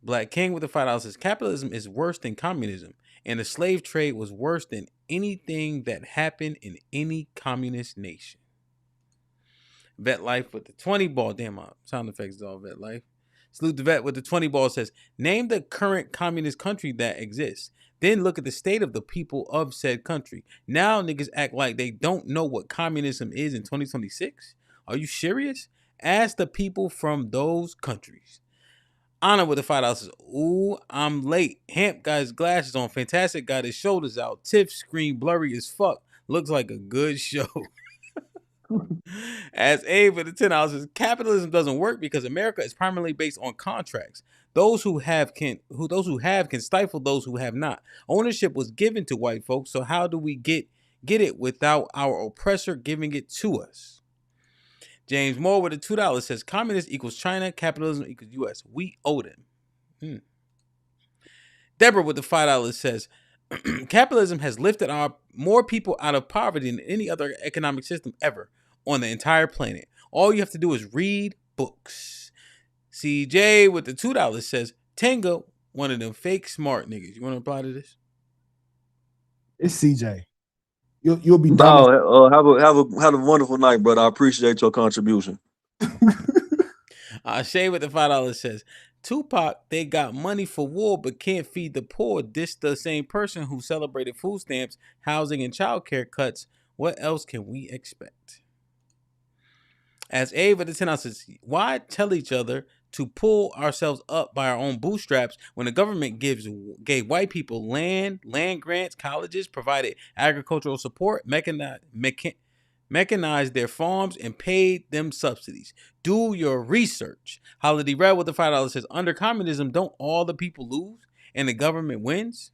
Black King with the $5 says, capitalism is worse than communism, and the slave trade was worse than anything that happened in any communist nation. Vet Life with the 20 ball. Damn, my sound effects is all Vet Life. Salute the Vet with the 20 ball says, name the current communist country that exists. Then look at the state of the people of said country. Now niggas act like they don't know what communism is in 2026. Are you serious? Ask the people from those countries. Honor with the $5 says, ooh, I'm late. Hamp got his glasses on. Fantastic got his shoulders out. Tiff screen blurry as fuck. Looks like a good show. As A with the $10 says, capitalism doesn't work because America is primarily based on contracts. Those who have can stifle those who have not. Ownership was given to white folks, so how do we get it without our oppressor giving it to us? James Moore with the $2 says, communist equals China, capitalism equals U.S. We owe them. Deborah with the $5 says, capitalism has lifted more people out of poverty than any other economic system ever on the entire planet. All you have to do is read books. CJ with the $2 says, Tenga, one of them fake smart niggas. You want to reply to this? It's CJ. You'll be done. No, have a wonderful night, brother. I appreciate your contribution. Shay with the $5 says, Tupac, they got money for war but can't feed the poor. This the same person who celebrated food stamps, housing, and child care cuts. What else can we expect? As Abe with the $10 says, why tell each other to pull ourselves up by our own bootstraps when the government gave white people land grants, colleges, provided agricultural support, mechanized their farms, and paid them subsidies? Do your research. Holiday Red with the $5 says, under communism, don't all the people lose and the government wins?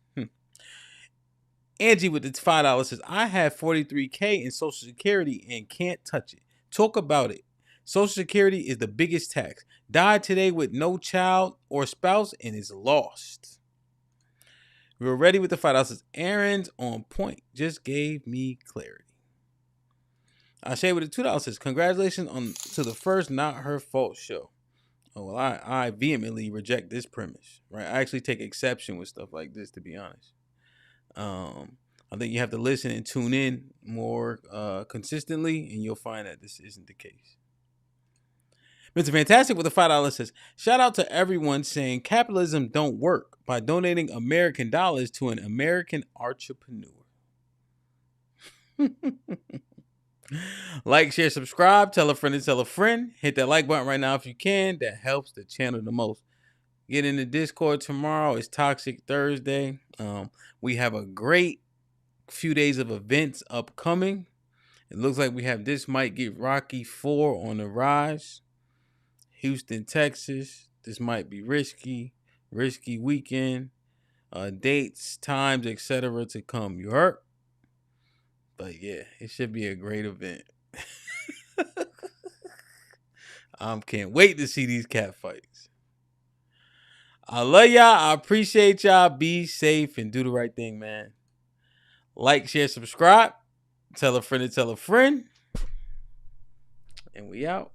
Angie with the $5 says, I have $43K in Social Security and can't touch it. Talk about it. Social Security is the biggest tax. Died today with no child or spouse and is lost. We were ready with the $5 says, Aaron's on point. Just gave me clarity. Ashay with the $2 says, congratulations to the first Not Her Fault show. Oh well, I vehemently reject this premise. Right, I actually take exception with stuff like this, to be honest. I think you have to listen and tune in more consistently, and you'll find that this isn't the case. Mr. Fantastic with the $5 says, shout out to everyone saying capitalism don't work by donating American dollars to an American entrepreneur. Like, share, subscribe, tell a friend to tell a friend. Hit that like button right now if you can. That helps the channel the most. Get in the Discord tomorrow. It's Toxic Thursday. We have a great few days of events upcoming. It looks like we have This Might Get Rocky 4 on the rise. Houston, Texas. This might be risky weekend. Dates, times, etc. to come. You heard? But yeah, it should be a great event. Can't wait to see these cat fights. I love y'all. I appreciate y'all. Be safe and do the right thing, man. Like, share, subscribe. Tell a friend to tell a friend. And we out.